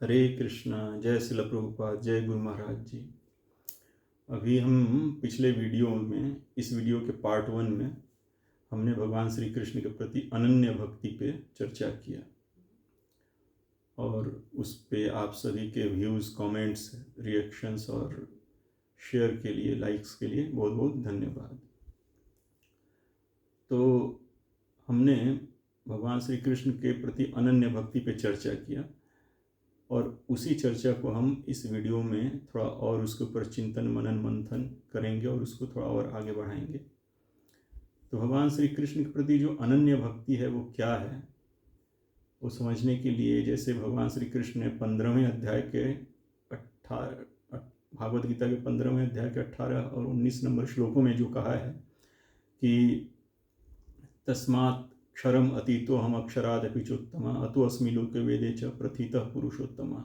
हरे कृष्णा। जय शिल प्रभुपाद, जय गुरु महाराज जी। अभी हम पिछले वीडियो में, इस वीडियो के पार्ट 1 में हमने भगवान श्री कृष्ण के प्रति अनन्य भक्ति पे चर्चा किया और उस पे आप सभी के व्यूज़, कमेंट्स, रिएक्शंस और शेयर के लिए, लाइक्स के लिए बहुत बहुत धन्यवाद। तो हमने भगवान श्री कृष्ण के प्रति अनन्य भक्ति पे चर्चा किया और उसी चर्चा को हम इस वीडियो में थोड़ा और उसके ऊपर चिंतन, मनन, मंथन करेंगे और उसको थोड़ा और आगे बढ़ाएंगे। तो भगवान श्री कृष्ण के प्रति जो अनन्य भक्ति है वो क्या है, वो समझने के लिए जैसे भगवान श्री कृष्ण ने 15वें अध्याय के 18, भागवत गीता के 15वें अध्याय के 18 और 19 नंबर श्लोकों में जो कहा है कि तस्मात् क्षरम अतीतो हम अक्षरादपि चोत्तमा अतो अस्मि लोके वेदे च प्रथितः पुरुषोत्तमा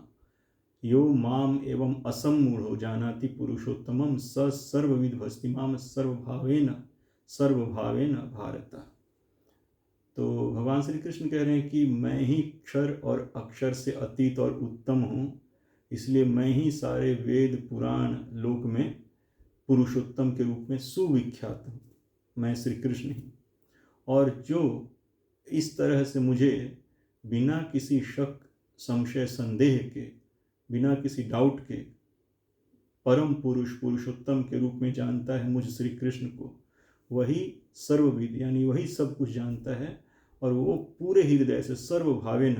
यो माम एवं असम्मूढ़ो जानाति पुरुषोत्तमं स सर्वविद भस्ति माम सर्वभावेन भारत। तो भगवान श्री कृष्ण कह रहे हैं कि मैं ही क्षर और अक्षर से अतीत और उत्तम हूँ, इसलिए मैं ही सारे वेद पुराण लोक में पुरुषोत्तम के रूप में सुविख्यात हूँ, मैं श्री कृष्ण ही। और जो इस तरह से मुझे बिना किसी शक, संशय, संदेह के, बिना किसी डाउट के परम पुरुष, पुरुषोत्तम के रूप में जानता है मुझ श्री कृष्ण को, वही सर्वविद यानी वही सब कुछ जानता है और वो पूरे हृदय से, सर्वभावेन,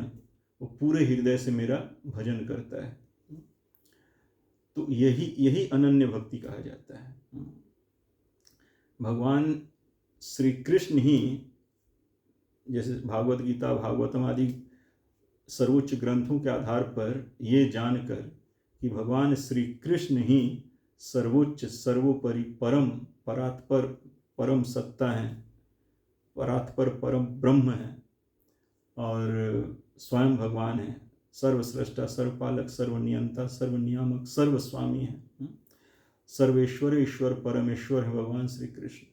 वो पूरे हृदय से मेरा भजन करता है। तो यही अनन्य भक्ति कहा जाता है। भगवान श्री कृष्ण ही, जैसे भागवत गीता, भागवतम आदि सर्वोच्च ग्रंथों के आधार पर ये जानकर कि भगवान श्री कृष्ण ही सर्वोच्च, सर्वोपरि, परम, परात्पर, परम सत्ता है, परात्पर परम ब्रह्म है और स्वयं भगवान है, सर्वश्रेष्ठा, सर्वपालक, सर्वनियंता, सर्वनियामक, सर्वस्वामी है, सर्वेश्वर ईश्वर परमेश्वर है भगवान श्री कृष्ण।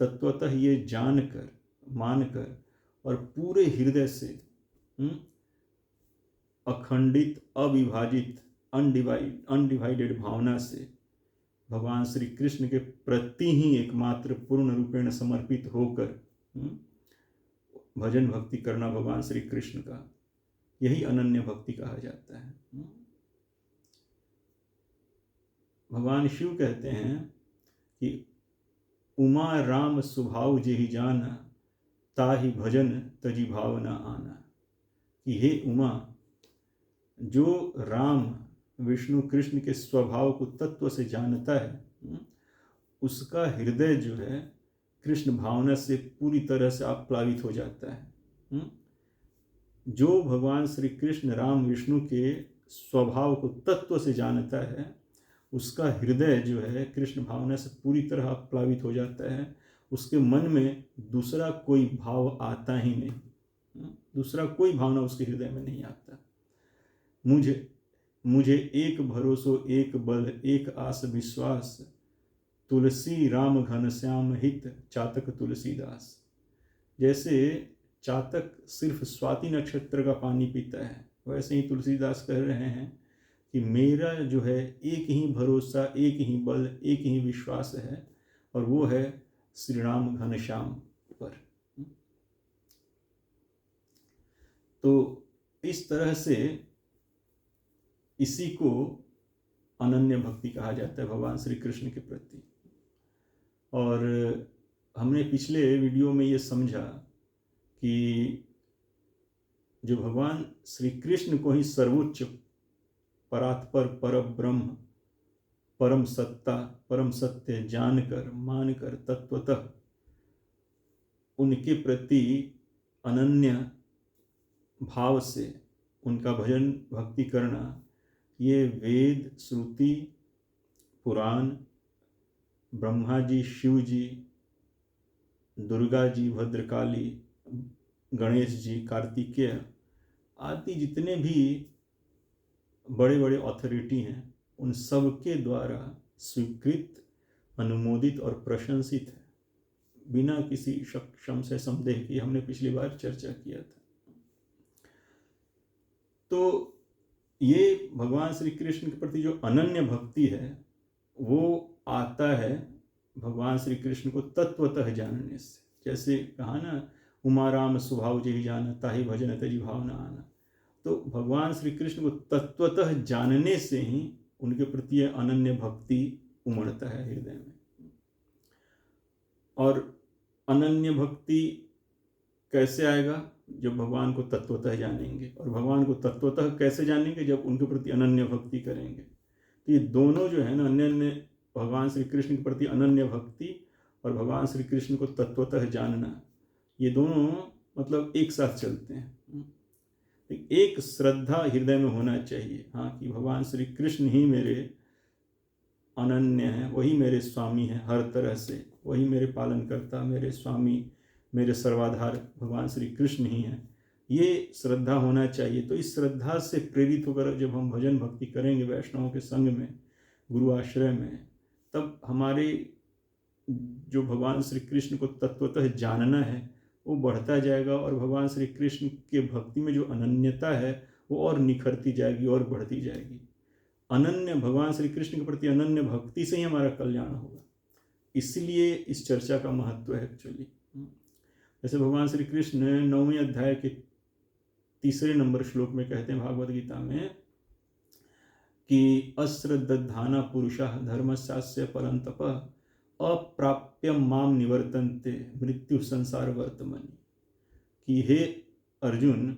तत्वतः ये जानकर, मानकर और पूरे हृदय से अखंडित, अविभाजित, अनडिवाइडेड भावना से भगवान श्री कृष्ण के प्रति ही एकमात्र पूर्ण रूपेण समर्पित होकर भजन भक्ति करना भगवान श्री कृष्ण का, यही अनन्य भक्ति कहा जाता है। भगवान शिव कहते हैं कि उमा राम सुभाव जेहि जाना ताहि भजन तजी भावना आना, कि हे उमा, जो राम विष्णु कृष्ण के स्वभाव को तत्व से जानता है, उसका हृदय जो है कृष्ण भावना से पूरी तरह से आप्लावित हो जाता है। जो भगवान श्री कृष्ण राम विष्णु के स्वभाव को तत्व से जानता है, उसका हृदय जो है कृष्ण भावना से पूरी तरह आप्लावित हो जाता है। उसके मन में दूसरा कोई भाव आता ही नहीं, दूसरा कोई भावना उसके हृदय में नहीं आता। मुझे एक भरोसो, एक बल, एक आस विश्वास, तुलसी राम घनश्याम हित चातक तुलसीदास। जैसे चातक सिर्फ स्वाति नक्षत्र का पानी पीता है, वैसे ही तुलसीदास कह रहे हैं कि मेरा जो है एक ही भरोसा, एक ही बल, एक ही विश्वास है और वो है श्री राम घनश्याम पर। तो इस तरह से इसी को अनन्य भक्ति कहा जाता है भगवान श्री कृष्ण के प्रति। और हमने पिछले वीडियो में ये समझा कि जो भगवान श्री कृष्ण को ही सर्वोच्च, परात्पर, परम ब्रह्म, परम सत्ता, परम सत्य जानकर, मानकर, तत्वतः उनके प्रति अनन्य भाव से उनका भजन भक्ति करना, ये वेद, श्रुति, पुराण, ब्रह्मा जी, शिव जी, दुर्गा जी, भद्रकाली, गणेश जी, कार्तिकेय आदि जितने भी बड़े बड़े अथॉरिटी हैं, उन सब के द्वारा स्वीकृत, अनुमोदित और प्रशंसित है, बिना किसी शक, संशय, संदेह की। हमने पिछली बार चर्चा किया था। तो ये भगवान श्री कृष्ण के प्रति जो अनन्य भक्ति है वो आता है भगवान श्री कृष्ण को तत्वतः जानने से। जैसे कहा ना, उमा राम स्वभाव जही जाना, ताहि भजन तजी भावना आना। तो भगवान श्री कृष्ण को तत्वतः जानने से ही उनके प्रति अनन्य भक्ति उमड़ता है हृदय में। और अनन्य भक्ति कैसे आएगा? जब भगवान को तत्वतः जानेंगे। और भगवान को तत्वतः कैसे जानेंगे? जब उनके प्रति अनन्य भक्ति करेंगे। तो ये दोनों जो है ना, अनन्य भगवान श्री कृष्ण के प्रति अनन्य भक्ति और भगवान श्री कृष्ण को तत्वतः जानना, ये दोनों मतलब एक साथ चलते हैं। एक श्रद्धा हृदय में होना चाहिए, हाँ, कि भगवान श्री कृष्ण ही मेरे अनन्य हैं, वही मेरे स्वामी हैं हर तरह से, वही मेरे पालन करता, मेरे स्वामी, मेरे सर्वाधार भगवान श्री कृष्ण ही हैं। ये श्रद्धा होना चाहिए। तो इस श्रद्धा से प्रेरित होकर जब हम भजन भक्ति करेंगे वैष्णवों के संग में, गुरु आश्रय में, तब हमारे जो भगवान श्री कृष्ण को तत्वतः जानना है वो बढ़ता जाएगा। और भगवान श्री कृष्ण के भक्ति में जो अनन्यता है वो और निखरती जाएगी और बढ़ती जाएगी। अनन्य भगवान श्री कृष्ण के प्रति अनन्य भक्ति से ही हमारा कल्याण होगा। इसलिए इस चर्चा का महत्व है एक्चुअली। जैसे भगवान श्री कृष्ण 9वें अध्याय के 3 नंबर श्लोक में कहते हैं भागवत गीता में कि अश्रद्धाना पुरुषः धर्मशास्य परंतप अप्राप्य माम निवर्तन्ते मृत्यु संसार वर्तमनि। कि हे अर्जुन,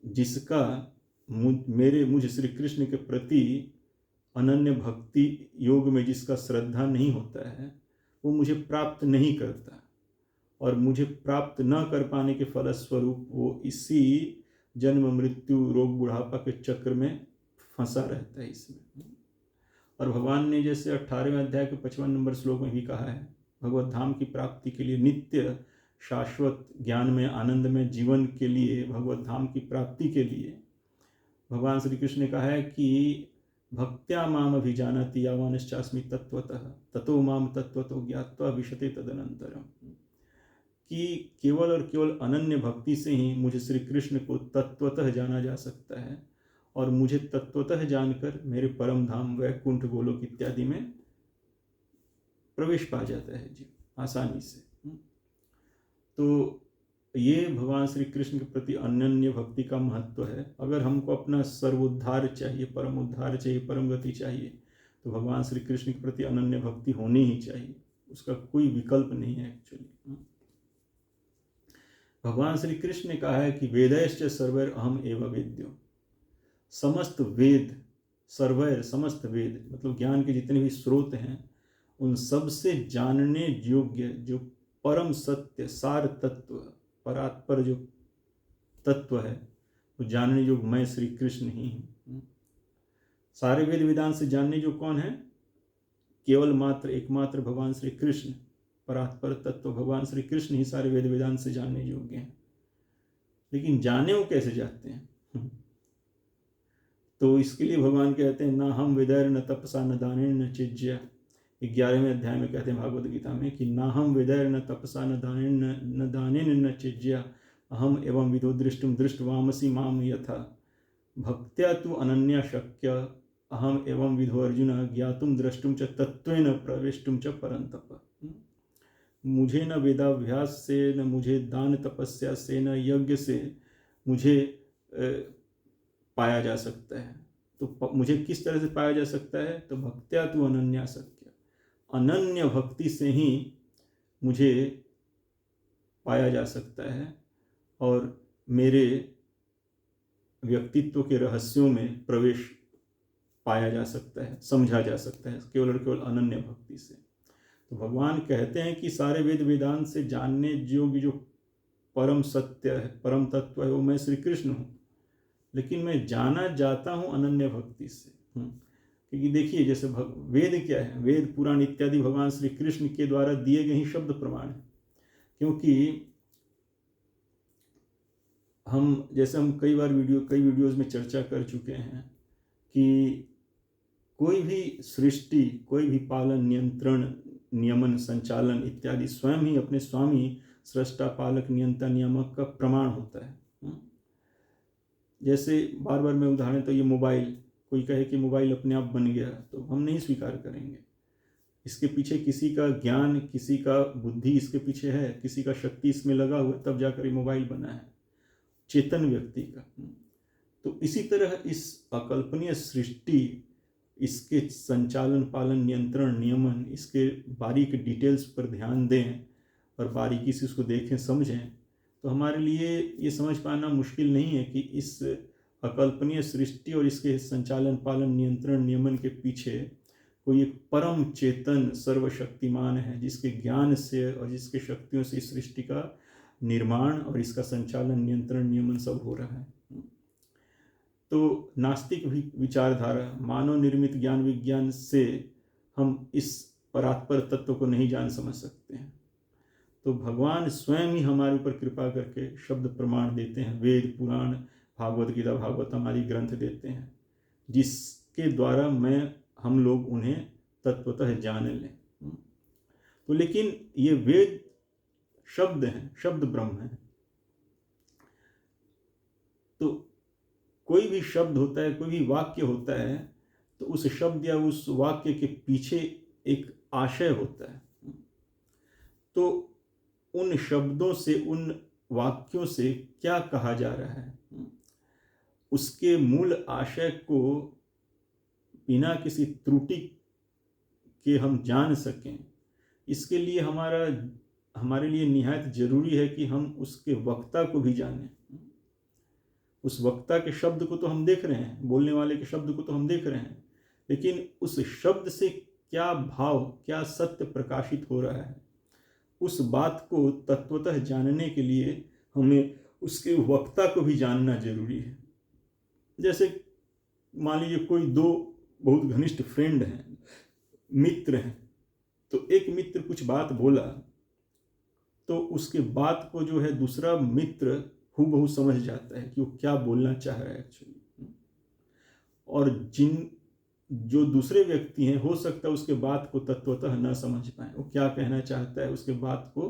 जिसका मुझ श्री कृष्ण के प्रति अनन्य भक्ति योग में जिसका श्रद्धा नहीं होता है वो मुझे प्राप्त नहीं करता, और मुझे प्राप्त न कर पाने के फलस्वरूप वो इसी जन्म मृत्यु रोग बुढ़ापा के चक्र में फंसा रहता है इसमें। और भगवान ने जैसे 18वें अध्याय के 55 नंबर श्लोक में भी कहा है, भगवत धाम की प्राप्ति के लिए, नित्य शाश्वत ज्ञान में आनंद में जीवन के लिए, भगवत धाम की प्राप्ति के लिए भगवान श्री कृष्ण ने कहा है कि भक्त्या माम अभिजानति यावानश्चास्मि तत्वतः ततो माम तत्वतो ज्ञात्वा विशते तदनंतरम। कि केवल और केवल अनन्य भक्ति से ही मुझे श्री कृष्ण को तत्वतः जाना जा सकता है, और मुझे तत्वतः जानकर मेरे परम धाम वैकुंठ गोलोक इत्यादि में प्रवेश पा जाता है जीव आसानी से। तो ये भगवान श्री कृष्ण के प्रति अनन्य भक्ति का महत्व है। अगर हमको अपना सर्वोद्धार चाहिए, परम उद्धार चाहिए, परम गति चाहिए, तो भगवान श्री कृष्ण के प्रति अनन्य भक्ति होनी ही चाहिए, उसका कोई विकल्प नहीं है एक्चुअली। भगवान श्री कृष्ण ने कहा है कि वेदैश्च सर्वैर अहम एव वेद्यो। समस्त वेद, सर्वैर समस्त वेद मतलब ज्ञान के जितने भी स्रोत हैं उन सब से जानने योग्य जो परम सत्य सार तत्व, परात्पर जो तत्व है वो जानने योग्य मैं श्री कृष्ण ही हूँ। सारे वेद वेदांत से जानने जो कौन है? केवल मात्र एकमात्र भगवान श्री कृष्ण, परात्पर तत्व भगवान श्री कृष्ण ही सारे वेद वेदांत से जानने योग्य हैं। लेकिन जाने वो कैसे जाते हैं? तो इसके लिए भगवान कहते हैं ना हम विदैर न तपसा न दानेन न चिज्या। 11वें अध्याय में कहते हैं भागवत गीता में कि ना हम विदैर न तपसा न दानेन न चिज्या अहम एवं विदो दृष्टुम दृष्टवामसी माम यथा भक्त्या तु अनन्या शक्य अहम एवं विधो अर्जुन ज्ञातुम द्रष्टुम च तत्वेन प्रवेष्टुम च परंतप। मुझे न वेदाभ्यास से, न मुझे दान तपस्या से, न यज्ञ से मुझे पाया जा सकता है। तो मुझे किस तरह से पाया जा सकता है? तो भक्त्या तु अनन्या शक्य, अनन्य भक्ति से ही मुझे पाया जा सकता है और मेरे व्यक्तित्व के रहस्यों में प्रवेश पाया जा सकता है, समझा जा सकता है केवल और केवल अनन्य भक्ति से। तो भगवान कहते हैं कि सारे वेद वेदांत से जानने योग्य जो परम सत्य है, परम तत्व है वो मैं श्री कृष्ण हूँ, लेकिन मैं जाना जाता हूँ अनन्य भक्ति से। क्योंकि देखिए जैसे वेद क्या है? वेद पुराण इत्यादि भगवान श्री कृष्ण के द्वारा दिए गए ही शब्द प्रमाण है। क्योंकि हम जैसे हम कई वीडियोज़ में चर्चा कर चुके हैं कि कोई भी सृष्टि, कोई भी पालन, नियंत्रण, नियमन, संचालन इत्यादि स्वयं ही अपने स्वामी, सृष्टा, पालक, नियंता, नियामक का प्रमाण होता है। जैसे बार बार मैं उदाहरण, तो ये मोबाइल, कोई कहे कि मोबाइल अपने आप बन गया, तो हम नहीं स्वीकार करेंगे। इसके पीछे किसी का ज्ञान, किसी का बुद्धि इसके पीछे है, किसी का शक्ति इसमें लगा हुआ, तब जाकर ये मोबाइल बना है, चेतन व्यक्ति का। तो इसी तरह इस अकल्पनीय सृष्टि, इसके संचालन, पालन, नियंत्रण, नियमन, इसके बारीक डिटेल्स पर ध्यान दें और बारीकी से उसको देखें, समझें, तो हमारे लिए ये समझ पाना मुश्किल नहीं है कि इस अकल्पनीय सृष्टि और इसके संचालन, पालन, नियंत्रण, नियमन के पीछे कोई एक परम चेतन सर्वशक्तिमान है, जिसके ज्ञान से और जिसके शक्तियों से इस सृष्टि का निर्माण और इसका संचालन, नियंत्रण, नियमन सब हो रहा है। तो नास्तिक विचारधारा, मानव निर्मित ज्ञान विज्ञान से हम इस परात्पर तत्व को नहीं जान समझ सकते हैं। तो भगवान स्वयं ही हमारे ऊपर कृपा करके शब्द प्रमाण देते हैं, वेद, पुराण, भागवत गीता, भागवतम आदि ग्रंथ देते हैं, जिसके द्वारा हम लोग उन्हें तत्वतः जान लें। तो लेकिन ये वेद शब्द हैं, शब्द ब्रह्म है। तो कोई भी शब्द होता है, कोई भी वाक्य होता है, तो उस शब्द या उस वाक्य के पीछे एक आशय होता है। तो उन शब्दों से, उन वाक्यों से क्या कहा जा रहा है, उसके मूल आशय को बिना किसी त्रुटि के हम जान सकें, इसके लिए हमारे लिए निहायत जरूरी है कि हम उसके वक्ता को भी जानें। उस वक्ता के शब्द को तो हम देख रहे हैं, बोलने वाले के शब्द को तो हम देख रहे हैं, लेकिन उस शब्द से क्या भाव, क्या सत्य प्रकाशित हो रहा है, उस बात को तत्वतः जानने के लिए हमें उसके वक्ता को भी जानना जरूरी है। जैसे मान लीजिए कोई दो बहुत घनिष्ठ फ्रेंड हैं, मित्र हैं, तो एक मित्र कुछ बात बोला, तो उसके बात को जो है दूसरा मित्र हूबहू समझ जाता है कि वो क्या बोलना चाह रहा है एक्चुअली। और जो दूसरे व्यक्ति हैं, हो सकता है उसके बात को तत्वतः न समझ पाए, वो क्या कहना चाहता है, उसके बात को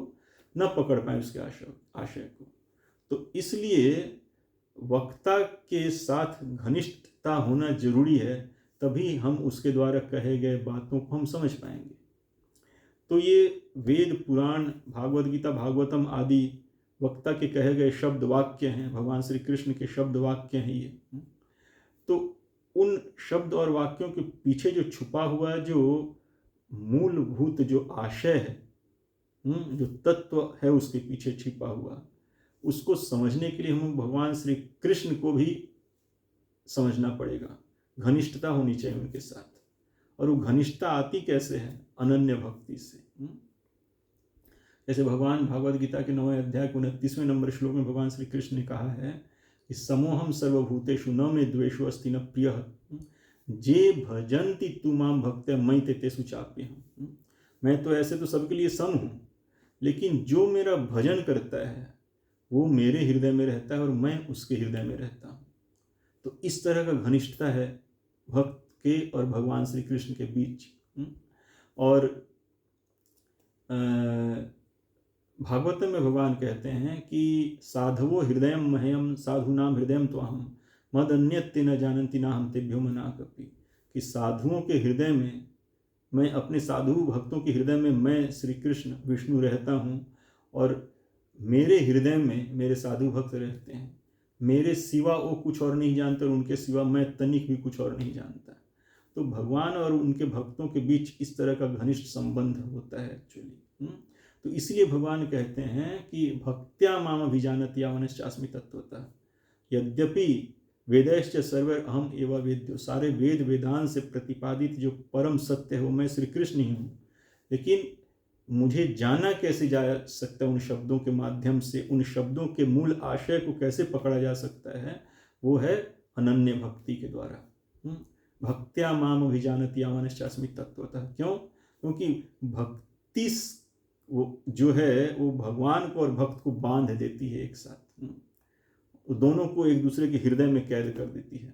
न पकड़ पाए, उसके आशय को। तो इसलिए वक्ता के साथ घनिष्ठता होना जरूरी है, तभी हम उसके द्वारा कहे गए बातों को हम समझ पाएंगे। तो ये वेद, पुराण, भागवत गीता, भागवतम आदि वक्ता के कहे गए शब्द वाक्य हैं, भगवान श्री कृष्ण के शब्द वाक्य हैं ये। तो उन शब्द और वाक्यों के पीछे जो छुपा हुआ जो मूलभूत जो आशय है, जो तत्व है उसके पीछे छिपा हुआ, उसको समझने के लिए हम भगवान श्री कृष्ण को भी समझना पड़ेगा, घनिष्ठता होनी चाहिए उनके साथ। और वो घनिष्ठता आती कैसे है? अनन्य भक्ति से। जैसे भगवान भागवत गीता के 9वें अध्याय के 29वें नंबर श्लोक में भगवान श्री कृष्ण ने कहा है कि समोहम सर्वभूतेषु न मे द्वेषो अस्ति न प्रियः जे भजन्ति तु माम भक्त्या मयि ते तेषु चाप्यहम्। मैं तो ऐसे तो सबके लिए सम हूँ, लेकिन जो मेरा भजन करता है वो मेरे हृदय में रहता है और मैं उसके हृदय में रहता हूँ। तो इस तरह का घनिष्ठता है भक्त के और भगवान श्री कृष्ण के बीच। और भागवत में भगवान कहते हैं कि साधवो हृदयम मह्यम साधूनाम हृदयम त्वाहम मदन्यत्ते न जानन्ति नाहं तेभ्यो मनाकपि। कि साधुओं के हृदय में, मैं अपने साधु भक्तों के हृदय में मैं श्री कृष्ण विष्णु रहता हूँ, और मेरे हृदय में मेरे साधु भक्त रहते हैं। मेरे सिवा वो कुछ और नहीं जानते और उनके सिवा मैं तनिक भी कुछ और नहीं जानता। तो भगवान और उनके भक्तों के बीच इस तरह का घनिष्ठ संबंध होता है एक्चुअली। तो इसलिए भगवान कहते हैं कि भक्त्या माम अभिजानति यावनश्चास्मि तत्वतः। यद्यपि वेदैश्च सर्वे अहम एवं वेद्यो, सारे वेद वेदांत से प्रतिपादित जो परम सत्य है वो मैं श्री कृष्ण ही हूँ, लेकिन मुझे जाना कैसे जा सकता है उन शब्दों के माध्यम से, उन शब्दों के मूल आशय को कैसे पकड़ा जा सकता है, वो है अनन्य भक्ति के द्वारा। भक्त्या माम अभिजानति यावनश्चास्मि तत्वतः। क्यों? क्योंकि भक्ति वो जो है वो भगवान को और भक्त को बांध देती है एक साथ, दोनों को एक दूसरे के हृदय में कैद कर देती है।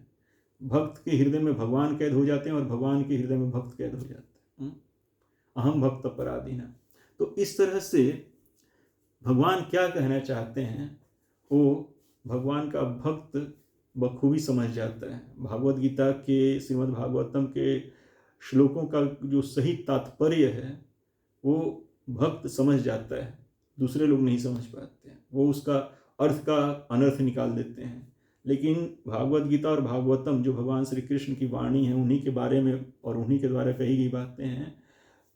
भक्त के हृदय में भगवान कैद हो जाते हैं और भगवान के हृदय में भक्त कैद हो जाते हैं। अहम भक्त पराधीना। तो इस तरह से भगवान क्या कहना चाहते हैं, वो भगवान का भक्त बखूबी समझ जाता है। भागवत गीता के, श्रीमद् भागवतम के श्लोकों का जो सही तात्पर्य है वो भक्त समझ जाता है, दूसरे लोग नहीं समझ पाते हैं, वो उसका अर्थ का अनर्थ निकाल देते हैं। लेकिन भागवत गीता और भागवतम जो भगवान श्री कृष्ण की वाणी है, उन्हीं के बारे में और उन्हीं के द्वारा कही गई बातें हैं,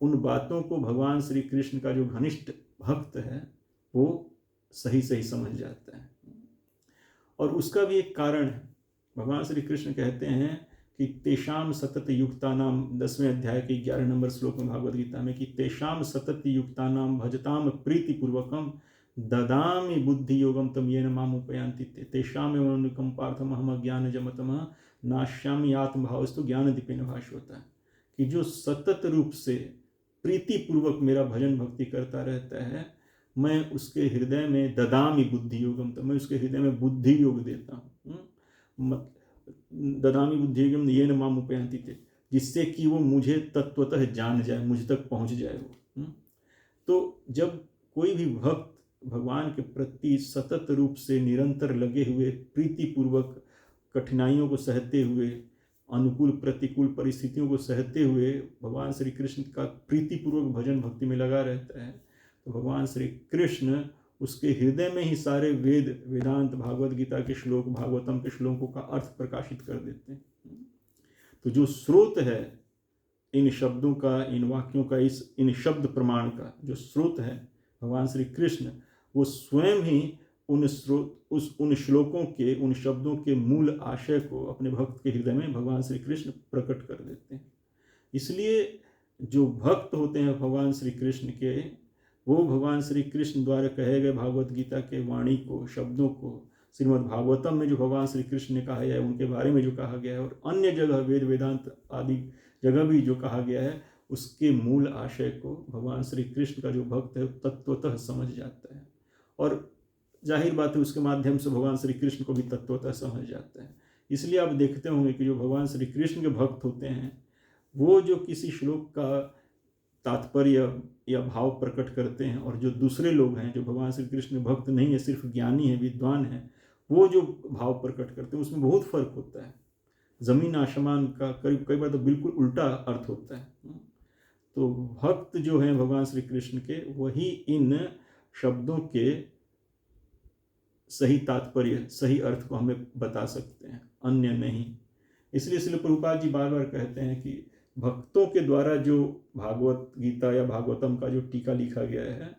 उन बातों को भगवान श्री कृष्ण का जो घनिष्ठ भक्त है वो सही सही समझ जाता है। और उसका भी एक कारण है। भगवान श्री कृष्ण कहते हैं कि तेषाम सतत युक्तानाम, 10वें अध्याय के 11 नंबर श्लोक में भागवत गीता में, कि तेषाम सतत युक्तानाम भजताम प्रीतिपूर्वकम ददामि बुद्धि योगम तम येन माम उपयांति तेषाम एवं पार्थम अहम अज्ञान जमतमः नाश्यामि आत्मभावस्तु ज्ञान दीपेन भास्वता है, कि जो सतत रूप से प्रीतिपूर्वक मेरा भजन भक्ति करता रहता है, मैं उसके हृदय में ददामि बुद्धि योगम, तो मैं उसके हृदय में बुद्धि योग देता हूँ। ददामि बुद्धि योगम येन माम उपयांति थे, जिससे कि वो मुझे तत्वतः जान जाए, मुझ तक पहुँच जाए वो। तो जब कोई भी भक्त भगवान के प्रति सतत रूप से निरंतर लगे हुए, प्रीतिपूर्वक कठिनाइयों को सहते हुए, अनुकूल प्रतिकूल परिस्थितियों को सहते हुए भगवान श्री कृष्ण का प्रीतिपूर्वक भजन भक्ति में लगा रहता है, तो भगवान श्री कृष्ण उसके हृदय में ही सारे वेद, वेदांत, भागवत गीता के श्लोक, भागवतम के श्लोकों का अर्थ प्रकाशित कर देते हैं। तो जो स्रोत है इन शब्दों का, इन वाक्यों का, इन शब्द प्रमाण का जो स्रोत है भगवान श्री कृष्ण, वो स्वयं ही उन श्लोकों के, उन शब्दों के मूल आशय को अपने भक्त के हृदय में भगवान श्री कृष्ण प्रकट कर देते हैं। इसलिए जो भक्त होते हैं भगवान श्री कृष्ण के, वो भगवान श्री कृष्ण द्वारा कहे गए भागवत गीता के वाणी को, शब्दों को, श्रीमद् भागवतम में जो भगवान श्री कृष्ण ने कहा है, उनके बारे में जो कहा गया है, और अन्य जगह वेद वेदांत आदि जगह भी जो कहा गया है, उसके मूल आशय को भगवान श्री कृष्ण का जो भक्त है तत्वतः समझ जाता है। और जाहिर बात है उसके माध्यम से भगवान श्री कृष्ण को भी तत्वतः समझ जाता है। इसलिए आप देखते होंगे कि जो भगवान श्री कृष्ण के भक्त होते हैं, वो जो किसी श्लोक का तात्पर्य या भाव प्रकट करते हैं, और जो दूसरे लोग हैं जो भगवान श्री कृष्ण भक्त नहीं है, सिर्फ ज्ञानी है, विद्वान है, वो जो भाव प्रकट करते हैं उसमें बहुत फर्क होता है। जमीन आसमान का कई बार तो बिल्कुल उल्टा अर्थ होता है। तो भक्त जो हैं भगवान श्री कृष्ण के, वही इन शब्दों के सही तात्पर्य, सही अर्थ को हमें बता सकते हैं, अन्य नहीं। इसलिए श्रील प्रभुपाद जी बार बार कहते हैं कि भक्तों के द्वारा जो भागवत गीता या भागवतम का जो टीका लिखा गया है,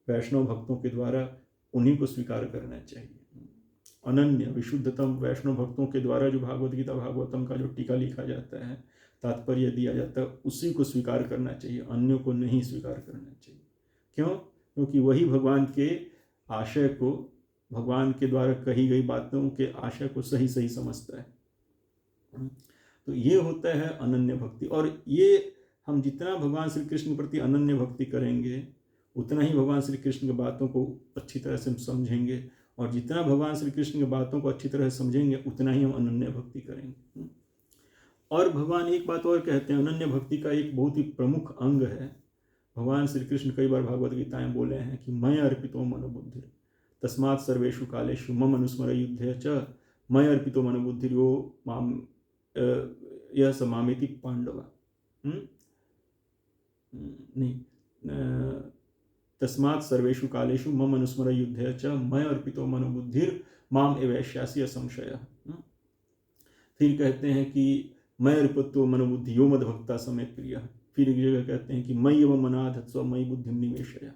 वैष्णव भक्तों के द्वारा उन्हीं को स्वीकार करना चाहिए। अनन्य विशुद्धतम वैष्णव भक्तों के द्वारा जो भागवत गीता भागवतम का जो टीका लिखा जाता है, तात्पर्य दिया जाता है, उसी को स्वीकार करना चाहिए, अन्यों को नहीं स्वीकार करना चाहिए। क्यों? क्योंकि वही भगवान के आशय को, भगवान के द्वारा कही गई बातों के आशय को सही सही समझता है। तो ये होता है अनन्य भक्ति। और ये हम जितना भगवान श्री कृष्ण के प्रति अनन्य भक्ति करेंगे, उतना ही भगवान श्री कृष्ण की बातों को अच्छी तरह से समझेंगे, और जितना भगवान श्री कृष्ण की बातों को अच्छी तरह से समझेंगे, उतना ही हम अनन्य भक्ति करेंगे। और भगवान एक बात और कहते हैं, अनन्य भक्ति का एक बहुत ही प्रमुख अंग है। भगवान श्री कृष्ण कई बार भागवत गीता में बोले हैं कि मैं अर्पितो मनोबुद्धि तस्मात् सर्वेषु कालेषु मम अनुस्मर युद्धे च मैं अर्पितो मनोबुद्धि यो माम यह समामिति पांडवा। नहीं, तस्मात् सर्वेषु कालेषु मम अनुस्मर युद्धे च मैं अर्पितो मनोबुद्धिर माम एवैष्यासि असंशय। फिर कहते हैं कि मैं अर्पितो मनोबुद्धि यो मद्भक्ता समेत प्रिय। फिर एक जगह कहते हैं कि मैं एवं मनाधत्स्व मयि बुद्धिम निवेशय,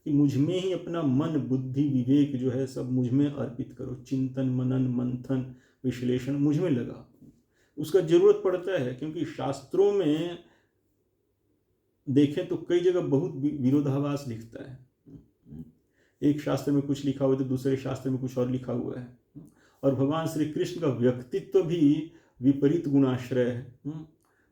कि मुझ में ही अपना मन, बुद्धि, विवेक जो है सब मुझ में अर्पित करो। चिंतन, मनन, मंथन, विश्लेषण मुझ में लगा। उसका जरूरत पड़ता है, क्योंकि शास्त्रों में देखें तो कई जगह बहुत विरोधाभास दिखता है। एक शास्त्र में कुछ लिखा हुआ तो दूसरे शास्त्र में कुछ और लिखा हुआ है। और भगवान श्री कृष्ण का व्यक्तित्व भी विपरीत गुणाश्रय है।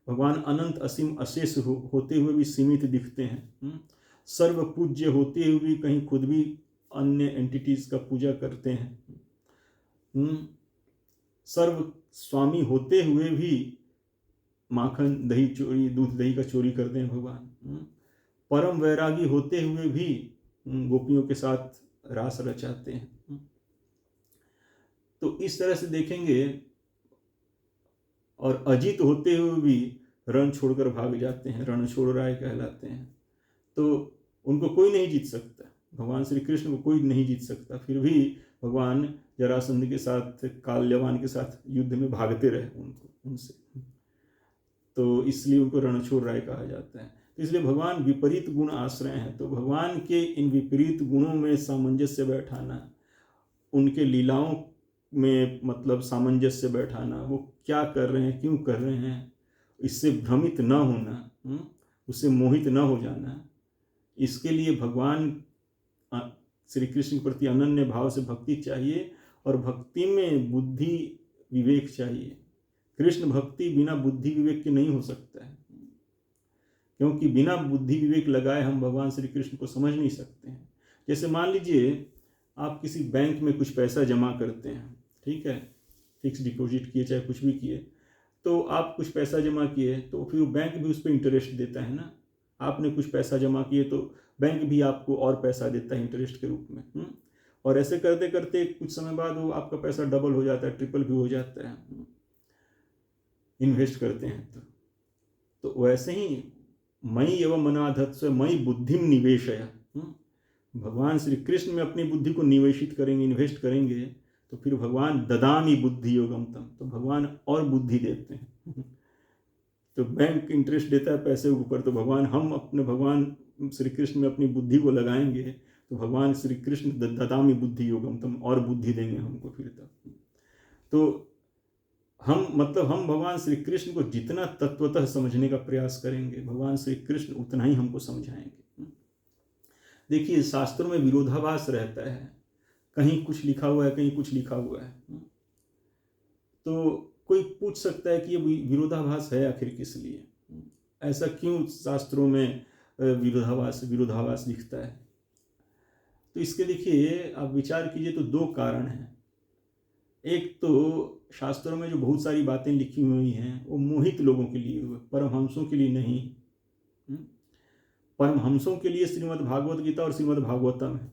भगवान अनंत असीम अशेष होते हुए भी सीमित दिखते हैं। सर्व पूज्य होते हुए भी कहीं खुद भी अन्य एंटिटीज का पूजा करते हैं। सर्व स्वामी होते हुए भी माखन दही चोरी, दूध दही का चोरी करते हैं भगवान। परम वैरागी होते हुए भी गोपियों के साथ रास रचाते हैं। तो इस तरह से देखेंगे, और अजित होते हुए भी रण छोड़कर भाग जाते हैं, रण छोड़ राय कहलाते हैं। तो उनको कोई नहीं जीत सकता, भगवान श्री कृष्ण को कोई नहीं जीत सकता, फिर भी भगवान जरासंध के साथ, काल्यवान के साथ युद्ध में भागते रहे उनसे। तो इसलिए उनको रणछोड़ राय कहा जाता है। तो इसलिए भगवान विपरीत गुण आश्रय हैं। तो भगवान के इन विपरीत गुणों में सामंजस्य बैठाना, उनके लीलाओं में मतलब सामंजस्य बैठाना, वो क्या कर रहे हैं, क्यों कर रहे हैं, इससे भ्रमित न होना, उससे मोहित न हो जाना, इसके लिए भगवान श्री कृष्ण के प्रति अनन्य भाव से भक्ति चाहिए, और भक्ति में बुद्धि विवेक चाहिए। कृष्ण भक्ति बिना बुद्धि विवेक के नहीं हो सकता है, क्योंकि बिना बुद्धि विवेक लगाए हम भगवान श्री कृष्ण को समझ नहीं सकते हैं। जैसे मान लीजिए आप किसी बैंक में कुछ पैसा जमा करते हैं, ठीक है, फिक्स डिपॉजिट किए चाहे कुछ भी किए, तो आप कुछ पैसा जमा किए तो फिर बैंक भी उस पर इंटरेस्ट देता है ना। आपने कुछ पैसा जमा किए तो बैंक भी आपको और पैसा देता है इंटरेस्ट के रूप में, और ऐसे करते करते कुछ समय बाद वो आपका पैसा डबल हो जाता है, ट्रिपल भी हो जाता है, इन्वेस्ट करते हैं। तो वैसे ही मयि एवं मनाधत्स्व मयि बुद्धिम निवेशय, भगवान श्री कृष्ण में अपनी बुद्धि को निवेशित करेंगे, इन्वेस्ट करेंगे, तो फिर भगवान ददामी बुद्धि योगम तम, तो भगवान और बुद्धि देते हैं। तो बैंक इंटरेस्ट देता है पैसे के ऊपर, तो भगवान श्री कृष्ण में अपनी बुद्धि को लगाएंगे तो भगवान श्री कृष्ण ददामी बुद्धि योगम तम, और बुद्धि देंगे हमको फिर तक। तो हम भगवान श्री कृष्ण को जितना तत्वतः समझने का प्रयास करेंगे, भगवान श्री कृष्ण उतना ही हमको समझाएंगे। देखिए शास्त्रों में विरोधाभास रहता है, कहीं कुछ लिखा हुआ है, कहीं कुछ लिखा हुआ है। तो कोई पूछ सकता है कि ये विरोधाभास है आखिर किस लिए, ऐसा क्यों शास्त्रों में विरोधाभास दिखता है। तो इसके देखिए आप विचार कीजिए तो दो कारण हैं। एक तो शास्त्रों में जो बहुत सारी बातें लिखी हुई हैं वो मोहित लोगों के लिए हुए, परमहंसों के लिए नहीं। परमहंसों के लिए श्रीमद् भागवत गीता और श्रीमद् भागवतम है,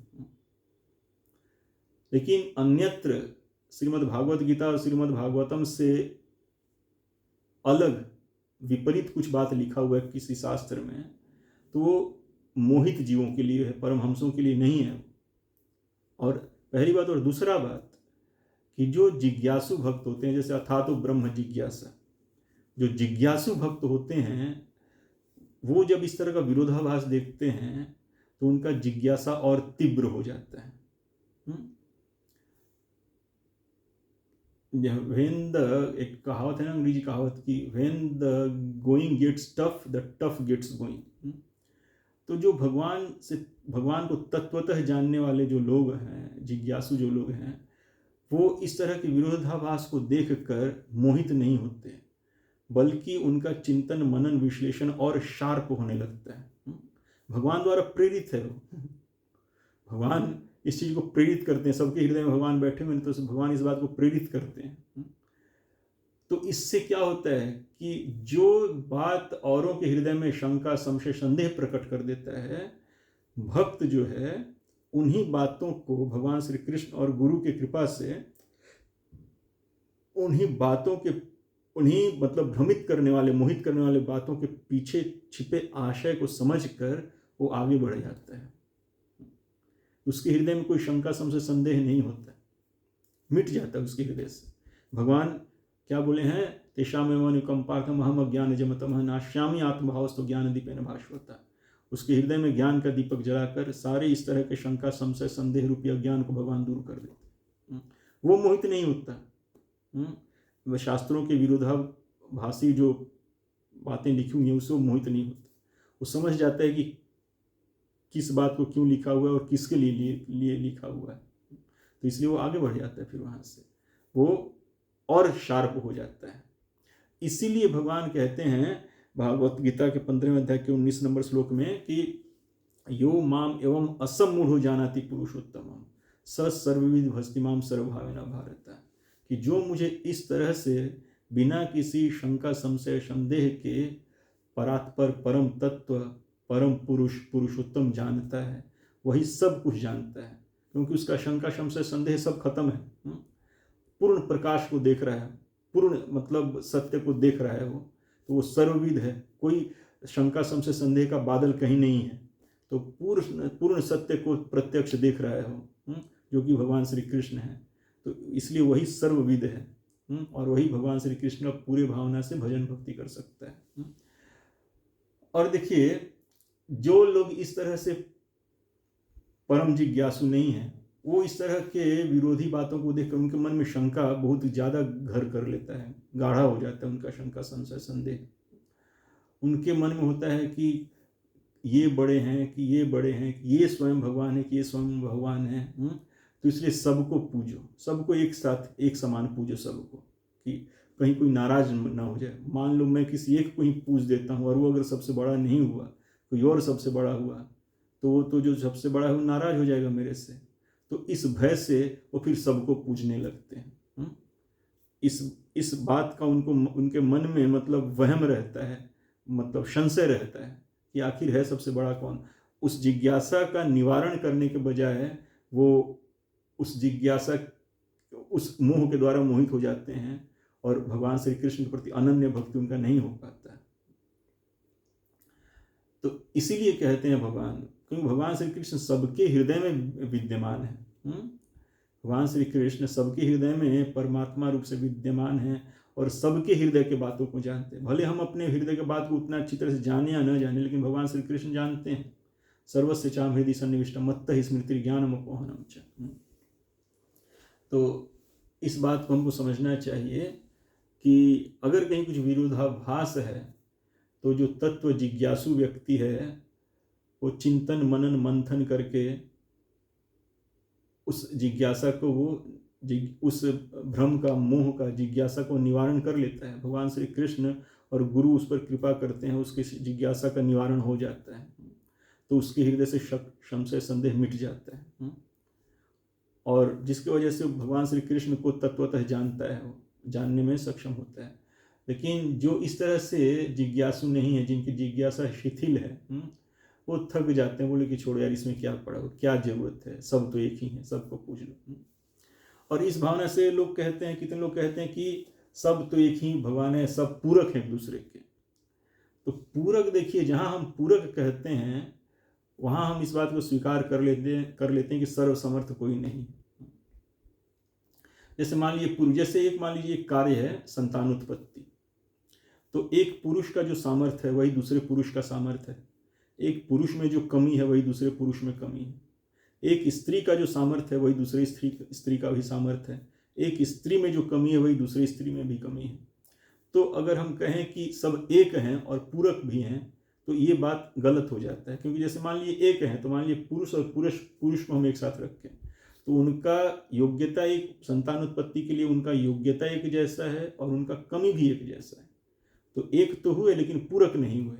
लेकिन अन्यत्र श्रीमद् भागवत गीता और श्रीमद् भागवतम से अलग विपरीत कुछ बात लिखा हुआ है किसी शास्त्र में, तो वो मोहित जीवों के लिए है, परमहंसों के लिए नहीं है। और पहली बात, और दूसरा बात कि जो जिज्ञासु भक्त होते हैं, जैसे अथातो ब्रह्म जिज्ञासा, जो जिज्ञासु भक्त होते हैं वो जब इस तरह का विरोधाभास देखते हैं तो उनका जिज्ञासा और तीव्र हो जाता है। एक कहावत है ना, अंग्रेजी कहावत की, when the going gets tough the tough gets going. तो जो भगवान को तत्वतः जानने वाले जो लोग हैं, जिज्ञासु जो लोग हैं, वो इस तरह के विरोधाभास को देखकर मोहित नहीं होते, बल्कि उनका चिंतन मनन विश्लेषण और शार्प होने लगता है। भगवान द्वारा प्रेरित है वो, भगवान इस चीज को प्रेरित करते हैं, सबके हृदय में भगवान बैठे हुए हैं, तो भगवान इस बात को प्रेरित करते हैं। तो इससे क्या होता है कि जो बात औरों के हृदय में शंका संशय संदेह प्रकट कर देता है, भक्त जो है उन्हीं बातों को भगवान श्री कृष्ण और गुरु की कृपा से उन्हीं मतलब भ्रमित करने वाले, मोहित करने वाले बातों के पीछे छिपे आशय को समझकर वो आगे बढ़ जाता है। उसके हृदय में कोई शंका संशय संदेह नहीं होता, मिट जाता है उसके हृदय से। भगवान क्या बोले हैं, तेषामेव अनुकंपार्थम अहम अज्ञानजमतमः नाश्यामि आत्मभावस्तु ज्ञानदीपेन भास्वता। उसके हृदय में ज्ञान का दीपक जलाकर सारे इस तरह के शंका संशय संदेह रूपी अज्ञान को भगवान दूर कर देते। वो मोहित नहीं होता। वह शास्त्रों के विरोधाभासी जो बातें लिखी हुई हैं उससे वो मोहित नहीं होता। वो समझ जाता है कि किस बात को क्यों लिखा हुआ है और किसके लिए लिखा हुआ है, तो इसलिए वो आगे बढ़ जाता है, फिर वहाँ से वो और शार्प हो जाता है। इसीलिए भगवान कहते हैं भागवत गीता के 15वें अध्याय के 19 नंबर श्लोक में कि यो माम एवं असम्मूढ़ो जानाति पुरुषोत्तमम स सर्वविद भस्तिमाम सर्वभावेन भारत, कि जो मुझे इस तरह से बिना किसी शंका संशय संदेह के परात्पर परम तत्व परम पुरुषोत्तम जानता है, वही सब कुछ जानता है, क्योंकि उसका शंका संशय संदेह सब खत्म है। पूर्ण प्रकाश को देख रहा है, पूर्ण मतलब सत्य को देख रहा है वो, तो वो सर्वविद है, कोई शंका संशय संदेह का बादल कहीं नहीं है, तो पूर्ण सत्य को प्रत्यक्ष देख रहा है वो, जो कि भगवान श्री कृष्ण है। तो इसलिए वही सर्वविद है, और वही भगवान श्री कृष्ण पूरे भावना से भजन भक्ति कर सकता है। और देखिए, जो लोग इस तरह से परम जिज्ञासु नहीं है, वो इस तरह के विरोधी बातों को देखकर उनके मन में शंका बहुत ज़्यादा घर कर लेता है, गाढ़ा हो जाता है उनका शंका संशय संदेह। उनके मन में होता है कि ये बड़े हैं, कि ये बड़े हैं, कि ये स्वयं भगवान है, कि ये स्वयं भगवान है। तो इसलिए सबको पूजो, सबको एक साथ एक समान पूजो सबको, कि कहीं कोई नाराज ना हो जाए। मान लो मैं किसी एक को ही पूज देता हूँ और वो अगर सबसे बड़ा नहीं हुआ, कोई और सबसे बड़ा हुआ, तो वो तो जो सबसे बड़ा है वो नाराज हो जाएगा मेरे से। तो इस भय से वो फिर सबको पूजने लगते हैं। इस बात का उनके मन में मतलब वहम रहता है, मतलब संशय रहता है कि आखिर है सबसे बड़ा कौन। उस जिज्ञासा का निवारण करने के बजाय वो उस जिज्ञासा, उस मोह के द्वारा मोहित हो जाते हैं, और भगवान श्री कृष्ण के प्रति अनन्य भक्ति उनका नहीं हो पाता है। तो इसीलिए कहते हैं भगवान, क्योंकि भगवान श्री कृष्ण सबके हृदय में विद्यमान है। भगवान श्री कृष्ण सबके हृदय में परमात्मा रूप से विद्यमान है और सबके हृदय के बातों को जानते हैं। भले हम अपने हृदय के बात को उतना अच्छी तरह से जाने या न जाने, लेकिन भगवान श्री कृष्ण जानते हैं। सर्वस्य चाम हृदय सन्निविष्टम मत्तः स्मृति ज्ञानम अपोहनम च। तो इस बात को हमको समझना चाहिए कि अगर कहीं कुछ विरोधाभास है, तो जो तत्व जिज्ञासु व्यक्ति है वो चिंतन मनन मंथन करके उस जिज्ञासा को, वो उस भ्रम का, मोह का, जिज्ञासा को निवारण कर लेता है। भगवान श्री कृष्ण और गुरु उस पर कृपा करते हैं, उसके जिज्ञासा का निवारण हो जाता है, तो उसके हृदय से संशय संदेह मिट जाता है, और जिसकी वजह से भगवान श्री कृष्ण को तत्वतः जानता है, वो जानने में सक्षम होता है। लेकिन जो इस तरह से जिज्ञासु नहीं है, जिनकी जिज्ञासा शिथिल है, वो थक जाते हैं, बोले कि छोड़ो यार, इसमें क्या पड़ा हो, क्या जरूरत है, सब तो एक ही है, सबको पूज लो। और इस भावना से लोग कहते हैं, कितने लोग कहते हैं कि सब तो एक ही भगवान है, सब पूरक हैं एक दूसरे के। तो पूरक, देखिए, जहां हम पूरक कहते हैं वहां हम इस बात को स्वीकार कर लेते हैं कि सर्वसमर्थ कोई नहीं। जैसे मान लीजिए एक कार्य है संतानोत्पत्ति, तो एक पुरुष का जो सामर्थ्य है वही दूसरे पुरुष का सामर्थ्य है, एक पुरुष में जो कमी है वही दूसरे पुरुष में कमी है, एक स्त्री का जो सामर्थ्य है वही दूसरे स्त्री का भी सामर्थ्य है, एक स्त्री में जो कमी है वही दूसरी स्त्री में भी कमी है। तो अगर हम कहें कि सब एक हैं और पूरक भी हैं, तो ये बात गलत हो जाता है। क्योंकि जैसे मान लीजिए एक है, तो मान लीजिए पुरुष और पुरुष को हम एक साथ रखें, तो उनका योग्यता, एक संतानोत्पत्ति के लिए उनका योग्यता एक जैसा है और उनका कमी भी एक जैसा है, तो एक तो हुए लेकिन पूरक नहीं हुए।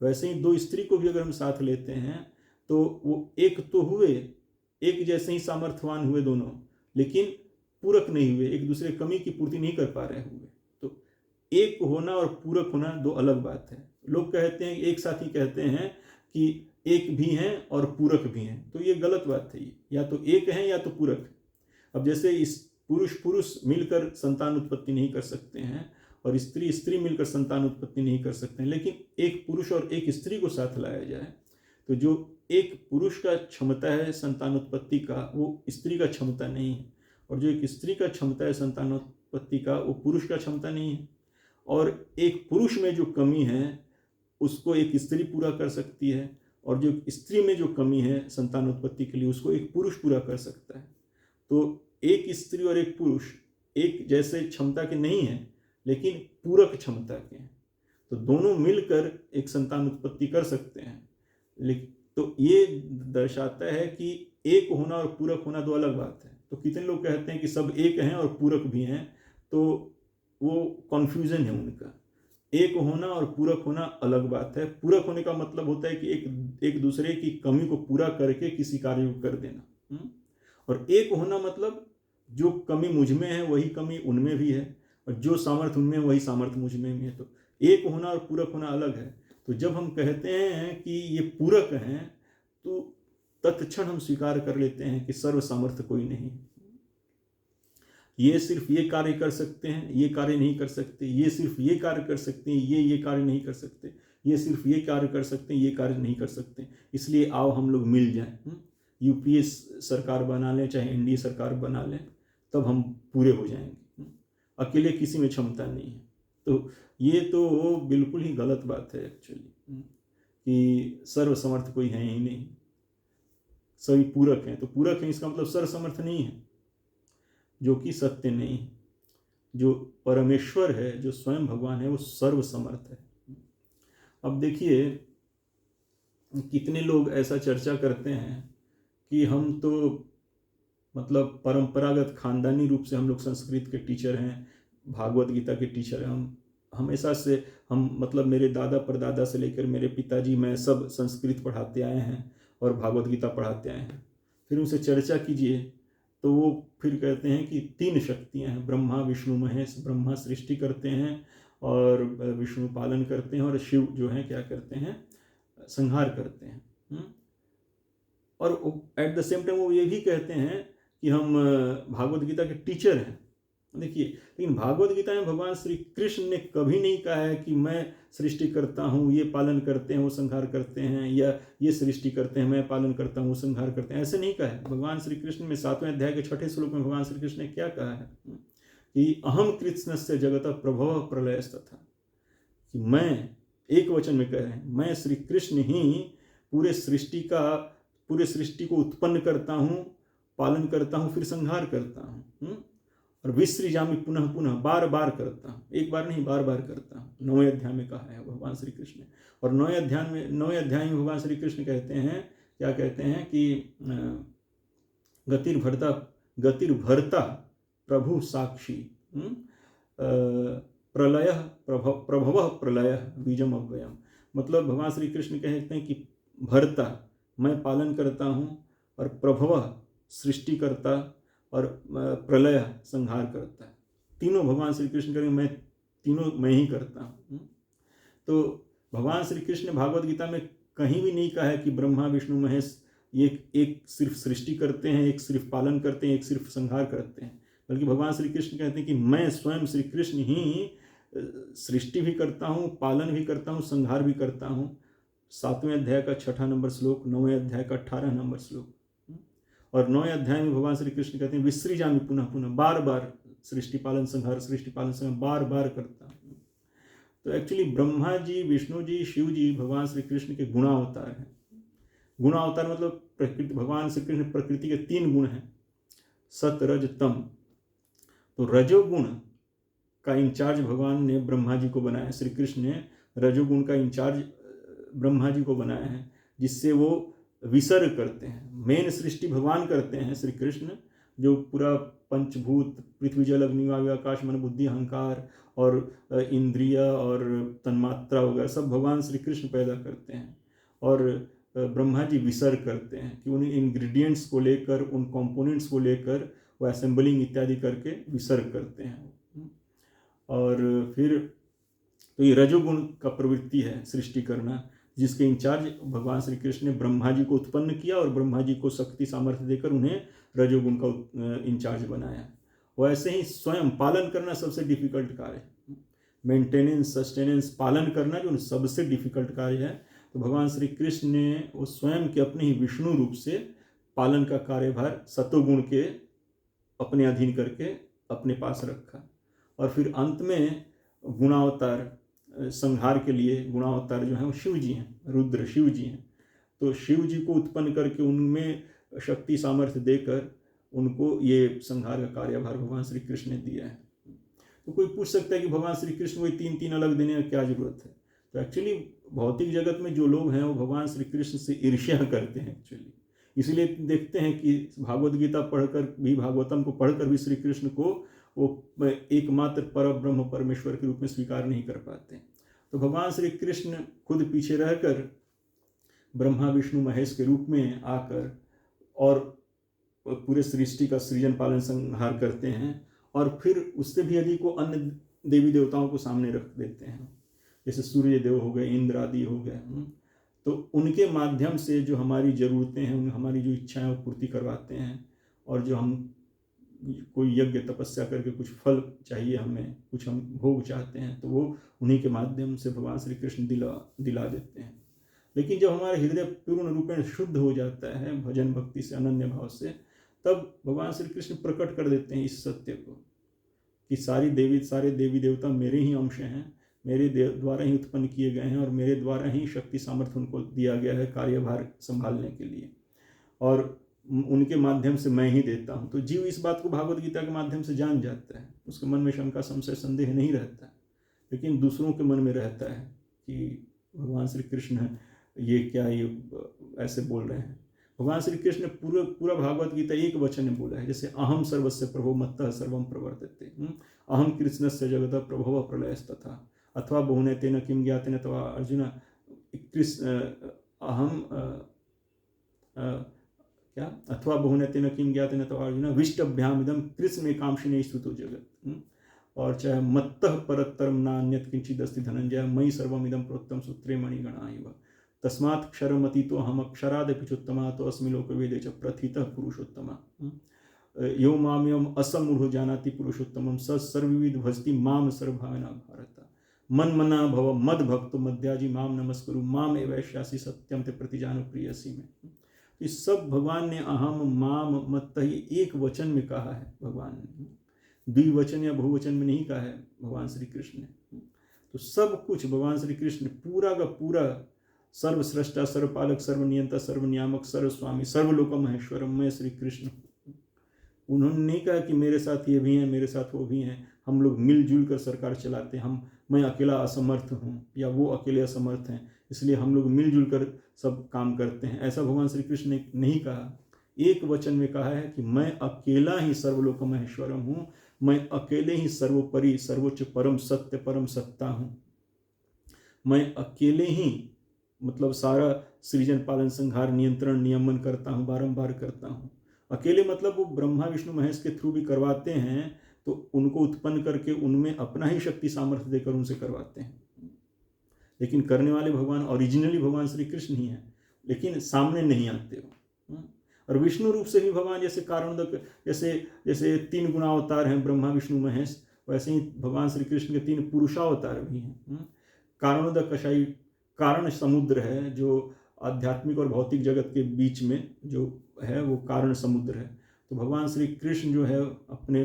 वैसे ही दो स्त्री को भी अगर हम साथ लेते हैं तो वो एक तो हुए, एक जैसे ही सामर्थ्यवान हुए दोनों, लेकिन पूरक नहीं हुए, एक दूसरे कमी की पूर्ति नहीं कर पा रहे हुए। तो एक होना और पूरक होना दो अलग बात है। लोग कहते हैं, एक साथ ही कहते हैं कि एक भी हैं और पूरक भी हैं, तो ये गलत बात है। या तो एक है या तो पूरक। अब जैसे इस पुरुष मिलकर संतान उत्पत्ति नहीं कर सकते हैं और स्त्री मिलकर संतान उत्पत्ति नहीं कर सकते हैं, लेकिन एक पुरुष और एक स्त्री को साथ लाया जाए तो जो एक पुरुष का क्षमता है संतानोत्पत्ति का, वो स्त्री का क्षमता नहीं है, और जो एक स्त्री का क्षमता है संतानोत्पत्ति का, वो पुरुष का क्षमता नहीं है। और एक पुरुष में जो कमी है उसको एक स्त्री पूरा कर सकती है, और जो स्त्री में जो कमी है संतानोत्पत्ति के लिए उसको एक पुरुष पूरा कर सकता है। तो एक स्त्री और एक पुरुष एक जैसे क्षमता के नहीं है, लेकिन पूरक क्षमता के हैं, तो दोनों मिलकर एक संतान उत्पत्ति कर सकते हैं। लेकिन तो ये दर्शाता है कि एक होना और पूरक होना दो अलग बात है। तो कितने लोग कहते हैं कि सब एक हैं और पूरक भी हैं, तो वो कन्फ्यूजन है उनका। एक होना और पूरक होना अलग बात है। पूरक होने का मतलब होता है कि एक दूसरे की कमी को पूरा करके किसी कार्य को कर देना, और एक होना मतलब जो कमी मुझ में है वही कमी उनमें भी है, और जो सामर्थ्य उनमें वही सामर्थ्य मुझ में भी है। तो एक होना और पूरक होना अलग है। तो जब हम कहते हैं कि ये पूरक हैं, तो तत्क्षण हम स्वीकार कर लेते हैं कि सर्व सामर्थ्य कोई नहीं। ये सिर्फ ये कार्य कर सकते हैं, ये कार्य नहीं कर सकते, ये सिर्फ ये कार्य कर सकते हैं, ये कार्य नहीं कर सकते, ये सिर्फ ये कार्य कर सकते हैं, ये कार्य नहीं कर सकते, इसलिए आओ हम लोग मिल जाएं, यूपीए सरकार बना लें, चाहे एनडीए सरकार बना लें, तब हम पूरे हो जाएंगे। अकेले किसी में क्षमता नहीं है। तो ये तो बिल्कुल ही गलत बात है एक्चुअली, कि सर्वसमर्थ कोई है ही नहीं, सभी पूरक हैं। तो पूरक हैं इसका मतलब सर्वसमर्थ नहीं है, जो कि सत्य नहीं है। जो परमेश्वर है, जो स्वयं भगवान है, वो सर्वसमर्थ है। अब देखिए कितने लोग ऐसा चर्चा करते हैं कि हम तो मतलब परंपरागत खानदानी रूप से हम लोग संस्कृत के टीचर हैं, भागवत गीता के टीचर हैं, हम हमेशा से हम मतलब मेरे दादा परदादा से लेकर मेरे पिताजी, मैं सब संस्कृत पढ़ाते आए हैं और भागवत गीता पढ़ाते आए हैं। फिर उनसे चर्चा कीजिए तो वो फिर कहते हैं कि 3 शक्तियां हैं, ब्रह्मा विष्णु महेश। ब्रह्मा सृष्टि करते हैं और विष्णु पालन करते हैं, और शिव जो है क्या करते हैं, संहार करते हैं। और एट द सेम टाइम वो ये भी कहते हैं कि हम भागवत गीता के टीचर हैं। देखिए, लेकिन भागवत गीता में भगवान श्री कृष्ण ने कभी नहीं कहा है कि मैं सृष्टि करता हूँ, ये पालन करते हैं, वो संहार करते हैं, या ये सृष्टि करते हैं, मैं पालन करता हूँ, वो संहार करते हैं, ऐसे नहीं कहा है। भगवान श्री कृष्ण में 7वें अध्याय के 6ठे श्लोक में भगवान श्री कृष्ण ने क्या कहा है कि अहम कृत्स्नस्य जगतः प्रभवः प्रलयस्तथा, कि मैं, एक वचन में कह रहे हैं, मैं श्री कृष्ण ही पूरे सृष्टि को उत्पन्न करता हूँ, पालन करता हूँ, फिर संहार करता हूँ, और विसृजामि पुनः पुनः, बार बार करता हूँ, एक बार नहीं बार बार करता हूँ। 9वें अध्याय में कहा है भगवान श्री कृष्ण ने। और 9वें अध्याय में भगवान श्री कृष्ण कहते हैं, क्या कहते हैं कि गतिर्भर्ता प्रभु साक्षी, प्रलय प्रभव प्रलय बीजम अव्ययम। मतलब भगवान श्री कृष्ण कहते हैं कि भर्ता, मैं पालन करता हूँ, और प्रभव सृष्टि करता, और प्रलय संहार करता है। तीनों भगवान श्री कृष्ण करेंगे, तीनों मैं ही करता हूँ। तो भगवान श्री कृष्ण ने भागवत गीता में कहीं भी नहीं कहा है कि ब्रह्मा विष्णु महेश एक सिर्फ सृष्टि करते हैं, एक सिर्फ पालन करते हैं, एक सिर्फ संहार करते हैं, बल्कि भगवान श्री कृष्ण कहते हैं कि मैं स्वयं श्री कृष्ण ही सृष्टि भी करता हूँ, पालन भी करता हूँ, संहार भी करता हूँ। 7वें अध्याय का 6ठा नंबर श्लोक, 9वें अध्याय का 18 नंबर श्लोक। और 9वें अध्याय में भगवान श्री कृष्ण कहते हैं विसृजामि पुनः पुनः, बार बार सृष्टि पालन संहार, सृष्टि पालन संहार बार बार करता हूँ। तो एक्चुअली ब्रह्मा जी, विष्णु जी, शिव जी भगवान श्री कृष्ण के गुणावतार हैं। गुणावतार मतलब प्रकृति, भगवान श्री कृष्ण प्रकृति के 3 गुण हैं, सत रज तम। तो रजोगुण का इंचार्ज भगवान ने ब्रह्मा जी को बनाया, श्री कृष्ण ने रजोगुण का इंचार्ज ब्रह्मा जी को बनाया है, जिससे वो विसर्ग करते हैं। मेन सृष्टि भगवान करते हैं श्री कृष्ण, जो पूरा पंचभूत पृथ्वी जल अग्नि वायु आकाश मन बुद्धि अहंकार और इंद्रिय और तन्मात्रा वगैरह सब भगवान श्री कृष्ण पैदा करते हैं, और ब्रह्मा जी विसर्ग करते हैं कि उन इंग्रेडिएंट्स को लेकर, उन कंपोनेंट्स को लेकर वो असेंबलिंग इत्यादि करके विसर्ग करते हैं। और फिर तो ये रजोगुण का प्रवृत्ति है सृष्टि करना, जिसके इंचार्ज भगवान श्री कृष्ण ने ब्रह्मा जी को उत्पन्न किया, और ब्रह्मा जी को शक्ति सामर्थ्य देकर उन्हें रजोगुण का इंचार्ज बनाया। वैसे ही स्वयं पालन करना सबसे डिफिकल्ट कार्य है, मेंटेनेंस, सस्टेनेंस, पालन करना जो सबसे डिफिकल्ट कार्य है। तो भगवान श्री कृष्ण ने वो स्वयं के अपने ही विष्णु रूप से पालन का कार्यभार सतोगुण के अपने अधीन करके अपने पास रखा। और फिर अंत में गुणावतार, संहार के लिए गुणावतार जो है वो शिव जी हैं, रुद्र शिव जी हैं। तो शिव जी को उत्पन्न करके उनमें शक्ति सामर्थ्य देकर उनको ये संहार का कार्यभार भगवान श्री कृष्ण ने दिया है। तो कोई पूछ सकता है कि भगवान श्री कृष्ण को 3 अलग देने का क्या जरूरत है। तो एक्चुअली भौतिक जगत में जो लोग हैं वो भगवान श्री कृष्ण से ईर्ष्या करते हैं एक्चुअली। इसलिए देखते हैं कि भागवत गीता पढ़कर भी, भागवतम को पढ़कर भी श्री कृष्ण को वो एकमात्र पर ब्रह्म परमेश्वर के रूप में स्वीकार नहीं कर पाते। तो भगवान श्री कृष्ण खुद पीछे रहकर ब्रह्मा विष्णु महेश के रूप में आकर और पूरे सृष्टि का सृजन पालन संहार करते हैं, और फिर उससे भी अधिक को अन्य देवी देवताओं को सामने रख देते हैं, जैसे सूर्य देव हो गए, इंद्र आदि हो गए। तो उनके माध्यम से जो हमारी ज़रूरतें हैं, हमारी जो इच्छाएं वो पूर्ति करवाते हैं, और जो हम कोई यज्ञ तपस्या करके कुछ फल चाहिए हमें, कुछ हम भोग चाहते हैं, तो वो उन्हीं के माध्यम से भगवान श्री कृष्ण दिला देते हैं। लेकिन जब हमारा हृदय पूर्ण रूपेण शुद्ध हो जाता है भजन भक्ति से, अनन्य भाव से, तब भगवान श्री कृष्ण प्रकट कर देते हैं इस सत्य को कि सारे देवी देवता मेरे ही अंश हैं, मेरे द्वारा ही उत्पन्न किए गए हैं और मेरे द्वारा ही शक्ति सामर्थ्य उनको दिया गया है कार्यभार संभालने के लिए, और उनके माध्यम से मैं ही देता हूँ। तो जीव इस बात को भागवत गीता के माध्यम से जान जाता है, उसके मन में शंका संशय संदेह नहीं रहता है। लेकिन दूसरों के मन में रहता है कि भगवान श्री कृष्ण ये क्या, ये ऐसे बोल रहे हैं। भगवान श्री कृष्ण ने पूरा भागवत गीता एक वचन में बोला है, जैसे अहम सर्वस्य प्रभो मत्तः सर्वम प्रवर्तते, अहम कृष्णस्य जगतः प्रभवः प्रलयस्तथा, अथवा बहुने तेन किम ज्ञातेन तवा अर्जुन, अहम क्या, अथवा बहुने तेन किम ज्ञातेन तवा अर्जुन विष्टभ्याम इदम कृष्णमेकांशिने स्तुतो जगत, और चाहे मत्तः परतरम नान्यत् किंचिदस्ति धनंजय मयि सर्वमिदं प्रोक्तं सूत्रे मणिगणा इव, तस्मात् क्षरमतीतो अहम अक्षरादपि चोत्तमा तो अस्मि लोकवेदे च प्रथितः पुरुषोत्तमा, यो मामेवम् असम्मूढ़ो जानाति पुरुषोत्तमं स सर्वविद भजति माम सर्वभावेन भारत, मन मना भव मद भक्तो मध्याजी माम नमस्कुरु माम एवैष्यासि सत्यम ते प्रतिजानो प्रियसी में। ये सब भगवान ने अहम माम मत्त एक वचन में कहा है, भगवान ने द्विवचन या बहुवचन में नहीं कहा है भगवान श्री कृष्ण ने। तो सब कुछ भगवान श्री कृष्ण पूरा का पूरा सर्वश्रेष्ठा, सर्वपालक, सर्वनियंता, सर्वनियामक, सर्वस्वामी, सर्वलोक महेश्वरम मैं श्री कृष्ण। उन्होंने नहीं कहा कि मेरे साथ ये भी हैं, मेरे साथ वो भी हैं, हम लोग मिलजुल कर सरकार चलाते हैं, मैं अकेला असमर्थ हूँ या वो अकेले असमर्थ हैं, इसलिए हम लोग मिलजुल कर सब काम करते हैं, ऐसा भगवान श्री कृष्ण ने नहीं कहा। एक वचन में कहा है कि मैं अकेला ही सर्वलोक महेश्वरम हूँ, मैं अकेले ही सर्वोपरि सर्वोच्च परम सत्य परम सत्ता हूँ, मैं अकेले ही मतलब सारा सृजन पालन संहार नियंत्रण नियमन करता हूँ, बारंबार करता हूँ। अकेले मतलब वो ब्रह्मा विष्णु महेश के थ्रू भी करवाते हैं, तो उनको उत्पन्न करके उनमें अपना ही शक्ति सामर्थ्य देकर उनसे करवाते हैं, लेकिन करने वाले भगवान ओरिजिनली भगवान श्री कृष्ण ही हैं, लेकिन सामने नहीं आते हो। और विष्णु रूप से भी भगवान जैसे कारणोदक, जैसे 3 गुणावतार हैं ब्रह्मा विष्णु महेश, वैसे ही भगवान श्री कृष्ण के 3 पुरुषावतार भी हैं। कारणोदक कषाई कारण समुद्र है, जो आध्यात्मिक और भौतिक जगत के बीच में जो है वो कारण समुद्र है। तो भगवान श्री कृष्ण जो है अपने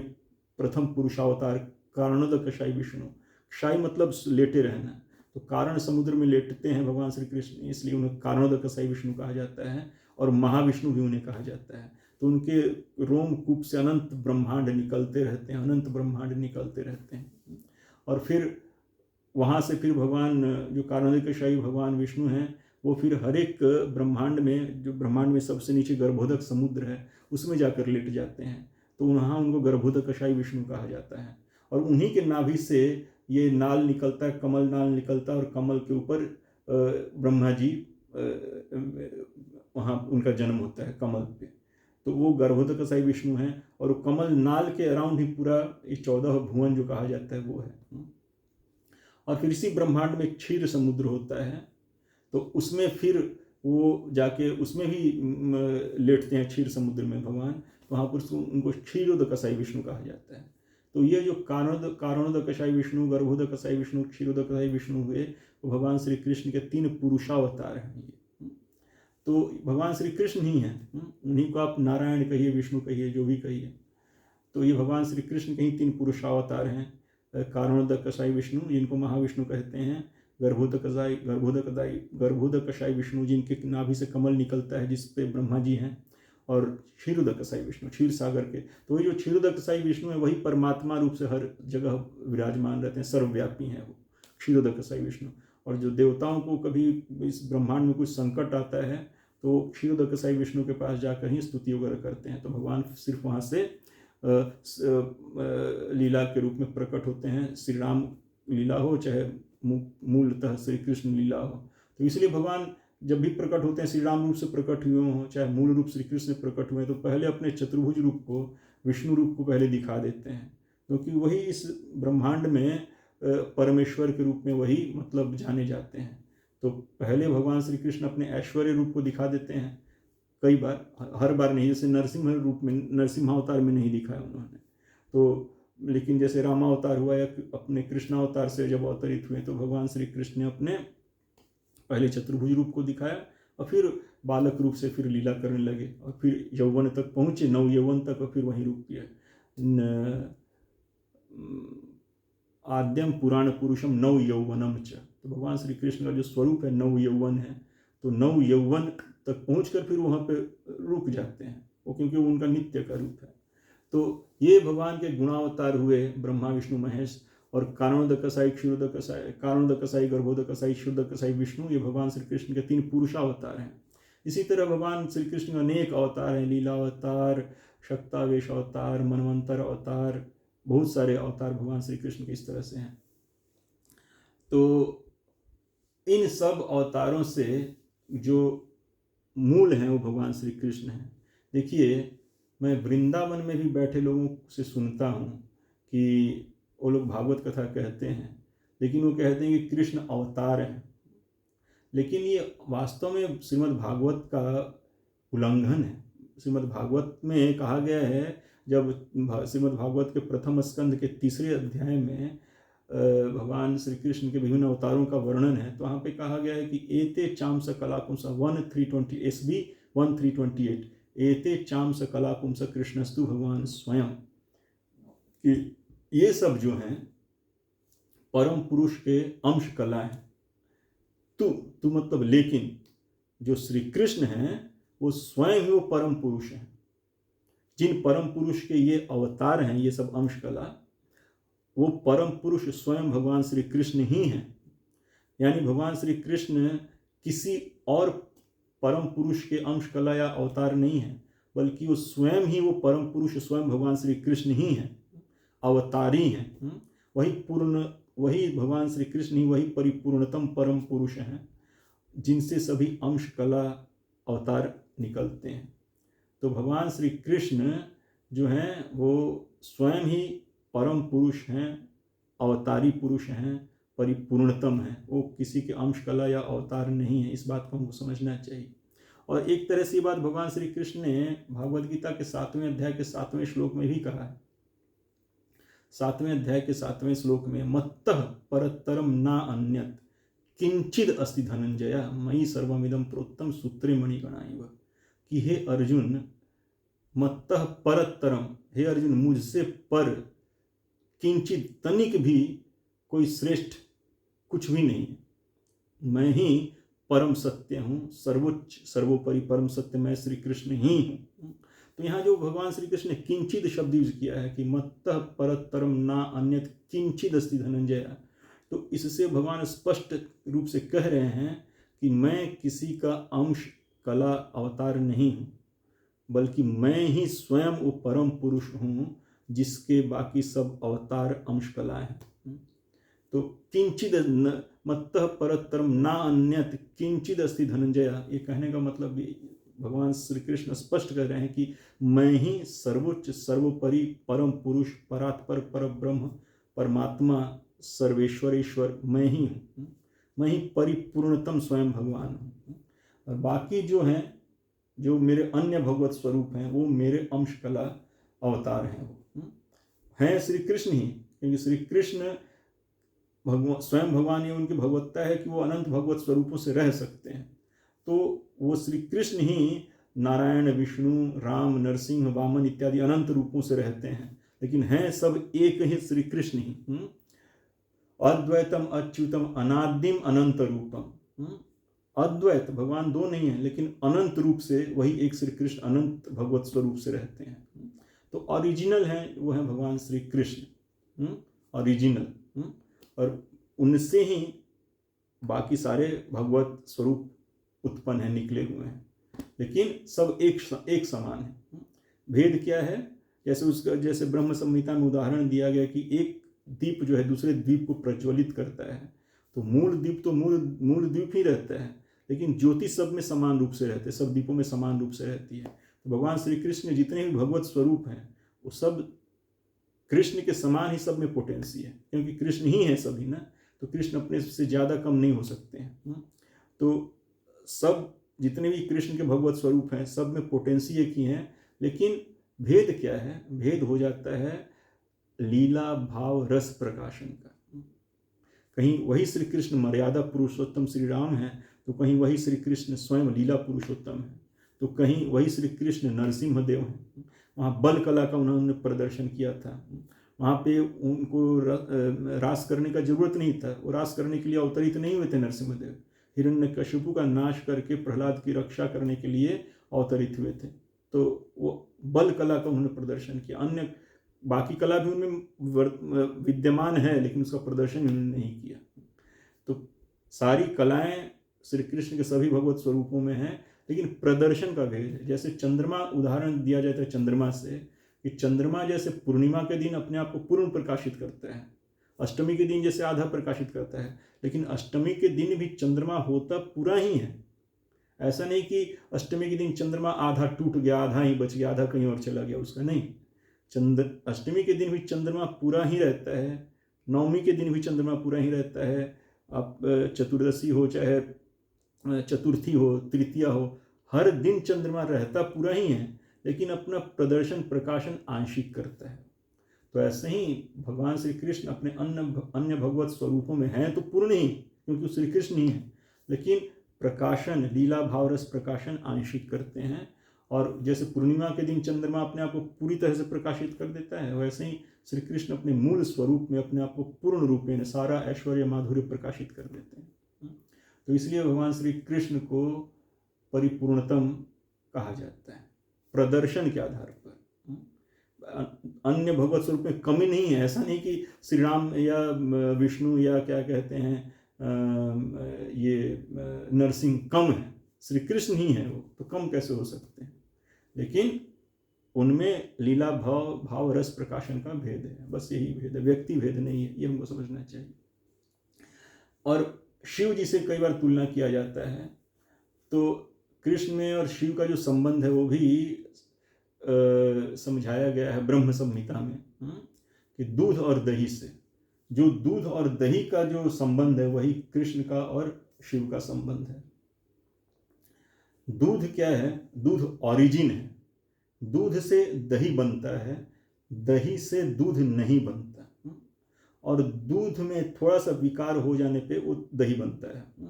प्रथम पुरुषावतार कारणोदक कषाई विष्णु, क्षाई मतलब लेटे रहना, तो कारण समुद्र में लेटते हैं भगवान श्री कृष्ण, इसलिए उन्हें कारणोदक कषाई विष्णु कहा जाता है, और महाविष्णु भी उन्हें कहा जाता है। तो उनके रोमकूप से अनंत ब्रह्मांड निकलते रहते हैं, अनंत ब्रह्मांड निकलते रहते हैं। और फिर वहाँ से फिर भगवान जो कारणोदक कषाई भगवान विष्णु हैं, वो फिर हर एक ब्रह्मांड में, जो ब्रह्मांड में सबसे नीचे गर्भोदक समुद्र है, उसमें जाकर लेट जाते हैं, तो वहाँ उनको गर्भोदक कषाई विष्णु कहा जाता है। और उन्हीं के नाभि से ये नाल निकलता है, कमल नाल निकलता है, और कमल के ऊपर ब्रह्मा जी वहाँ उनका जन्म होता है कमल पे, तो वो गर्भोदक कषाई विष्णु हैं। और कमल नाल के अराउंड ही पूरा इस 14 भुवन जो कहा जाता है वो है। और फिर इसी ब्रह्मांड में क्षीर समुद्र होता है, तो उसमें फिर वो जाके उसमें भी लेटते हैं क्षीर समुद्र में भगवान, तो वहाँ पर उनको क्षीरोदक कषाई विष्णु कहा जाता है। तो ये जो कारणोदक कषाई विष्णु, गर्भोदक कषाई विष्णु, क्षीरोदक कषाई विष्णु हुए, वो भगवान श्री कृष्ण के 3 पुरुषावतार हैं ये। तो भगवान श्री कृष्ण ही हैं, उन्हीं को आप नारायण कहिए, विष्णु कहिए, जो भी कहिए, तो ये भगवान श्री कृष्ण के ही 3 पुरुषावतार हैं। कारणोदक कषाई विष्णु जिनको महाविष्णु कहते हैं, गर्भोदक कषाई विष्णु जिनके नाभि से कमल निकलता है जिसपे ब्रह्मा जी हैं, और क्षीरोदक कषाई विष्णु क्षीर सागर के। तो ये जो क्षीरोदक कषाई विष्णु है वही परमात्मा रूप से हर जगह विराजमान रहते हैं, सर्वव्यापी हैं वो क्षीरोदक कषाई विष्णु। और जो देवताओं को कभी इस ब्रह्मांड में कुछ संकट आता है तो क्षीरोदक कषाई विष्णु के पास जाकर ही स्तुति वगैरह करते हैं, तो भगवान सिर्फ वहाँ से लीला के रूप में प्रकट होते हैं, श्री राम लीला हो चाहे मूलतः श्री कृष्ण लीला हो। तो इसलिए भगवान जब भी प्रकट होते हैं, श्री राम रूप से प्रकट हुए हों चाहे मूल रूप श्री कृष्ण प्रकट हुए, तो पहले अपने चतुर्भुज रूप को, विष्णु रूप को पहले दिखा देते हैं, क्योंकि वही इस ब्रह्मांड में परमेश्वर के रूप में वही मतलब जाने जाते हैं। तो पहले भगवान श्री कृष्ण अपने ऐश्वर्य रूप को दिखा देते हैं, कई बार, हर बार नहीं, जैसे नरसिंह रूप में, नरसिम्हावतार में नहीं दिखाया उन्होंने तो, लेकिन जैसे रामावतार हुआ या अपने कृष्णावतार से जब अवतरित हुए तो भगवान श्री कृष्ण ने अपने पहले चतुर्भुज रूप को दिखाया और फिर बालक रूप से फिर लीला करने लगे और फिर यौवन तक पहुँचे, नव यौवन तक, और फिर वहीं रुक गया। आद्यम पुराण पुरुषम नव यौवनम च, तो भगवान श्री कृष्ण का जो स्वरूप है नव यौवन है, तो नव यौवन तक पहुंचकर फिर वहाँ पे रुक जाते हैं वो, क्योंकि वो उनका नित्य का रूप है। तो ये भगवान के गुणावतार हुए ब्रह्मा विष्णु महेश, और कारणोदक कसाई, क्षीरोदक कसाई, कारणोदक कसाई, गर्भोदक कसाई, क्षुरोदक कसाई विष्णु, ये भगवान श्री कृष्ण के 3 पुरुषावतार हैं। इसी तरह भगवान श्री कृष्ण के अनेक अवतार हैं, लीला अवतार, शक्तावेश अवतार, मनवंतर अवतार, बहुत सारे अवतार भगवान श्री कृष्ण के इस तरह से हैं। तो इन सब अवतारों से जो मूल हैं वो भगवान श्री कृष्ण हैं। देखिए, मैं वृंदावन में भी बैठे लोगों से सुनता हूँ कि वो लोग भागवत कथा कहते हैं, लेकिन वो कहते हैं कि कृष्ण अवतार हैं, लेकिन ये वास्तव में श्रीमद् भागवत का उल्लंघन है। श्रीमद् भागवत में कहा गया है, जब श्रीमद् भागवत के प्रथम स्कंद के 3 अध्याय में भगवान श्री कृष्ण के विभिन्न अवतारों का वर्णन है, तो वहाँ पे कहा गया है कि एते चामस कलापुंस 1320 SB 1328, एते चामस कलापुंस कृष्णस्तु भगवान स्वयं, कि ये सब जो हैं परम पुरुष के अंश कला है। तू मतलब लेकिन जो श्री कृष्ण हैं वो स्वयं ही वो परम पुरुष हैं। जिन परम पुरुष के ये अवतार हैं, ये सब अंश कला, वो परम पुरुष स्वयं भगवान श्री कृष्ण ही हैं। यानी भगवान श्री कृष्ण किसी और परम पुरुष के अंश कला या अवतार नहीं है, बल्कि वो स्वयं ही वो परम पुरुष स्वयं भगवान श्री कृष्ण ही हैं, अवतारी हैं। वही भगवान श्री कृष्ण ही वही परिपूर्णतम परम पुरुष हैं, जिनसे सभी अंश कला अवतार निकलते हैं। तो भगवान श्री कृष्ण जो हैं वो स्वयं ही परम पुरुष हैं, अवतारी पुरुष हैं, परिपूर्णतम हैं, वो किसी के अंश कला या अवतार नहीं है। इस बात को हमको समझना चाहिए। और एक तरह से ये बात भगवान श्री कृष्ण ने भागवत गीता के 7वें अध्याय के 7वें श्लोक में भी कहा है। 7वें अध्याय के 7वें श्लोक में मत्तः परतरम ना अन्यत किंचिद अस्ति धनंजय मयि सर्वमिदं प्रोक्तम सूत्रे मणिगणाइव, कि हे अर्जुन, मत्तः परतरम, हे अर्जुन मुझसे पर, किंचित तनिक भी कोई श्रेष्ठ कुछ भी नहीं है, मैं ही परम सत्य हूँ, सर्वोच्च सर्वोपरि परम सत्य मैं श्री कृष्ण ही हूँ। तो यहाँ जो भगवान श्री कृष्ण ने किंचित शब्द यूज किया है कि मत्तः परतरम ना अन्यत किंचिद अस्ति धनंजय, तो इससे भगवान स्पष्ट रूप से कह रहे हैं कि मैं किसी का अंश कला अवतार नहीं हूँ, बल्कि मैं ही स्वयं वो परम पुरुष हूँ जिसके बाकी सब अवतार अंश कला है। तो किंचिद मत्तः परतरम ना अन्यत किंचिद अस्ति धनंजय, ये कहने का मतलब भी भगवान श्री कृष्ण स्पष्ट कर रहे हैं कि मैं ही सर्वोच्च सर्वोपरि परम पुरुष परात्पर पर ब्रह्म परमात्मा सर्वेश्वरेश्वर मैं ही हूँ, मैं ही परिपूर्णतम स्वयं भगवान हूँ। और बाकी जो हैं, जो मेरे अन्य भगवत स्वरूप हैं, वो मेरे अंश कला अवतार हैं, वो हैं श्री कृष्ण ही, क्योंकि श्री कृष्ण स्वयं भगवान, ये उनकी भगवत्ता है कि वो अनंत भगवत स्वरूपों से रह सकते हैं। तो वो श्री कृष्ण ही नारायण, विष्णु, राम, नरसिंह, वामन इत्यादि अनंत रूपों से रहते हैं, लेकिन हैं सब एक ही श्री कृष्ण ही। अद्वैतम अच्युतम अनादिम अनंत रूपम, अद्वैत भगवान दो नहीं है, लेकिन अनंत रूप से वही एक श्री कृष्ण अनंत भगवत स्वरूप से रहते हैं। तो ओरिजिनल है वो है भगवान श्री कृष्ण, ओरिजिनल, और उनसे ही बाकी सारे भगवत स्वरूप उत्पन्न है, निकले हुए हैं, लेकिन सब एक समान है। भेद क्या है? जैसे ब्रह्म संहिता में उदाहरण दिया गया कि एक दीप जो है दूसरे द्वीप को प्रज्वलित करता है, तो मूल दीप तो मूल द्वीप ही रहता है, लेकिन ज्योति सब में समान रूप से रहते हैं, सब दीपों में समान रूप से रहती है। तो भगवान श्री कृष्ण जितने भी भगवत स्वरूप हैं वो सब कृष्ण के समान ही सब में पोटेंसी है, क्योंकि कृष्ण ही है सभी ना, तो कृष्ण अपने से ज़्यादा कम नहीं हो सकते हैं। तो सब जितने भी कृष्ण के भगवत स्वरूप हैं सब में पोटेंसी एक ही है, लेकिन भेद क्या है? भेद हो जाता है लीला भाव रस प्रकाशन का। कहीं वही श्री कृष्ण मर्यादा पुरुषोत्तम श्री राम है, तो कहीं वही श्री कृष्ण स्वयं लीला पुरुषोत्तम है, तो कहीं वही श्री कृष्ण नरसिंह देव हैं। वहाँ बल कला का उन्होंने प्रदर्शन किया था, वहाँ पे उनको रास करने का जरूरत नहीं था, वो रास करने के लिए अवतरित नहीं हुए थे नरसिंह देव, हिरण्यकशिपु का नाश करके प्रहलाद की रक्षा करने के लिए अवतरित हुए थे। तो वो बल कला का उन्होंने प्रदर्शन किया, अन्य बाकी कला भी उनमें विद्यमान है, लेकिन उसका प्रदर्शन उन्होंने नहीं किया। तो सारी कलाएं श्री कृष्ण के सभी भगवत स्वरूपों में हैं, लेकिन प्रदर्शन का भेद है। जैसे चंद्रमा उदाहरण दिया जाता है चंद्रमा से, कि चंद्रमा जैसे पूर्णिमा के दिन अपने आप को पूर्ण प्रकाशित करता है, अष्टमी के दिन जैसे आधा प्रकाशित करता है, लेकिन अष्टमी के दिन भी चंद्रमा होता पूरा ही है। ऐसा नहीं कि अष्टमी के दिन चंद्रमा आधा टूट गया, आधा ही बच गया, आधा कहीं और चला गया, उसका नहीं। अष्टमी के दिन भी चंद्रमा पूरा ही रहता है, नवमी के दिन भी चंद्रमा पूरा ही रहता है। आप चतुर्दशी हो चाहे चतुर्थी हो तृतीया हो, हर दिन चंद्रमा रहता पूरा ही है, लेकिन अपना प्रदर्शन प्रकाशन आंशिक करता है। तो ऐसे ही भगवान श्री कृष्ण अपने अन्य भगवत स्वरूपों में हैं तो पूर्ण ही, क्योंकि श्री कृष्ण ही है, लेकिन प्रकाशन लीला भाव रस प्रकाशन आंशिक करते हैं। और जैसे पूर्णिमा के दिन चंद्रमा अपने आप को पूरी तरह से प्रकाशित कर देता है, वैसे ही श्री कृष्ण अपने मूल स्वरूप में अपने आप को पूर्ण रूपेण सारा ऐश्वर्य माधुर्य प्रकाशित कर देते हैं। तो इसलिए भगवान श्री कृष्ण को परिपूर्णतम कहा जाता है प्रदर्शन के आधार पर। अन्य भगवत स्वरूप में कमी नहीं है, ऐसा नहीं कि श्री राम या विष्णु या क्या कहते हैं ये नरसिंह कम है, श्री कृष्ण ही है, वो तो कम कैसे हो सकते हैं? लेकिन उनमें लीला भाव रस प्रकाशन का भेद है, बस यही भेद है, व्यक्ति भेद नहीं है, ये हमको समझना चाहिए। और शिव जी से कई बार तुलना किया जाता है, तो कृष्ण में और शिव का जो संबंध है वो भी समझाया गया है ब्रह्म संहिता में, कि दूध और दही से, जो दूध और दही का जो संबंध है वही कृष्ण का और शिव का संबंध है। दूध क्या है? दूध ओरिजिन है, दूध से दही बनता है, दही से दूध नहीं बनता, और दूध में थोड़ा सा विकार हो जाने पे वो दही बनता है।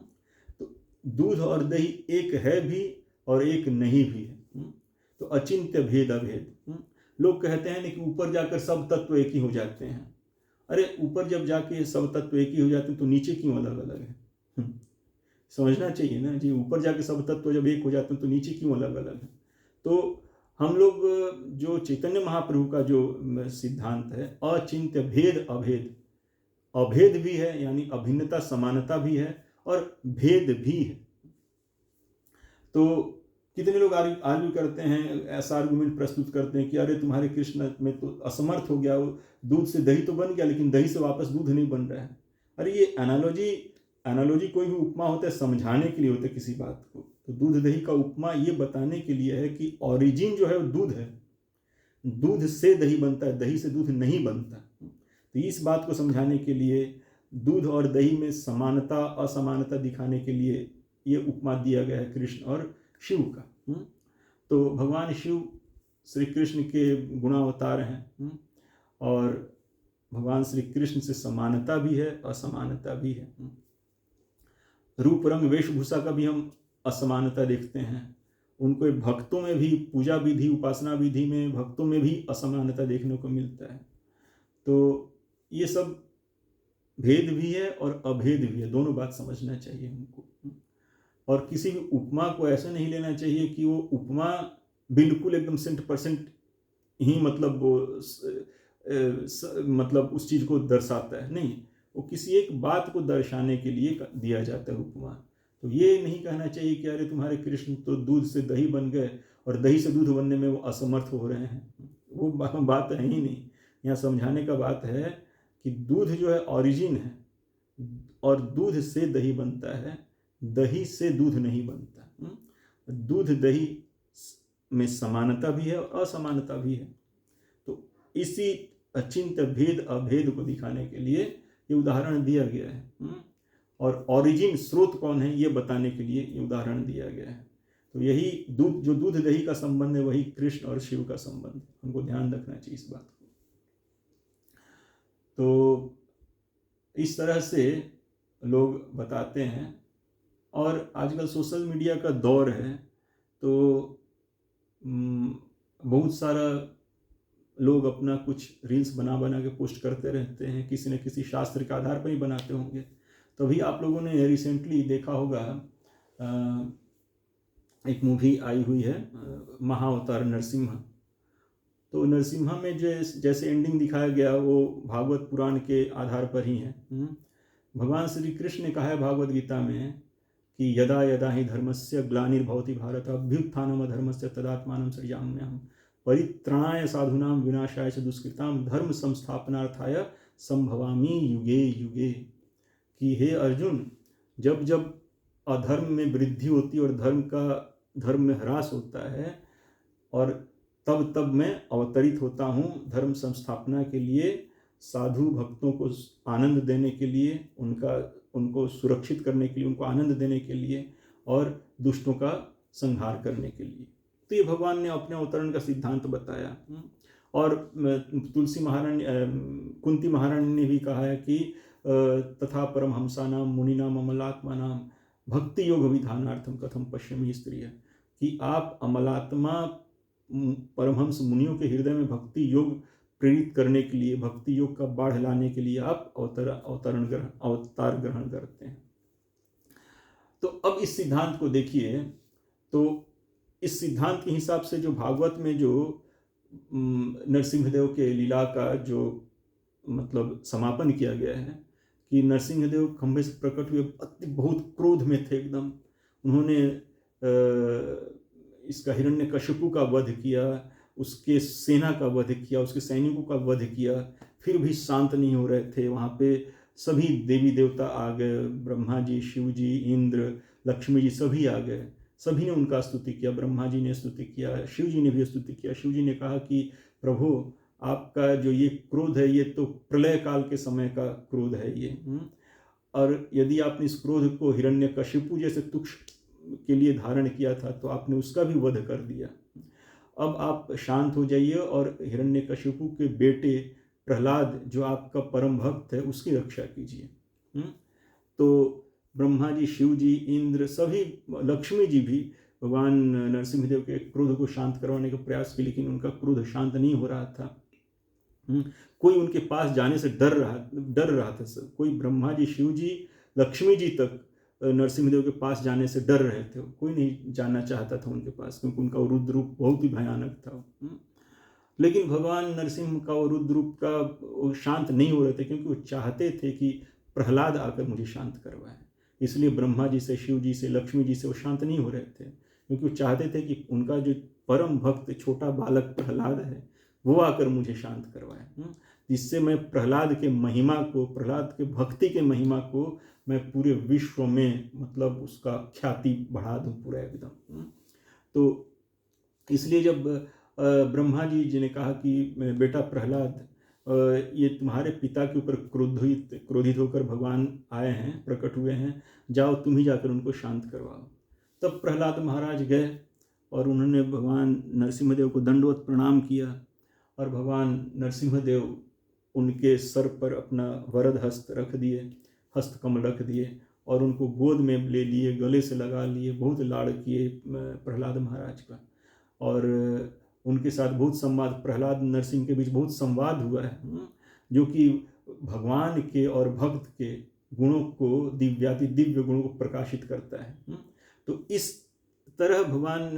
तो दूध और दही एक है भी और एक नहीं भी है, तो अचिंत्य भेद अभेद। लोग कहते हैं कि ऊपर जाकर सब तत्व एक ही हो जाते हैं। अरे ऊपर जब जाके सब तत्व एक ही हो जाते हैं तो नीचे क्यों अलग अलग है? समझना चाहिए ना जी, ऊपर जाके सब तत्व जब एक हो जाते हैं तो नीचे क्यों अलग अलग है? तो हम लोग जो चैतन्य महाप्रभु का जो सिद्धांत है अचिंत्य भेद अभेद, अभेद भी है यानी अभिन्नता समानता भी है और भेद भी है। तो कितने लोग आर्ग्यू करते हैं, ऐसा आर्गुमेंट प्रस्तुत करते हैं कि अरे तुम्हारे कृष्ण में तो असमर्थ हो गया, वो दूध से दही तो बन गया लेकिन दही से वापस दूध नहीं बन रहा है। अरे ये एनालॉजी कोई भी उपमा होता है समझाने के लिए होता है किसी बात को, तो दूध दही का उपमा ये बताने के लिए है कि ओरिजिन जो है वो दूध है, दूध से दही बनता है, दही से दूध नहीं बनता। तो इस बात को समझाने के लिए दूध और दही में समानता असमानता दिखाने के लिए ये उपमा दिया गया है कृष्ण और शिव का। तो भगवान शिव श्री कृष्ण के गुणावतार हैं, और भगवान श्री कृष्ण से समानता भी है असमानता भी है। रूप रंग वेशभूषा का भी हम असमानता देखते हैं, उनको भक्तों में भी पूजा विधि उपासना विधि में भक्तों में भी असमानता देखने को मिलता है। तो ये सब भेद भी है और अभेद भी है, दोनों बात समझना चाहिए हमको। और किसी भी उपमा को ऐसा नहीं लेना चाहिए कि वो उपमा बिल्कुल एकदम 100% ही मतलब वो मतलब उस चीज़ को दर्शाता है, नहीं, वो किसी एक बात को दर्शाने के लिए दिया जाता है उपमा। तो ये नहीं कहना चाहिए कि अरे तुम्हारे कृष्ण तो दूध से दही बन गए और दही से दूध बनने में वो असमर्थ हो रहे हैं, वो बात है ही नहीं। यहाँ समझाने का बात है कि दूध जो है ओरिजिन है और दूध से दही बनता है, दही से दूध नहीं बनता। दूध दही में समानता भी है और असमानता भी है। तो इसी अचिंत्य भेद अभेद को दिखाने के लिए ये उदाहरण दिया गया है, और ओरिजिन स्रोत कौन है ये बताने के लिए ये उदाहरण दिया गया है। तो यही दूध, जो दूध दही का संबंध है, वही कृष्ण और शिव का संबंध, हमको ध्यान रखना चाहिए इस बात को। तो इस तरह से लोग बताते हैं। और आजकल सोशल मीडिया का दौर है, तो बहुत सारा लोग अपना कुछ रील्स बना बना के पोस्ट करते रहते हैं, किसी न किसी शास्त्र के आधार पर ही बनाते होंगे। तभी आप लोगों ने रिसेंटली देखा होगा, एक मूवी आई हुई है महाअवतार नरसिम्हा। तो नरसिम्हा में जैसे एंडिंग दिखाया गया वो भागवत पुराण के आधार पर ही है। भगवान श्री कृष्ण ने कहा है भागवत गीता में कि यदा यदा हि धर्मस्य ग्लानिर्भवति भारत अभ्युत्थानम अधर्मस्य तदात्मानं सृजाम्यहम् परित्राणाय साधूनां विनाशाय च दुष्कृतां धर्म संस्थापनार्थाय संभवामि युगे युगे। कि हे अर्जुन, जब जब अधर्म में वृद्धि होती है और धर्म में ह्रास होता है, और तब तब मैं अवतरित होता हूँ धर्म संस्थापना के लिए, साधु भक्तों को आनंद देने के लिए, उनको सुरक्षित करने के लिए, उनको आनंद देने के लिए, और दुष्टों का संहार करने के लिए। तो ये भगवान ने अपने अवतरण का सिद्धांत बताया। और तुलसी महारानी, कुंती महारानी ने भी कहा है कि तथा परमहंसानां मुनीनां अमलात्मानां भक्ति योग विधानार्थम कथम पश्यमि स्त्रिय। कि आप अमलात्मा परमहंस मुनियों के हृदय में भक्ति योग प्रेरित करने के लिए, भक्ति योग का बाढ़ लाने के लिए आप अवतार ग्रहण करते हैं। तो अब इस सिद्धांत को देखिए, तो इस सिद्धांत के हिसाब से जो भागवत में जो नरसिंहदेव के लीला का जो मतलब समापन किया गया है कि नरसिंहदेव खंभे से प्रकट हुए, बहुत क्रोध में थे एकदम। उन्होंने इसका हिरण्यकशिपु का वध किया, उसके सेना का वध किया, उसके सैनिकों का वध किया, फिर भी शांत नहीं हो रहे थे। वहाँ पे सभी देवी देवता आ गए, ब्रह्मा जी, शिव जी, इंद्र, लक्ष्मी जी सभी आ गए। सभी ने उनका स्तुति किया। ब्रह्मा जी ने स्तुति किया, शिव जी ने भी स्तुति किया। शिव जी ने कहा कि प्रभु, आपका जो ये क्रोध है ये तो प्रलय काल के समय का क्रोध है ये, और यदि आपने इस क्रोध को हिरण्यकशिपु जैसे तुक्ष के लिए धारण किया था तो आपने उसका भी वध कर दिया। अब आप शांत हो जाइए और हिरण्यकशिपु के बेटे प्रहलाद जो आपका परम भक्त है उसकी रक्षा कीजिए। तो ब्रह्मा जी, शिव जी, इंद्र, सभी, लक्ष्मी जी भी भगवान नरसिंहदेव के क्रोध को शांत करवाने का प्रयास किया, लेकिन उनका क्रोध शांत नहीं हो रहा था। कोई उनके पास जाने से डर रहा था। सब कोई, ब्रह्मा जी, शिव जी, लक्ष्मी जी तक नरसिंहदेव के पास जाने से डर रहे थे। कोई नहीं जाना चाहता था उनके पास, क्योंकि उनका रुद्र रूप बहुत ही भयानक था। लेकिन भगवान नरसिंह का और रुद्र रूप का वो शांत नहीं हो रहे थे, क्योंकि वो चाहते थे कि प्रहलाद आकर मुझे शांत करवाए। इसलिए ब्रह्मा जी से, शिव जी से, लक्ष्मी जी से वो शांत नहीं हो रहे थे, क्योंकि वो चाहते थे कि उनका जो परम भक्त छोटा बालक प्रहलाद है वो आकर मुझे शांत करवाए, जिससे मैं प्रहलाद के महिमा को, प्रहलाद के भक्ति के महिमा को मैं पूरे विश्व में मतलब उसका ख्याति बढ़ा दूं पूरा एकदम। तो इसलिए जब ब्रह्मा जी ने कहा कि बेटा प्रहलाद, ये तुम्हारे पिता के ऊपर क्रोधित होकर भगवान आए हैं, प्रकट हुए हैं, जाओ तुम ही जाकर उनको शांत करवाओ। तब प्रहलाद महाराज गए और उन्होंने भगवान नरसिंहदेव को दंडवत प्रणाम किया, और भगवान नरसिंहदेव उनके सर पर अपना वरद हस्त रख दिए, हस्त कमल रख दिए, और उनको गोद में ले लिए, गले से लगा लिए, बहुत लाड़ किए प्रहलाद महाराज का। और उनके साथ बहुत संवाद, प्रहलाद नरसिंह के बीच बहुत संवाद हुआ है, जो कि भगवान के और भक्त के गुणों को, दिव्य गुणों को प्रकाशित करता है। तो इस तरह भगवान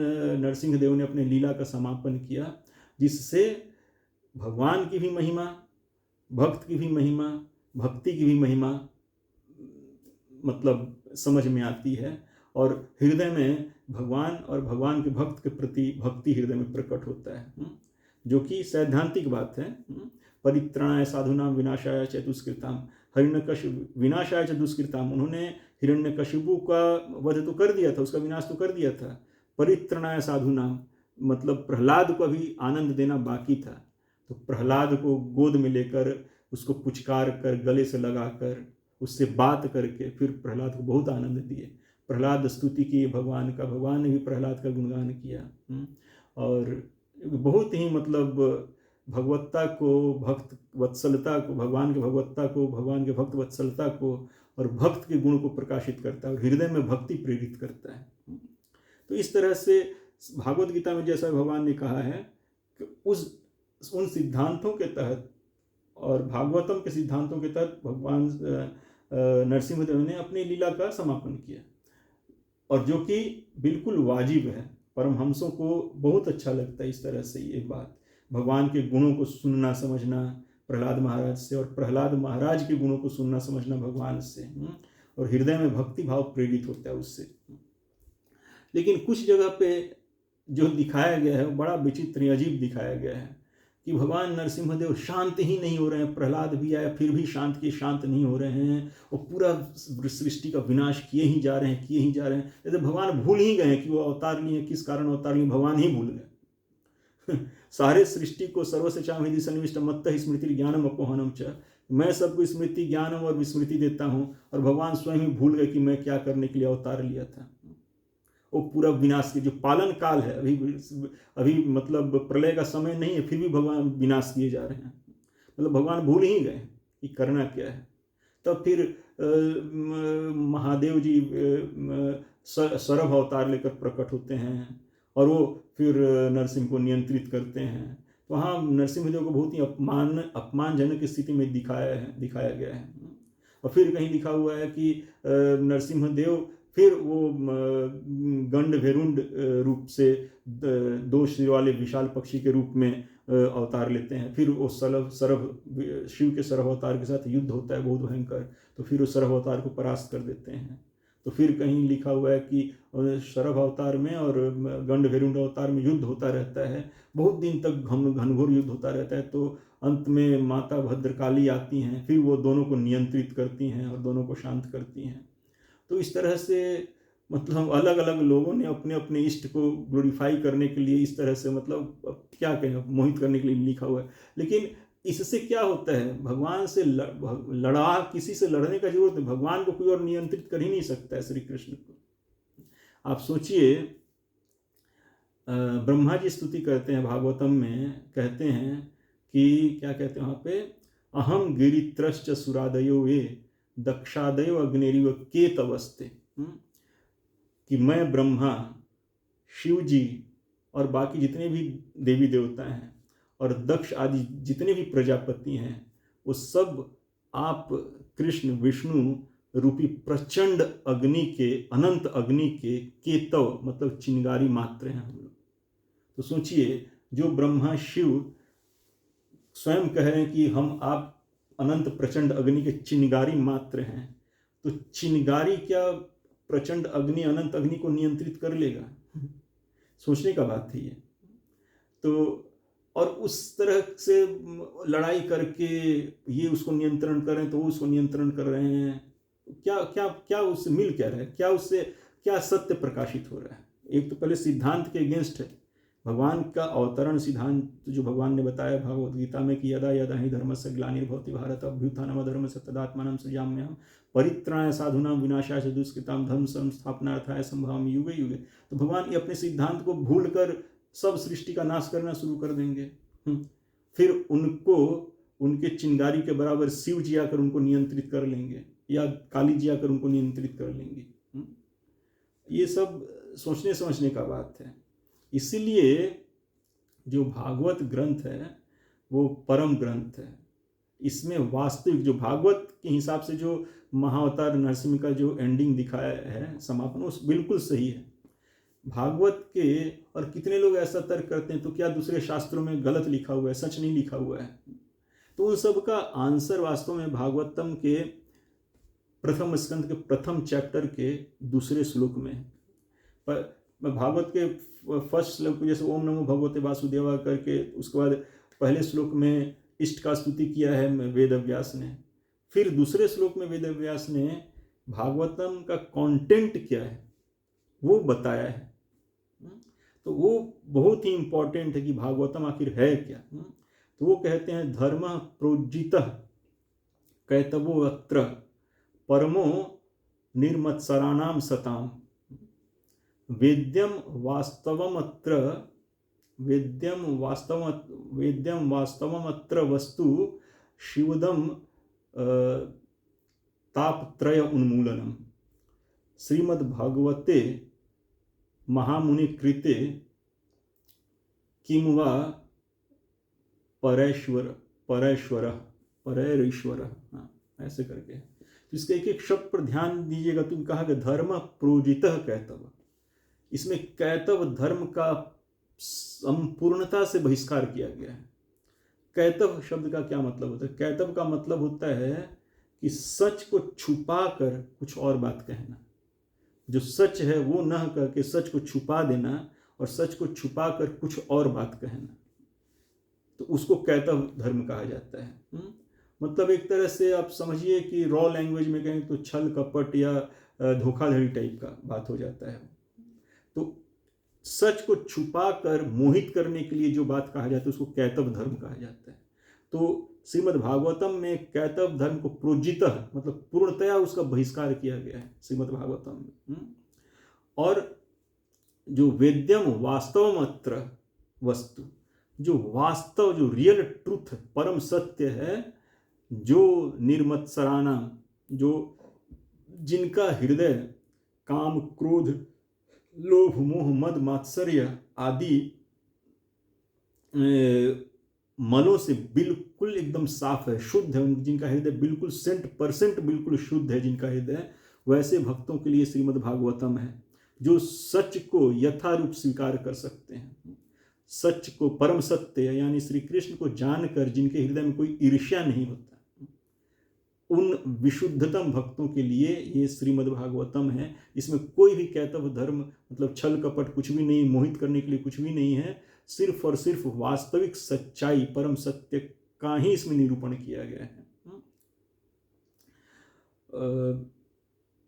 नरसिंहदेव ने अपने लीला का समापन किया, जिससे भगवान की भी महिमा, भक्त की भी महिमा, भक्ति की भी महिमा मतलब समझ में आती है, और हृदय में भगवान और भगवान के भक्त के प्रति भक्ति हृदय में प्रकट होता है, जो कि सैद्धांतिक बात है। परित्राणाय साधूनां विनाशाय च दुष्कृताम, विनाशाय च दुष्कृताम, उन्होंने हिरण्यकशिपु का वध तो कर दिया था, उसका विनाश तो कर दिया था। परित्राणाय साधूनां मतलब प्रहलाद को भी आनंद देना बाकी था, तो प्रहलाद को गोद में लेकर, उसको पुचकार कर, गले से लगाकर, उससे बात करके फिर प्रहलाद को बहुत आनंद दिए। प्रहलाद स्तुति की भगवान का, भगवान ने भी प्रहलाद का गुणगान किया। और बहुत ही मतलब भगवत्ता को, भक्त वत्सलता को, भगवान के भगवत्ता को, भगवान के भक्त वत्सलता को और भक्त के गुण को प्रकाशित करता है और हृदय में भक्ति प्रेरित करता है। तो इस तरह से भागवत गीता में जैसा भगवान ने कहा है कि उन सिद्धांतों के तहत और भागवतम के सिद्धांतों के तहत भगवान नरसिंहदेव ने अपनी लीला का समापन किया, और जो कि बिल्कुल वाजिब है। परमहंसों को बहुत अच्छा लगता है इस तरह से ये बात, भगवान के गुणों को सुनना समझना प्रहलाद महाराज से, और प्रहलाद महाराज के गुणों को सुनना समझना भगवान से, और हृदय में भक्ति भाव प्रेरित होता है उससे। लेकिन कुछ जगह पे जो दिखाया गया है वो बड़ा विचित्र अजीब दिखाया गया है कि भगवान नरसिंहदेव शांत ही नहीं हो रहे हैं। प्रहलाद भी आया फिर भी शांत नहीं हो रहे हैं, और पूरा सृष्टि का विनाश किए ही जा रहे हैं। जैसे भगवान भूल ही गए कि वो अवतार लिए, किस कारण अवतार लिए भगवान ही भूल गए। सारे सृष्टि को सर्वसचाम सन्निविष्ट मत्त स्मृति ज्ञानम अपोहनम च, मैं सबको स्मृति ज्ञानम और विस्मृति देता हूँ, और भगवान स्वयं ही भूल गए कि मैं क्या करने के लिए अवतार लिया था। वो पूरा विनाश के जो पालन काल है, अभी मतलब प्रलय का समय नहीं है, फिर भी भगवान विनाश किए जा रहे हैं। मतलब भगवान भूल ही गए कि करना क्या है। तब फिर महादेव जी सरभ अवतार लेकर प्रकट होते हैं, और वो फिर नरसिंह को नियंत्रित करते हैं। तो वहाँ नरसिंहदेव को बहुत ही अपमानजनक स्थिति में दिखाया गया है। और फिर कहीं लिखा हुआ है कि नरसिंहदेव फिर वो गंड भेरुंड रूप से 2 सिर वाले विशाल पक्षी के रूप में अवतार लेते हैं। फिर वो सरभ शिव के सरभ अवतार के साथ युद्ध होता है बहुत भयंकर, तो फिर वो सरभ अवतार को परास्त कर देते हैं। तो फिर कहीं लिखा हुआ है कि सरभ अवतार में और गंड भेरुंड अवतार में युद्ध होता रहता है, बहुत दिन तक घनघोर युद्ध होता रहता है। तो अंत में माता भद्रकाली आती हैं, फिर वो दोनों को नियंत्रित करती हैं और दोनों को शांत करती हैं। तो इस तरह से मतलब अलग अलग लोगों ने अपने अपने इष्ट को ग्लोरीफाई करने के लिए इस तरह से मतलब क्या कहें, मोहित करने के लिए लिखा हुआ है। लेकिन इससे क्या होता है, भगवान से किसी से लड़ने का जरूरत नहीं, भगवान को कोई और नियंत्रित कर ही नहीं सकता है श्री कृष्ण को। आप सोचिए, ब्रह्मा जी स्तुति करते हैं भागवतम में, कहते हैं कि क्या कहते हैं वहाँ पे, अहम गिरित्रश्च सुरादयो वे दक्षादयो अग्निरिव केतवस्ते, कि मैं ब्रह्मा, शिव जी और बाकी जितने भी देवी देवता हैं और दक्ष आदि जितने भी प्रजापति हैं, वो सब आप कृष्ण विष्णु रूपी प्रचंड अग्नि के, अनंत अग्नि के केतव मतलब चिंगारी मात्र हैं हम लोग। तो सोचिए, जो ब्रह्मा शिव स्वयं कह रहे हैं कि हम आप अनंत प्रचंड अग्नि के चिंगारी मात्र हैं, तो चिंगारी क्या प्रचंड अग्नि अनंत अग्नि को नियंत्रित कर लेगा? सोचने का बात है ये। तो और उस तरह से लड़ाई करके ये उसको नियंत्रण कर रहे हैं, तो वो उसको नियंत्रण कर रहे हैं। क्या क्या क्या उससे मिल क्या रहा है, क्या उससे क्या सत्य प्रकाशित हो रहा है? एक तो पहले सिद्धांत के अगेंस्ट है, भगवान का अवतरण सिद्धांत जो भगवान ने बताया भगवद गीता में कि यदा यदा ही धर्मस्य ग्लानिर्भवति भारत अभ्युत्थानम अधर्मस्य तदात्मानं सृजाम्यहम् परित्राणाय साधूनां विनाशाय च दुष्कृतां धर्म संस्थापनार्थाय संभवामि युगे युगे। तो भगवान ये अपने सिद्धांत को भूलकर सब सृष्टि का नाश करना शुरू कर देंगे। फिर उनको उनके चिंगारी के बराबर शिव जी आकर उनको नियंत्रित कर लेंगे, या काली जी आकर उनको नियंत्रित कर लेंगे। ये सब सोचने समझने का बात है। इसीलिए जो भागवत ग्रंथ है वो परम ग्रंथ है। इसमें वास्तविक जो भागवत के हिसाब से जो महाअवतार नरसिंह का जो एंडिंग दिखाया है, समापन, वो बिल्कुल सही है भागवत के। और कितने लोग ऐसा तर्क करते हैं तो क्या दूसरे शास्त्रों में गलत लिखा हुआ है, सच नहीं लिखा हुआ है? तो उन सब का आंसर वास्तव में भागवतम के प्रथम स्कंद के प्रथम चैप्टर के दूसरे श्लोक में है। भागवत के फर्स्ट श्लोक जैसे ओम नमो भगवते वासुदेवा करके, उसके बाद पहले श्लोक में इष्ट का स्तुति किया है वेद व्यास ने, फिर दूसरे श्लोक में वेद व्यास ने भागवतम का कंटेंट क्या है वो बताया है। तो वो बहुत ही इंपॉर्टेंट है कि भागवतम आखिर है क्या। तो वो कहते हैं धर्म प्रोज्जितः कैतवो अत्र परमो निर्मत्सराणां सताम वेद्यम वास्तवमत्र वेद्यम वास्तवमत्र वस्तु शिवदम तापत्रय उन्मूलनम श्रीमद्भागवते महामुनि कृते किम वा परैश्वर ऐसे करके इसके एक एक शब्द पर ध्यान दीजिएगा। तुम कहा कि धर्म प्रोजितः कैतव, इसमें कैतव धर्म का संपूर्णता से बहिष्कार किया गया है। कैतव शब्द का क्या मतलब होता है? कैतव का मतलब होता है कि सच को छुपा कर कुछ और बात कहना, जो सच है वो न कह के सच को छुपा देना और सच को छुपा कर कुछ और बात कहना, तो उसको कैतव धर्म कहा जाता है। मतलब एक तरह से आप समझिए कि रॉ लैंग्वेज में कहें तो छल कपट या धोखाधड़ी टाइप का बात हो जाता है। तो सच को छुपा कर मोहित करने के लिए जो बात कहा जाता है उसको कैतव धर्म कहा जाता है। तो श्रीमद् भागवतम में कैतव धर्म को प्रोजितः मतलब पूर्णतया उसका बहिष्कार किया गया है श्रीमद् भागवतम में। और जो वेद्यम वास्तवमत्र वस्तु, जो वास्तव जो रियल ट्रूथ परम सत्य है, जो निर्मत्सराना, जो जिनका हृदय काम क्रोध लोभ मोह मद मात्सर्य आदि मलों से बिल्कुल एकदम साफ है, शुद्ध है, जिनका हृदय बिल्कुल 100% बिल्कुल शुद्ध है, जिनका हृदय, वैसे भक्तों के लिए श्रीमद् भागवतम है, जो सच को यथारूप स्वीकार कर सकते हैं। सच को परम सत्य यानी श्री कृष्ण को जानकर जिनके हृदय में कोई ईर्ष्या नहीं होता, उन विशुद्धतम भक्तों के लिए ये श्रीमद् भागवतम है। इसमें कोई भी कैतव धर्म मतलब छल कपट कुछ भी नहीं, मोहित करने के लिए कुछ भी नहीं है, सिर्फ और सिर्फ वास्तविक सच्चाई परम सत्य का ही इसमें निरूपण किया गया है,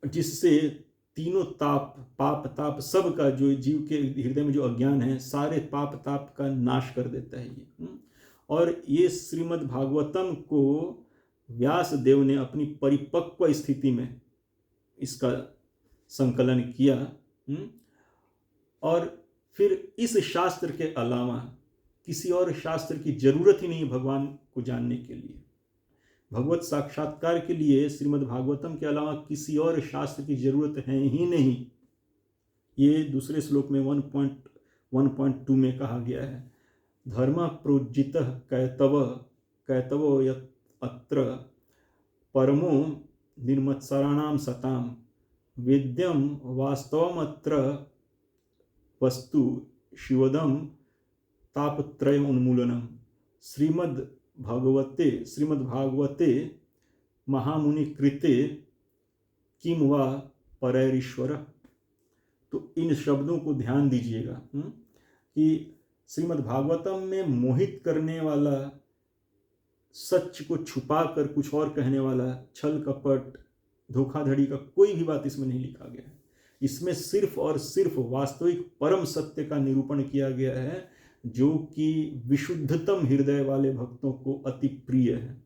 जिससे तीनों ताप पाप ताप सब का जो जीव के हृदय में जो अज्ञान है सारे पाप ताप का नाश कर देता है ये। और ये श्रीमद् भागवतम को व्यास देव ने अपनी परिपक्व स्थिति में इसका संकलन किया। और फिर इस शास्त्र के अलावा किसी और शास्त्र की जरूरत ही नहीं भगवान को जानने के लिए। भगवत साक्षात्कार के लिए श्रीमद् भागवतम के अलावा किसी और शास्त्र की जरूरत है ही नहीं। ये दूसरे श्लोक में 1.2 में कहा गया है, धर्म प्रोजितः कैतवो अत्र परमो निर्मत्सराणां सताम वेद्यम वास्तवमत्र वस्तु शिवदम तापत्रय उन्मूलनम श्रीमद् भागवते महामुनि कृते किम वा परैरीश्वर। तो इन शब्दों को ध्यान दीजिएगा कि श्रीमद् भागवतम में मोहित करने वाला, सच को छुपा कर कुछ और कहने वाला, छल कपट धोखाधड़ी का कोई भी बात इसमें नहीं लिखा गया है। इसमें सिर्फ और सिर्फ वास्तविक परम सत्य का निरूपण किया गया है, जो कि विशुद्धतम हृदय वाले भक्तों को अति प्रिय है।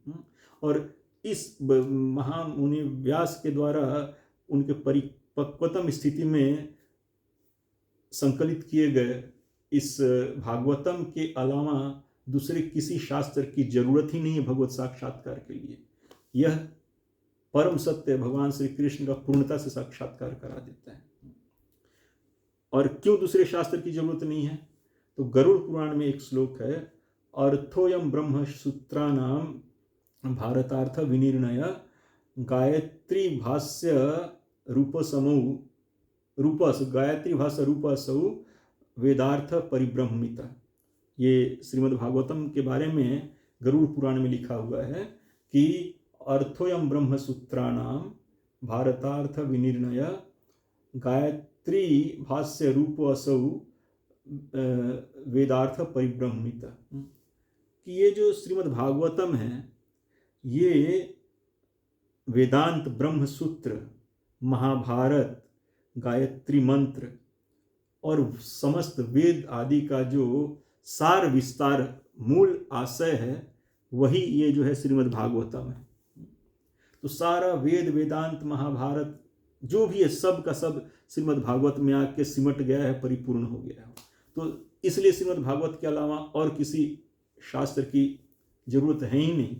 और इस महामुनि व्यास के द्वारा उनके परिपक्वतम स्थिति में संकलित किए गए इस भागवतम के अलावा दूसरे किसी शास्त्र की जरूरत ही नहीं है भगवत साक्षात्कार के लिए। यह परम सत्य भगवान श्री कृष्ण का पूर्णता से साक्षात्कार करा देता है। और क्यों दूसरे शास्त्र की जरूरत नहीं है? तो गरुड़ पुराण में एक श्लोक है, अर्थोयम ब्रह्म सूत्राणाम भारतार्थ विनिर्णय गायत्री भाष्य गायत्री भाष्य रूपसौ वेदार्थ परिब्रह्मित। ये श्रीमद् भागवतम के बारे में गरुड़ पुराण में लिखा हुआ है कि अर्थोयम ब्रह्म सूत्राणाम भारतार्थ विनिर्णय गायत्री भाष्य रूपसौ वेदार्थ परिब्रह्मित। कि ये जो श्रीमद् भागवतम है ये वेदांत ब्रह्म सूत्र महाभारत गायत्री मंत्र और समस्त वेद आदि का जो सार विस्तार मूल आशय है वही ये जो है श्रीमद् भागवतम है। तो सारा वेद वेदांत महाभारत जो भी है सब का सब श्रीमद् भागवत में आके सिमट गया है, परिपूर्ण हो गया है। तो इसलिए श्रीमद् भागवत के अलावा और किसी शास्त्र की जरूरत है ही नहीं।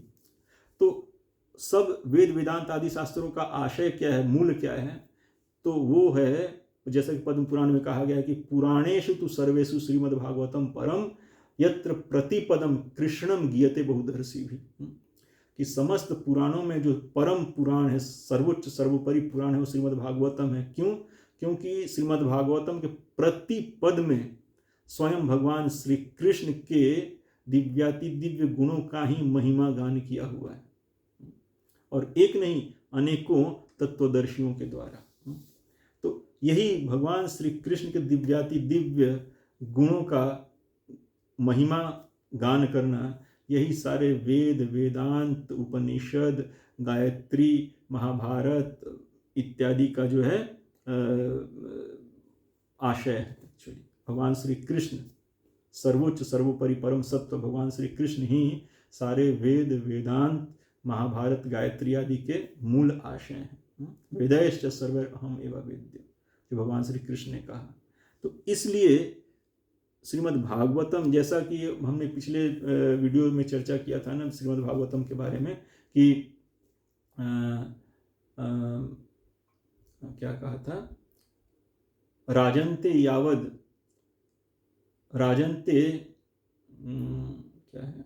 तो सब वेद वेदांत आदि शास्त्रों का आशय क्या है, मूल क्या है, तो वो है जैसे कि पद्म पुराण में कहा गया है कि पुराणेषु तु सर्वेषु श्रीमद् भागवतम परम यत्र प्रतिपदम कृष्णम गीयते बहुदर्शी भी, कि समस्त पुराणों में जो परम पुराण है, सर्वोच्च सर्वोपरि पुराण है, वो श्रीमद् भागवतम है। क्यों? क्योंकि श्रीमद् भागवतम के प्रति पद में स्वयं भगवान श्री कृष्ण के दिव्याति दिव्य गुणों का ही महिमा गान किया हुआ है, और एक नहीं अनेकों तत्वदर्शियों के द्वारा। तो यही भगवान श्री कृष्ण के दिव्याति दिव्य गुणों का महिमा गान करना, यही सारे वेद वेदांत उपनिषद गायत्री महाभारत इत्यादि का जो है आशय है। एक्चुअली भगवान श्री कृष्ण सर्वोच्च सर्वोपरि परम सत्व भगवान श्री कृष्ण ही सारे वेद वेदांत महाभारत गायत्री आदि के मूल आशय हैं। वेदैश्च सर्वैरहम् एव वेद्यः, जो भगवान श्री कृष्ण ने कहा। तो इसलिए श्रीमद् भागवतम, जैसा कि हमने पिछले वीडियो में चर्चा किया था ना श्रीमद् भागवतम के बारे में, कि क्या कहा था, राजन्ते यावद राजन्ते क्या है,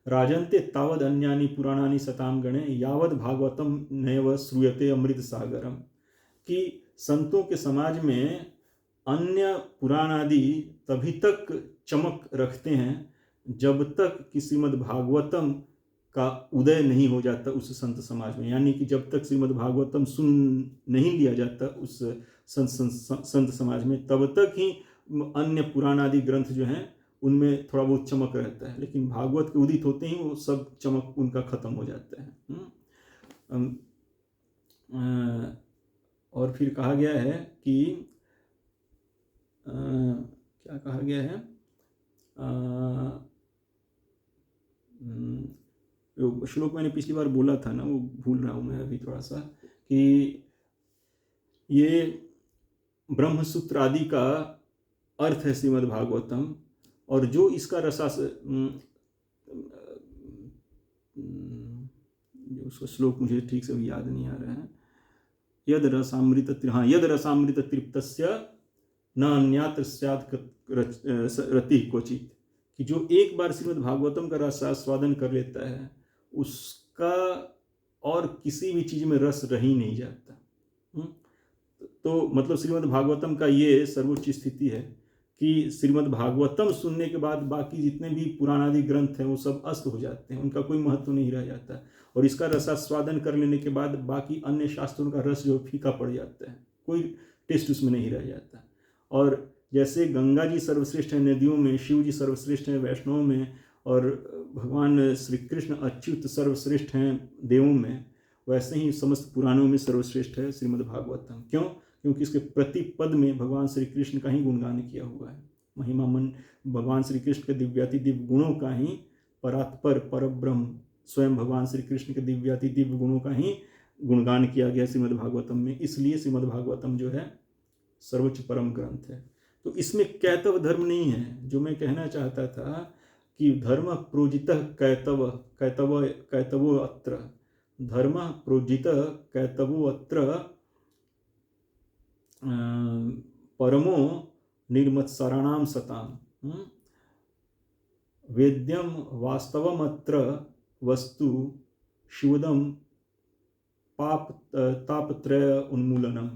राजन्ते तावद अन्यानि पुराणानि सताम गणे यावद भागवतम नैव श्रूयते अमृत सागरम, कि संतों के समाज में अन्य पुराण आदि तभी तक चमक रखते हैं जब तक कि श्रीमद् भागवतम का उदय नहीं हो जाता उस संत समाज में। यानी कि जब तक श्रीमद् भागवतम सुन नहीं लिया जाता उस संत समाज में, तब तक ही अन्य पुराण आदि ग्रंथ जो हैं उनमें थोड़ा बहुत चमक रहता है, लेकिन भागवत के उदित होते ही वो सब चमक उनका खत्म हो जाता है। और फिर कहा गया है कि क्या कहा गया है, श्लोक मैंने पिछली बार बोला था ना, वो भूल रहा हूँ मैं अभी थोड़ा सा, कि ये ब्रह्मसूत्र आदि का अर्थ है श्रीमद् भागवतम, और जो इसका रसास उसका श्लोक मुझे ठीक से याद नहीं आ रहा है, यद रसामृत तृप्तस्य न अन्यत्र स्यात् रतिः क्वचित्, कि जो एक बार श्रीमद् भागवतम का रस आस्वादन कर लेता है उसका और किसी भी चीज में रस रह ही नहीं जाता। तो मतलब श्रीमद् भागवतम का ये सर्वोच्च स्थिति है कि श्रीमद् भागवतम सुनने के बाद बाकी जितने भी पुराण आदि ग्रंथ हैं वो सब अस्त हो जाते हैं, उनका कोई महत्व नहीं रह जाता, और इसका रसास्वादन कर लेने के बाद बाकी अन्य शास्त्रों का रस जो फीका पड़ जाता है, कोई टेस्ट उसमें नहीं रह जाता। और जैसे गंगा जी सर्वश्रेष्ठ है नदियों में, शिव जी सर्वश्रेष्ठ हैं वैष्णवों में, और भगवान श्री कृष्ण अच्युत सर्वश्रेष्ठ हैं देवों में, वैसे ही समस्त पुराणों में सर्वश्रेष्ठ है श्रीमद् भागवतम। क्यों? क्योंकि इसके प्रति पद में भगवान श्री कृष्ण का ही गुणगान किया हुआ है। महिमा मन भगवान श्री कृष्ण के दिव्याति दिव्य गुणों का ही, परात्पर परब्रह्म स्वयं भगवान श्री कृष्ण के दिव्याति दिव्य गुणों का ही गुणगान किया गया श्रीमद् भागवतम में। इसलिए श्रीमद् भागवतम जो है सर्वोच्च परम ग्रंथ है। तो इसमें कैतव धर्म नहीं है। जो मैं कहना चाहता था कि धर्म प्रोजितः कैतवो अत्र, धर्म प्रोजितः कैतवो अत्र परमो निर्मत्सराणाम सताम, वेद्यम वास्तवमत्र वस्तु शिवदम पाप तापत्रय उन्मूलनम।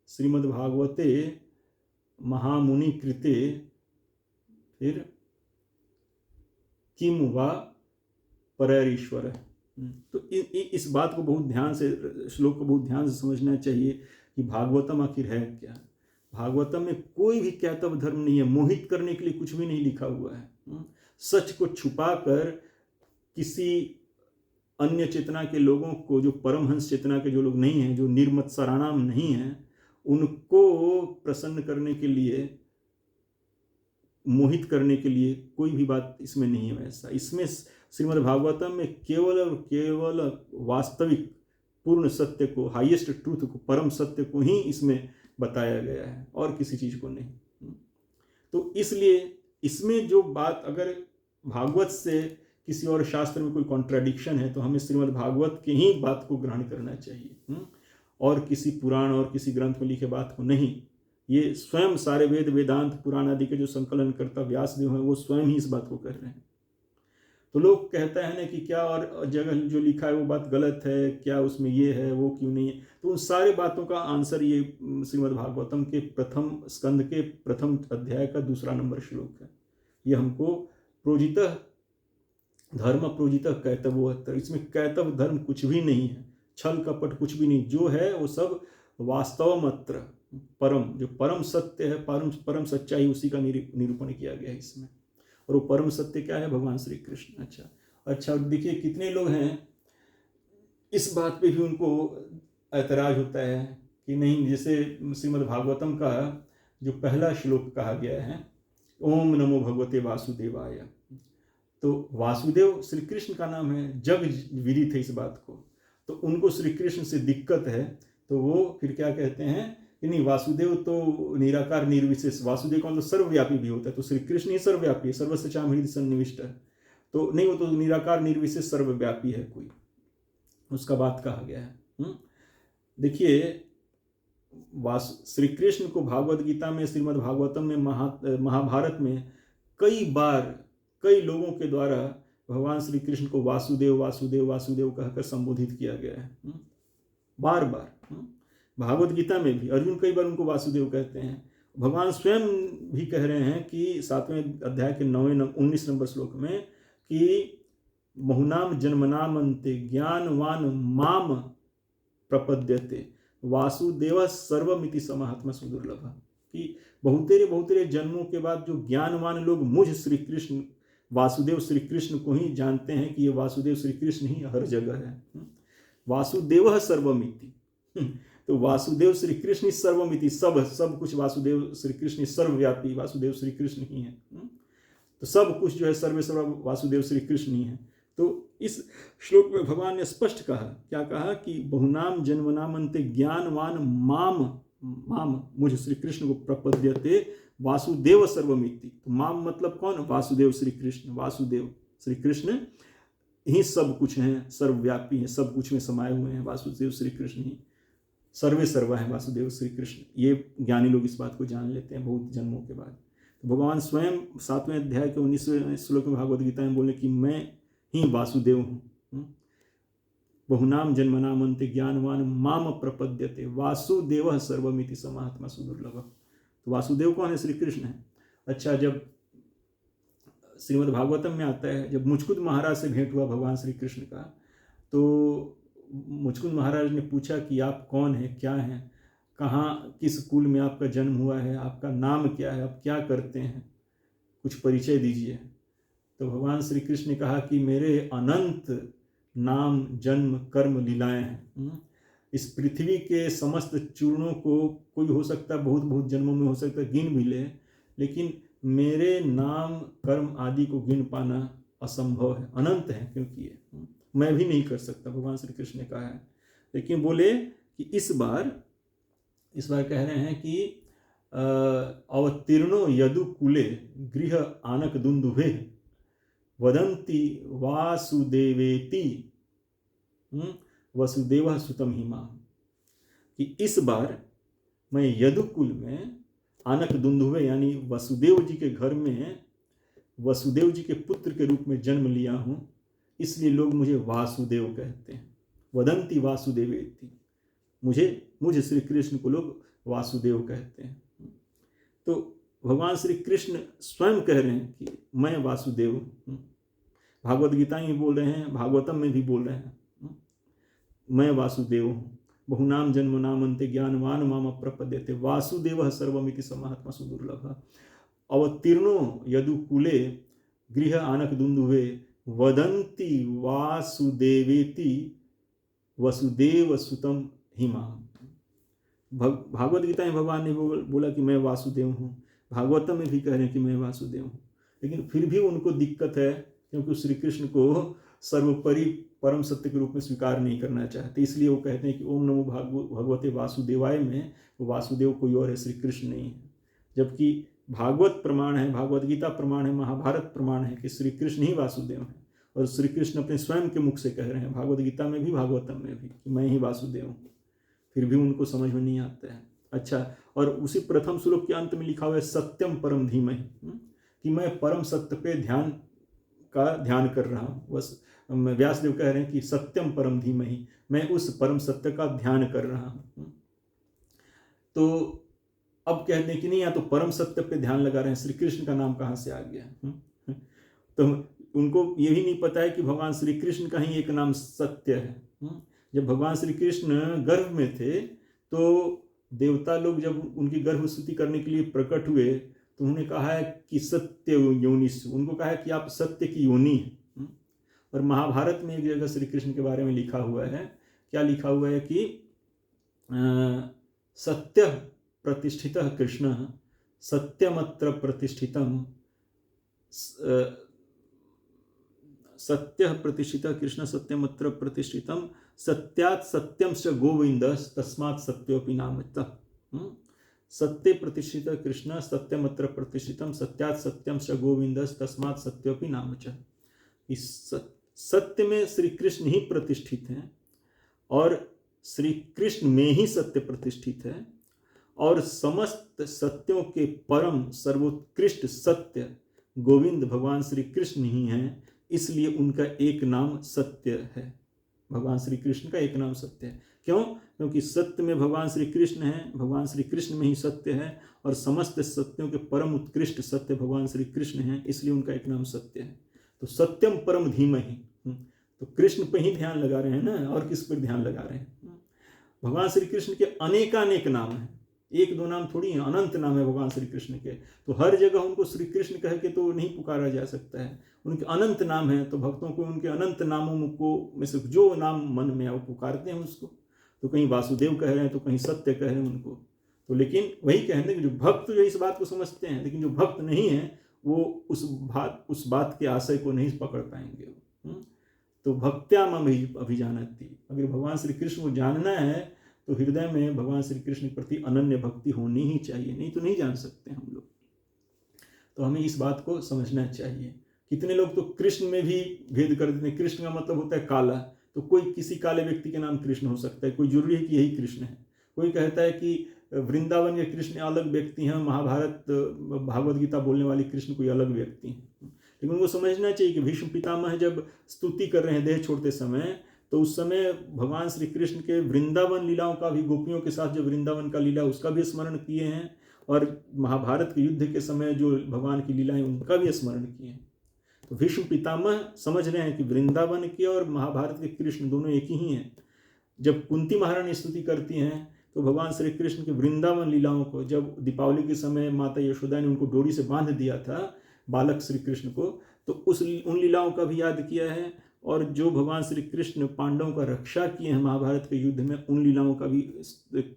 श्रीमद्भागवते महामुनि कृते फिर किम वा परैरीश्वर। तो इस बात को बहुत ध्यान से, श्लोक को बहुत ध्यान से समझना चाहिए कि भागवतम आखिर है क्या। भागवतम में कोई भी कैतव धर्म नहीं है, मोहित करने के लिए कुछ भी नहीं लिखा हुआ है। सच को छुपाकर किसी अन्य चेतना के लोगों को, जो परमहंस चेतना के जो लोग नहीं हैं, जो निर्मत्सराणाम नहीं हैं, उनको प्रसन्न करने के लिए, मोहित करने के लिए कोई भी बात इसमें नहीं है वैसा। इसमें श्रीमद् भागवतम में केवल और केवल वास्तविक पूर्ण सत्य को, हाईएस्ट ट्रूथ को, परम सत्य को ही इसमें बताया गया है और किसी चीज को नहीं। तो इसलिए इसमें जो बात, अगर भागवत से किसी और शास्त्र में कोई कॉन्ट्राडिक्शन है तो हमें श्रीमद् भागवत की ही बात को ग्रहण करना चाहिए, और किसी पुराण और किसी ग्रंथ में लिखे बात को नहीं। ये स्वयं सारे वेद, वेदांत, पुराण आदि के जो संकलन करता व्यासदेव हैं, वो स्वयं ही इस बात को कर रहे हैं। तो लोग कहते हैं ना कि क्या और जगह जो लिखा है वो बात गलत है, क्या उसमें ये है वो क्यों नहीं है। तो उन सारी बातों का आंसर ये श्रीमद् भागवतम के प्रथम स्कंद के प्रथम अध्याय का 2 नंबर श्लोक है। ये हमको प्रोजितः धर्म प्रोजितः कैतवोत्तर, इसमें कैतव धर्म कुछ भी नहीं है, छल कपट कुछ भी नहीं, जो है वो सब वास्तवमत्र परम, जो परम सत्य है, परम सच्चाई, उसी का निरूपण किया गया है इसमें। और वो परम सत्य क्या है? भगवान श्री कृष्ण। अच्छा देखिए कितने लोग हैं इस बात पे भी उनको ऐतराज होता है कि नहीं, जैसे श्रीमद् भागवतम का जो पहला श्लोक कहा गया है, ओम नमो भगवते वासुदेवाय, तो वासुदेव श्री कृष्ण का नाम है, जग विदित है इस बात को। तो उनको श्री कृष्ण से दिक्कत है, तो वो फिर क्या कहते हैं कि नहीं, वासुदेव तो निराकार निर्विशेष, वासुदेव का मतलब सर्वव्यापी भी होता है, तो श्री कृष्ण ही सर्वव्यापी है, सर्वस्य चाम हृदय सन्निविष्ट है। तो नहीं, वो तो निराकार निर्विशेष सर्वव्यापी है कोई, उसका बात कहा गया है। देखिए श्री कृष्ण को भागवत गीता में, श्रीमद् भागवतम में, महाभारत में कई बार कई लोगों के द्वारा भगवान श्री कृष्ण को वासुदेव वासुदेव वासुदेव कहकर संबोधित किया गया है, बार बार। भागवत गीता में भी अर्जुन कई बार उनको वासुदेव कहते हैं। भगवान स्वयं भी कह रहे हैं कि 7वें अध्याय के 19 नंबर श्लोक में कि बहुनाम जन्मनाम अन्ते ज्ञानवान माम प्रपद्यते वासुदेव सर्वमिति समात्मा सुदुर्लभ, कि बहुतेरे जन्मों के बाद जो ज्ञानवान लोग मुझ श्री कृष्ण वासुदेव श्री कृष्ण को ही जानते हैं कि ये वासुदेव श्री कृष्ण ही हर जगह है। वासुदेव सर्वमिति, तो वासुदेव श्री कृष्ण ही सर्वमिति, सब कुछ वासुदेव श्री कृष्ण सर्वव्यापी, वासुदेव श्री कृष्ण ही है। तो सब कुछ जो है सर्व वासुदेव श्री कृष्ण ही है। तो इस श्लोक में भगवान ने स्पष्ट कहा, क्या कहा कि बहुनाम जन्मनामन्ते ज्ञानवान माम मुझ श्री कृष्ण को प्रपद्यते वासुदेव सर्वमिति। तो माम मतलब कौन? वासुदेव श्री कृष्ण, वासुदेव श्री कृष्ण ही सब कुछ हैं, सर्वव्यापी हैं, सब कुछ में समाये हुए हैं, वासुदेव श्री कृष्ण ही सर्वे सर्वा है, वासुदेव श्री कृष्ण। ये ज्ञानी लोग इस बात को जान लेते हैं बहुत जन्मों के बाद। तो भगवान स्वयं 7वें अध्याय के 19वें श्लोक में भागवत गीता में बोले कि मैं ही वासुदेव हूँ। बहुनाम जन्मनामन्ते ज्ञानवान माम प्रपद्यते वासुदेव सर्वमिति समात्मा सुदुर्लभ। तो वासुदेव कौन है? श्री कृष्ण है। अच्छा, जब श्रीमद् भागवतम में आता है, जब मुचकुंद महाराज से भेंट हुआ भगवान श्री कृष्ण का, तो मुचकुंद महाराज ने पूछा कि आप कौन हैं, क्या हैं, कहाँ, किस कुल में आपका जन्म हुआ है, आपका नाम क्या है, आप क्या करते हैं, कुछ परिचय दीजिए। तो भगवान श्री कृष्ण ने कहा कि मेरे अनंत नाम जन्म कर्म लीलाएं हैं। इस पृथ्वी के समस्त चूर्णों को कोई हो सकता है बहुत जन्मों में हो सकता है गिन भी ले, लेकिन मेरे नाम कर्म आदि को गिन पाना असंभव है, अनंत है, क्योंकि ये मैं भी नहीं कर सकता, भगवान श्री कृष्ण ने कहा है। लेकिन बोले कि इस बार कह रहे हैं कि अवतीर्णो यदु कुले गृह आनक दुंदुभे वदंती वासुदेवेति वसुदेव सुतम हिमा, कि इस बार मैं यदुकुल में आनक दुंदुभे यानी वसुदेव जी के घर में वसुदेव जी के पुत्र के रूप में जन्म लिया हूँ, इसलिए लोग मुझे वासुदेव कहते हैं। वदंती वासुदेवेति, मुझे श्री कृष्ण को लोग वासुदेव कहते हैं। तो भगवान श्री कृष्ण स्वयं कह रहे हैं कि मैं वासुदेव हूँ। भागवत गीता में बोल रहे हैं, भागवतम में भी बोल रहे हैं, मैं वासुदेव हूँ। बहुनाम जन्मनामन्ते ज्ञानवान माम प्रपद्यते वासुदेव सर्वमिति समात्मा सुदुर्लभ। अवतीर्णो यदुकुले गृह आनक दुंदुभे वदंती वासुदेवेति वसुदेव सुतम हिमा। भागवत गीता में भगवान ने बोला कि मैं वासुदेव हूँ, भागवतम में भी कह रहे हैं कि मैं वासुदेव हूँ, लेकिन फिर भी उनको दिक्कत है क्योंकि वो श्री कृष्ण को सर्वोपरि परम सत्य के रूप में स्वीकार नहीं करना चाहते। इसलिए वो कहते हैं कि ओम नमो भगवते वासुदेवाय में वासुदेव कोई और है, श्री कृष्ण नहीं है। जबकि भागवत प्रमाण है, भागवत गीता प्रमाण है, महाभारत प्रमाण है कि श्री कृष्ण ही वासुदेव है। और श्री कृष्ण अपने स्वयं के मुख से कह रहे हैं, भागवत गीता में भी भागवतम में भी, कि मैं ही वासुदेव हूँ। फिर भी उनको समझ में नहीं आता है। अच्छा, और उसी प्रथम श्लोक के अंत में लिखा हुआ है सत्यम परम धीमहि, कि मैं परम सत्य पे ध्यान कर रहा हूँ। बस व्यासदेव कह रहे हैं कि सत्यम परम धीमहि, मैं उस परम सत्य का ध्यान कर रहा हूँ। तो अब कहते हैं कि नहीं, या तो परम सत्य पे ध्यान लगा रहे हैं, श्री कृष्ण का नाम कहाँ से आ गया। तो उनको ये भी नहीं पता है कि भगवान श्री कृष्ण का ही एक नाम सत्य है। जब भगवान श्री कृष्ण गर्भ में थे तो देवता लोग जब उनकी गर्भस्तुति करने के लिए प्रकट हुए तो उन्होंने कहा है कि सत्य योनिषु, उनको कहा है कि आप सत्य की योनि हैं। और महाभारत में एक जगह श्री कृष्ण के बारे में लिखा हुआ है, क्या लिखा हुआ है कि सत्य प्रतिष्ठितः कृष्ण सत्यमत्र प्रतिष्ठितम, सत्य प्रतिष्ठितः कृष्ण सत्यमत्र प्रतिष्ठितम, सत्यात् सत्यम च गोविंदस् तस्मात् सत्योपि नामतः। सत्य प्रतिष्ठितः कृष्ण सत्यमत्र प्रतिष्ठितम, सत्यात् सत्यम च गोविंदस् तस्मात् सत्योपि नामतः। इस सत्य में श्री कृष्ण ही प्रतिष्ठित हैं और श्री कृष्ण में ही सत्य प्रतिष्ठित है, और समस्त सत्यों के परम सर्वोत्कृष्ट सत्य गोविंद भगवान श्री कृष्ण ही हैं। इसलिए उनका एक नाम सत्य है। भगवान श्री कृष्ण का एक नाम सत्य है। क्यों? क्योंकि सत्य में भगवान श्री कृष्ण है, भगवान श्री कृष्ण में ही सत्य है, और समस्त सत्यों के परम उत्कृष्ट सत्य भगवान श्री कृष्ण हैं, इसलिए उनका एक नाम सत्य है। तो सत्यम परम धीमहि, तो कृष्ण पे ही ध्यान लगा रहे हैं ना, और किस पर ध्यान लगा रहे हैं। भगवान श्री कृष्ण के अनेकानेक नाम हैं, एक दो नाम थोड़ी है, अनंत नाम है भगवान श्री कृष्ण के। तो हर जगह उनको श्री कृष्ण कह के तो नहीं पुकारा जा सकता है, उनके अनंत नाम है। तो भक्तों को उनके अनंत नामों को में से जो नाम मन में है वो पुकारते हैं उसको। तो कहीं वासुदेव कह रहे हैं, तो कहीं सत्य कह रहे हैं उनको। तो लेकिन वही कहने कि जो भक्त जो इस बात को समझते हैं, लेकिन जो भक्त नहीं है वो उस बात के आशय को नहीं पकड़ पाएंगे। तो भक्त्याम अभिजानती, अगर भगवान श्री कृष्ण को जानना है तो हृदय में भगवान श्री कृष्ण के प्रति अनन्य भक्ति होनी ही चाहिए, नहीं तो नहीं जान सकते हम लोग। तो हमें इस बात को समझना चाहिए। कितने लोग तो कृष्ण में भी भेद कर देते हैं। कृष्ण का मतलब होता है काला, तो कोई किसी काले व्यक्ति के नाम कृष्ण हो सकता है, कोई जरूरी है कि यही कृष्ण है। कोई कहता है कि वृंदावन के कृष्ण अलग व्यक्ति हैं, महाभारत भागवत गीता बोलने वाले कृष्ण कोई अलग व्यक्ति हैं। लेकिन उनको समझना चाहिए कि भीष्म पितामह जब स्तुति कर रहे हैं देह छोड़ते समय, तो उस समय भगवान श्री कृष्ण के वृंदावन लीलाओं का भी, गोपियों के साथ जो वृंदावन का लीला उसका भी स्मरण किए हैं, और महाभारत के युद्ध के समय जो भगवान की लीलाएं उनका भी स्मरण किए हैं। तो भीष्म पितामह समझ रहे हैं कि वृंदावन के और महाभारत के कृष्ण दोनों एक ही हैं। जब कुंती महारानी स्तुति करती हैं तो भगवान श्री कृष्ण के वृंदावन लीलाओं को, जब दीपावली के समय माता यशोदा ने उनको डोरी से बांध दिया था बालक श्री कृष्ण को, तो उन लीलाओं का भी याद किया है। और जो भगवान श्री कृष्ण पांडवों का रक्षा किए हैं महाभारत के युद्ध में, उन लीलाओं का भी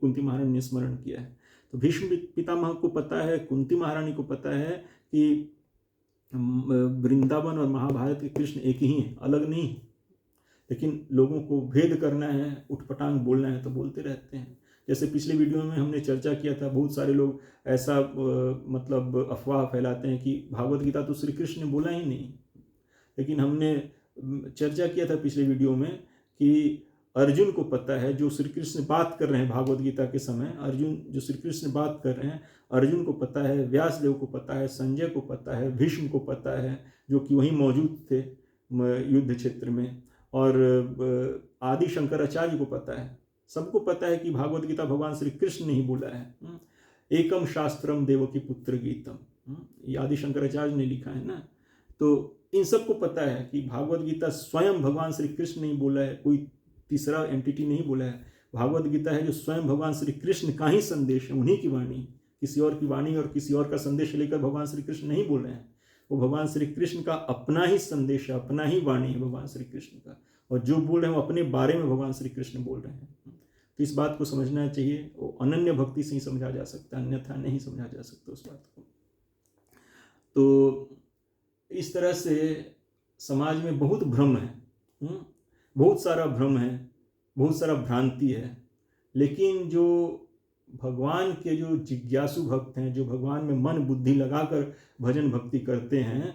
कुंती महारानी ने स्मरण किया है। तो भीष्म पितामह को पता है, कुंती महारानी को पता है कि वृंदावन और महाभारत के कृष्ण एक ही हैं, अलग नहीं। लेकिन लोगों को भेद करना है, उठपटांग बोलना है तो बोलते रहते हैं। जैसे पिछले वीडियो में हमने चर्चा किया था, बहुत सारे लोग ऐसा मतलब अफवाह फैलाते हैं कि भागवत गीता तो श्री कृष्ण ने बोला ही नहीं। लेकिन हमने चर्चा किया था पिछले वीडियो में कि अर्जुन को पता है, जो श्री कृष्ण बात कर रहे हैं भागवत गीता के समय, अर्जुन जो श्री कृष्ण बात कर रहे हैं, अर्जुन को पता है, व्यासदेव को पता है, संजय को पता है, भीष्म को पता है, जो कि वहीं मौजूद थे युद्ध क्षेत्र में, और आदि शंकराचार्य को पता है। सबको पता है कि भागवत गीता भगवान श्री कृष्ण ने ही बोला है। एकम शास्त्रम देवकी पुत्र गीतम, ये आदि शंकराचार्य ने लिखा है ना। तो इन सबको पता है कि भागवत गीता स्वयं भगवान श्री कृष्ण ने ही बोला है, कोई तीसरा एंटिटी नहीं बोला है। भागवत गीता है जो स्वयं भगवान श्री कृष्ण का ही संदेश है, उन्हीं की वाणी, किसी और की वाणी और किसी और का संदेश लेकर भगवान श्री कृष्ण नहीं बोल रहे हैं। वो भगवान श्री कृष्ण का अपना ही संदेश है, अपना ही वाणी है भगवान श्री कृष्ण का, और जो बोल रहे हैं वो अपने बारे में भगवान श्री कृष्ण बोल रहे हैं। तो इस बात को समझना चाहिए। वो अनन्य भक्ति से ही समझा जा सकता है, अन्यथा नहीं समझा जा सकता उस बात को। तो इस तरह से समाज में बहुत भ्रम है, बहुत सारा भ्रम है, बहुत सारा भ्रांति है। लेकिन जो भगवान के जो जिज्ञासु भक्त हैं, जो भगवान में मन बुद्धि लगाकर भजन भक्ति करते हैं,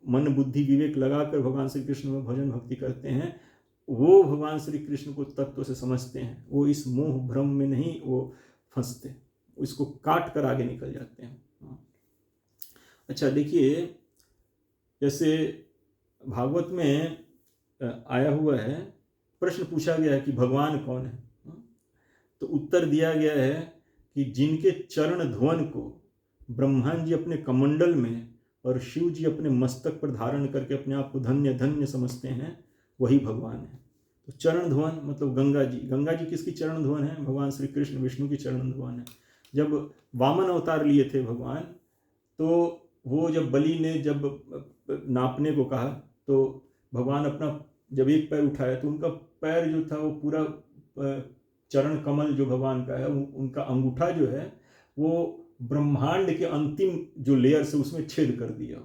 मन बुद्धि विवेक लगाकर भगवान श्री कृष्ण में भजन भक्ति करते हैं, वो भगवान श्री कृष्ण को तत्व से समझते हैं। वो इस मोह भ्रम में नहीं वो फंसते, इसको काट कर आगे निकल जाते हैं। अच्छा देखिए, जैसे भागवत में आया हुआ है, प्रश्न पूछा गया है कि भगवान कौन है, तो उत्तर दिया गया है कि जिनके चरण ध्वन को ब्रह्मा जी अपने कमंडल में और शिव जी अपने मस्तक पर धारण करके अपने आप को धन्य धन्य समझते हैं, वही भगवान है। तो चरण ध्वन मतलब गंगा जी। गंगा जी किसकी चरण ध्वन है? भगवान श्री कृष्ण विष्णु की चरण ध्वन है। जब वामन अवतार लिए थे भगवान, तो वो जब बलि ने जब नापने को कहा, तो भगवान अपना जब एक पैर उठाया तो उनका पैर जो था वो पूरा चरण कमल जो भगवान का है, उनका अंगूठा जो है वो ब्रह्मांड के अंतिम जो लेयर से उसमें छेद कर दिया।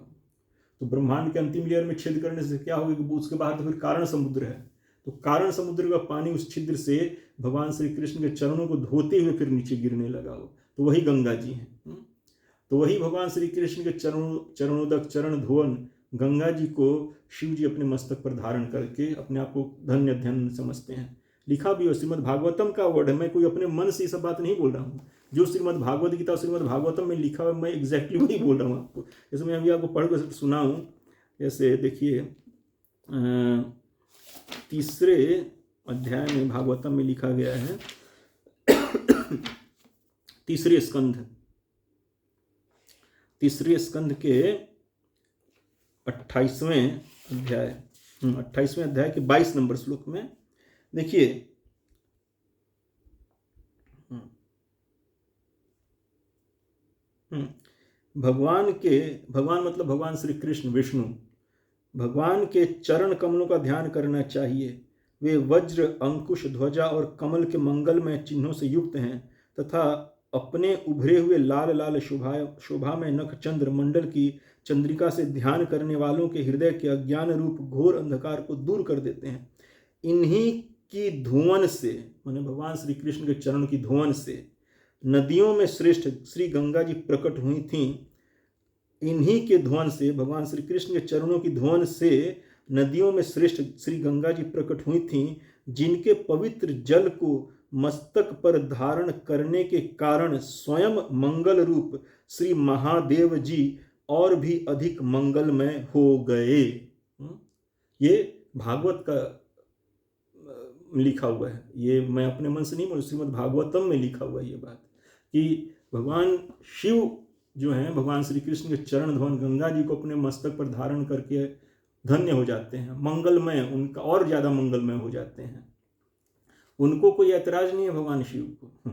तो ब्रह्मांड के अंतिम लेयर में छेद करने से क्या होगा कि उसके बाद तो फिर कारण समुद्र है, तो कारण समुद्र का पानी उस छिद्र से भगवान श्री कृष्ण के चरणों को धोते हुए फिर नीचे गिरने लगा। तो वही गंगा जी हैं। तो वही भगवान श्री कृष्ण के चरणोदक चरण धोवन गंगा जी को शिव जी अपने मस्तक पर धारण करके अपने आप को धन्य धन्य समझते हैं। लिखा भी हो, श्रीमद् भागवतम का वर्ड है, मैं कोई अपने मन से ये सब बात नहीं बोल रहा हूँ। जो श्रीमद् भागवत गीता और श्रीमद् भागवतम में लिखा हुआ मैं एग्जैक्टली वही बोल रहा हूँ आपको। जैसे मैं अभी आपको पढ़ कर सुनाऊँ, जैसे देखिए 3 अध्याय में भागवतम में लिखा गया है 3 स्कंध के 28वें अध्याय के 22 नंबर श्लोक में देखिए, भगवान मतलब भगवान श्री कृष्ण विष्णु, भगवान के चरण कमलों का ध्यान करना चाहिए। वे वज्र, अंकुश, ध्वजा और कमल के मंगलमय चिन्हों से युक्त हैं तथा अपने उभरे हुए लाल लाल शोभा में नख चंद्र मंडल की चंद्रिका से ध्यान करने वालों के हृदय के अज्ञान रूप घोर अंधकार को दूर कर देते हैं। इन्हीं की धुवन से, माने भगवान श्री कृष्ण के चरण की धुवन से नदियों में श्रेष्ठ श्री गंगा जी प्रकट हुई थीं। इन्हीं के धुवन से, भगवान श्री कृष्ण के चरणों की धुवन से नदियों में श्रेष्ठ श्री गंगा जी प्रकट हुई थीं, जिनके पवित्र जल को मस्तक पर धारण करने के कारण स्वयं मंगल रूप श्री महादेव जी और भी अधिक मंगलमय हो गए। ये भागवत का लिखा हुआ है, ये मैं अपने मन से नहीं बोल, श्रीमद् भागवतम में लिखा हुआ है ये बात, कि भगवान शिव जो हैं, भगवान श्री कृष्ण के चरण ध्वन गंगा जी को अपने मस्तक पर धारण करके धन्य हो जाते हैं, मंगलमय, उनका और ज़्यादा मंगलमय हो जाते हैं। उनको कोई ऐतराज नहीं है भगवान शिव को,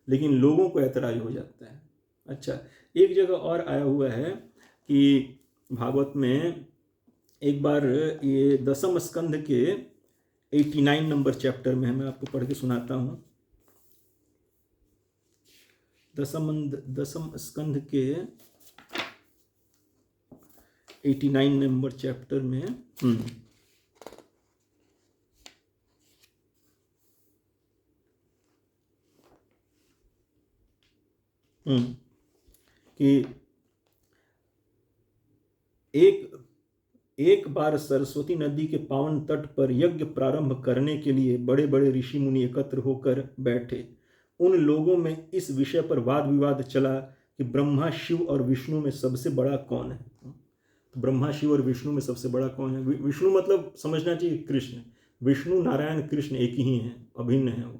लेकिन लोगों को ऐतराज हो जाता है। अच्छा, एक जगह और आया हुआ है कि भागवत में एक बार ये 10वें स्कंध के 89 नंबर चैप्टर में है, मैं आपको पढ़ के सुनाता हूँ। 10वें स्कंध के 89 नंबर चैप्टर में कि एक बार सरस्वती नदी के पावन तट पर यज्ञ प्रारंभ करने के लिए बड़े बड़े ऋषि मुनि एकत्र होकर बैठे। उन लोगों में इस विषय पर वाद विवाद चला कि ब्रह्मा, शिव और विष्णु में सबसे बड़ा कौन है। तो ब्रह्मा, शिव और विष्णु में सबसे बड़ा कौन है? विष्णु मतलब समझना चाहिए कृष्ण, विष्णु नारायण कृष्ण एक ही हैं, अभिन्न है वो।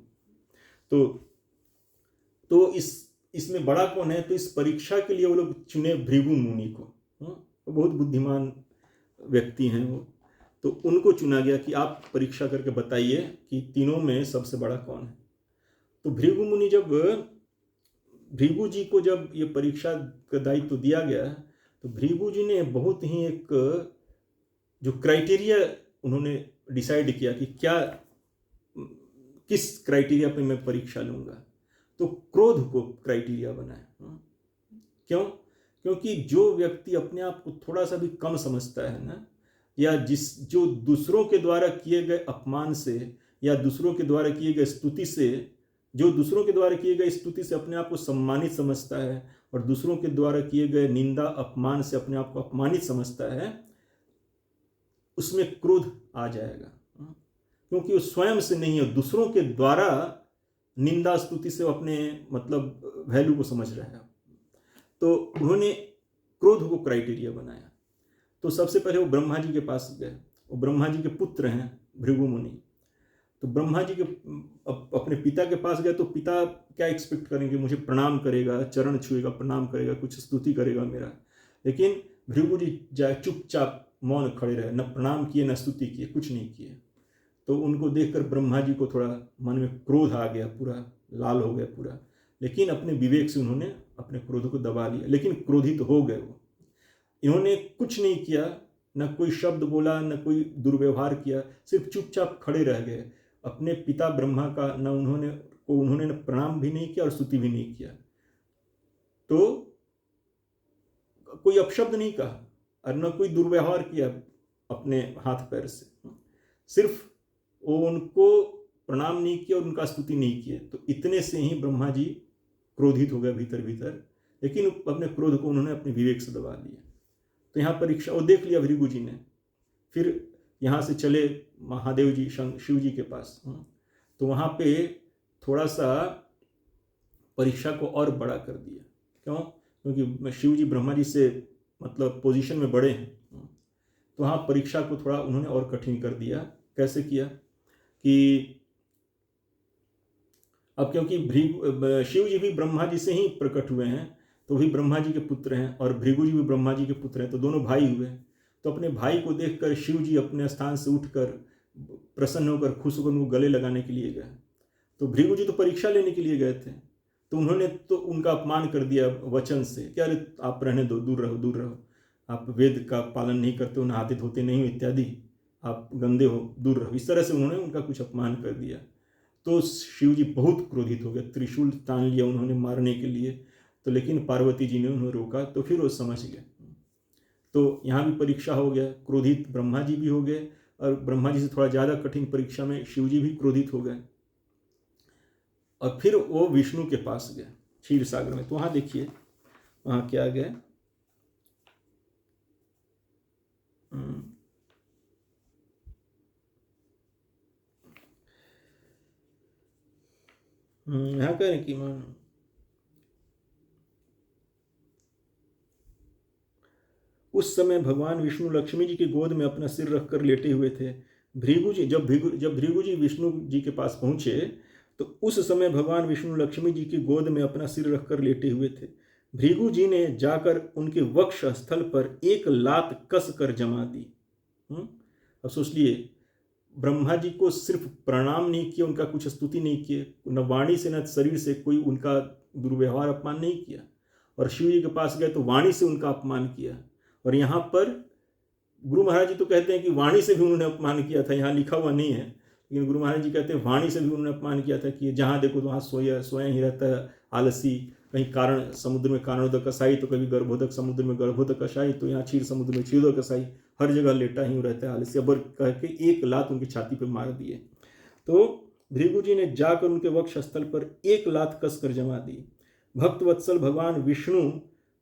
तो इसमें बड़ा कौन है? तो इस परीक्षा के लिए वो लोग चुने भृगु मुनि को। वो बहुत बुद्धिमान व्यक्ति हैं वो, तो उनको चुना गया कि आप परीक्षा करके बताइए कि तीनों में सबसे बड़ा कौन है। तो भृगु मुनि जब भृगु जी को जब ये परीक्षा का दायित्व दिया गया, तो भृगु जी ने बहुत ही एक जो क्राइटेरिया उन्होंने डिसाइड किया कि क्या किस क्राइटेरिया पे मैं परीक्षा लूँगा, तो क्रोध को क्राइटेरिया बनाया। क्यों? क्योंकि जो व्यक्ति अपने आप को थोड़ा सा भी कम समझता है ना, या जो दूसरों के द्वारा किए गए अपमान से या दूसरों के द्वारा किए गए स्तुति से, जो दूसरों के द्वारा किए गए स्तुति से अपने आप को सम्मानित समझता है और दूसरों के द्वारा किए गए निंदा अपमान से अपने आप को अपमानित समझता है, उसमें क्रोध आ जाएगा, क्योंकि वो स्वयं से नहीं है, दूसरों के द्वारा निंदा स्तुति से अपने मतलब वैल्यू को समझ रहा है। तो उन्होंने क्रोध को क्राइटेरिया बनाया। तो सबसे पहले वो ब्रह्मा जी के पास गए। वो ब्रह्मा जी के पुत्र हैं भृगु मुनि। तो ब्रह्मा जी के अपने पिता के पास गए तो पिता क्या एक्सपेक्ट करेंगे, मुझे प्रणाम करेगा, चरण छुएगा, प्रणाम करेगा, कुछ स्तुति करेगा मेरा। लेकिन भृगु जी जाए चुपचाप मौन खड़े रहे, न प्रणाम किए न स्तुति किए, कुछ नहीं किए। तो उनको देखकर ब्रह्मा जी को थोड़ा मन में क्रोध आ गया, पूरा लाल हो गया पूरा। लेकिन अपने विवेक से उन्होंने अपने क्रोध को दबा लिया, लेकिन क्रोधित हो गए वो। इन्होंने कुछ नहीं किया, न कोई शब्द बोला, न कोई दुर्व्यवहार किया, सिर्फ चुपचाप खड़े रह गए। अपने पिता ब्रह्मा का उन्होंने प्रणाम भी नहीं किया और स्तुति भी नहीं किया। तो कोई अपशब्द नहीं कहा और न कोई दुर्व्यवहार किया अपने हाथ पैर से, सिर्फ वो उनको प्रणाम नहीं किया और उनका स्तुति नहीं किए। तो इतने से ही ब्रह्मा जी क्रोधित हो गए भीतर भीतर, लेकिन अपने क्रोध को उन्होंने अपने विवेक से दबा लिया। तो यहाँ परीक्षा वो देख लिया भृगु जी ने। फिर यहाँ से चले महादेव जी शिव जी के पास। तो वहाँ पे थोड़ा सा परीक्षा को और बड़ा कर दिया। क्यों? क्योंकि शिव जी ब्रह्मा जी से मतलब पोजीशन में बड़े हैं। तो वहाँ परीक्षा को थोड़ा उन्होंने और कठिन कर दिया। कैसे किया कि अब क्योंकि शिव जी भी ब्रह्मा जी से ही प्रकट हुए हैं, तो भी ब्रह्मा जी के पुत्र हैं और भृगु जी भी ब्रह्मा जी के पुत्र हैं, तो दोनों भाई हुए। तो अपने भाई को देखकर शिव जी अपने स्थान से उठकर प्रसन्न होकर खुश होकर उनको गले लगाने के लिए गए। तो भृगु जी तो परीक्षा लेने के लिए गए थे, तो उन्होंने तो उनका अपमान कर दिया वचन से, क्या अरे आप रहने दो, दूर रहो दूर रहो, आप वेद का पालन नहीं करते हो, नहाते धोते नहीं हो इत्यादि, आप गंदे हो, दूर रहो। इस तरह से उन्होंने उनका कुछ अपमान कर दिया। तो शिव जी बहुत क्रोधित हो गए, त्रिशूल तान लिया उन्होंने मारने के लिए। तो लेकिन पार्वती जी ने उन्हें रोका, तो फिर वो समझ गए। तो यहाँ भी परीक्षा हो गया, क्रोधित ब्रह्मा जी भी हो गए और ब्रह्मा जी से थोड़ा ज़्यादा कठिन परीक्षा में शिव जी भी क्रोधित हो गए। और फिर वो विष्णु के पास गए क्षीर सागर में। तो वहाँ देखिए वहाँ क्या गए, यहाँ कह रहे कि उस समय भगवान विष्णु लक्ष्मी जी की गोद में अपना सिर रखकर लेटे हुए थे। भृगु जी जब भृगु जी विष्णु जी के पास पहुंचे तो उस समय भगवान विष्णु लक्ष्मी जी की गोद में अपना सिर रखकर लेटे हुए थे। भृगु जी ने जाकर उनके वक्ष स्थल पर एक लात कस कर जमा दी। अब सोच लिए, ब्रह्मा जी को सिर्फ प्रणाम नहीं किया, उनका कुछ स्तुति नहीं किए, न वाणी से न शरीर से कोई उनका दुर्व्यवहार अपमान नहीं किया। और शिव जी के पास गए तो वाणी से उनका अपमान किया। और यहाँ पर गुरु महाराज जी तो कहते हैं कि वाणी से भी उन्होंने अपमान किया था, यहाँ लिखा हुआ नहीं है, लेकिन गुरु महाराज जी कहते हैं वाणी से भी उन्होंने अपमान किया था कि जहाँ देखो तो वहाँ सोया ही रहता है आलसी, कहीं कारण समुद्र में कारणोदक कसाई, तो कभी गर्भोदक समुद्र में गर्भोदक कसाई, तो यहाँ क्षीर समुद्र में क्षीरोदक कसाई, हर जगह लेटा ही रहता है आलसी। अबर कह के एक लात उनकी छाती पर मार दिए। तो भृगु जी ने जाकर उनके वक्ष स्थल पर एक लात कस कर जमा दी। भक्तवत्सल भगवान विष्णु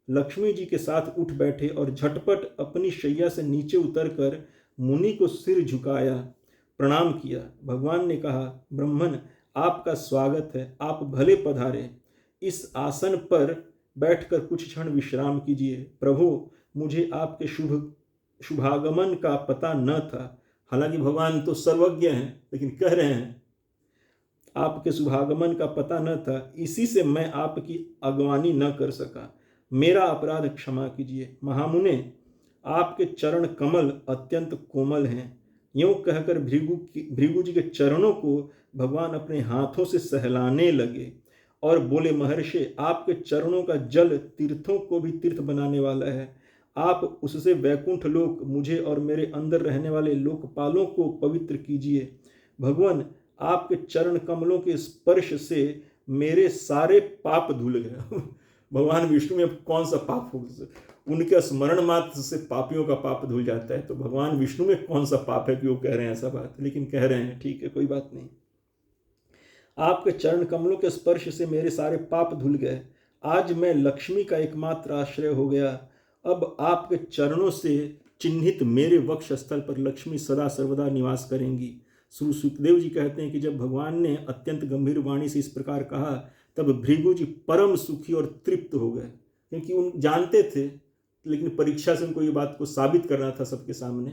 लक्ष्मी जी के साथ उठ बैठे और झटपट अपनी शैया से नीचे उतरकर मुनि को सिर झुकाया, प्रणाम किया। भगवान ने कहा, ब्रह्मन आपका स्वागत है, आप भले पधारे, इस आसन पर बैठकर कुछ क्षण विश्राम कीजिए। प्रभु, मुझे आपके शुभागमन का पता न था। हालांकि भगवान तो सर्वज्ञ हैं, लेकिन कह रहे हैं आपके शुभागमन का पता न था, इसी से मैं आपकी अगवानी न कर सका, मेरा अपराध क्षमा कीजिए। महामुने, आपके चरण कमल अत्यंत कोमल हैं। यूं कहकर भृगु जी के चरणों को भगवान अपने हाथों से सहलाने लगे और बोले, महर्षि, आपके चरणों का जल तीर्थों को भी तीर्थ बनाने वाला है। आप उससे वैकुंठ लोक, मुझे और मेरे अंदर रहने वाले लोकपालों को पवित्र कीजिए। भगवान, आपके चरण कमलों के स्पर्श से मेरे सारे पाप धुल गए। भगवान विष्णु में कौन सा पाप हो, उनके स्मरण मात्र से पापियों का पाप धुल जाता है, तो भगवान विष्णु में कौन सा पाप है कि वो कह रहे हैं ऐसा बात, लेकिन कह रहे हैं, ठीक है कोई बात नहीं। आपके चरण कमलों के स्पर्श से मेरे सारे पाप धुल गए, आज मैं लक्ष्मी का एकमात्र आश्रय हो गया। अब आपके चरणों से चिन्हित मेरे वक्ष स्थल पर लक्ष्मी सदा सर्वदा निवास करेंगी। श्री सुखदेव जी कहते हैं कि जब भगवान ने अत्यंत गंभीर वाणी से इस प्रकार कहा, तब भृगु जी परम सुखी और तृप्त हो गए, क्योंकि उन जानते थे, लेकिन परीक्षा से उनको ये बात को साबित करना था सबके सामने।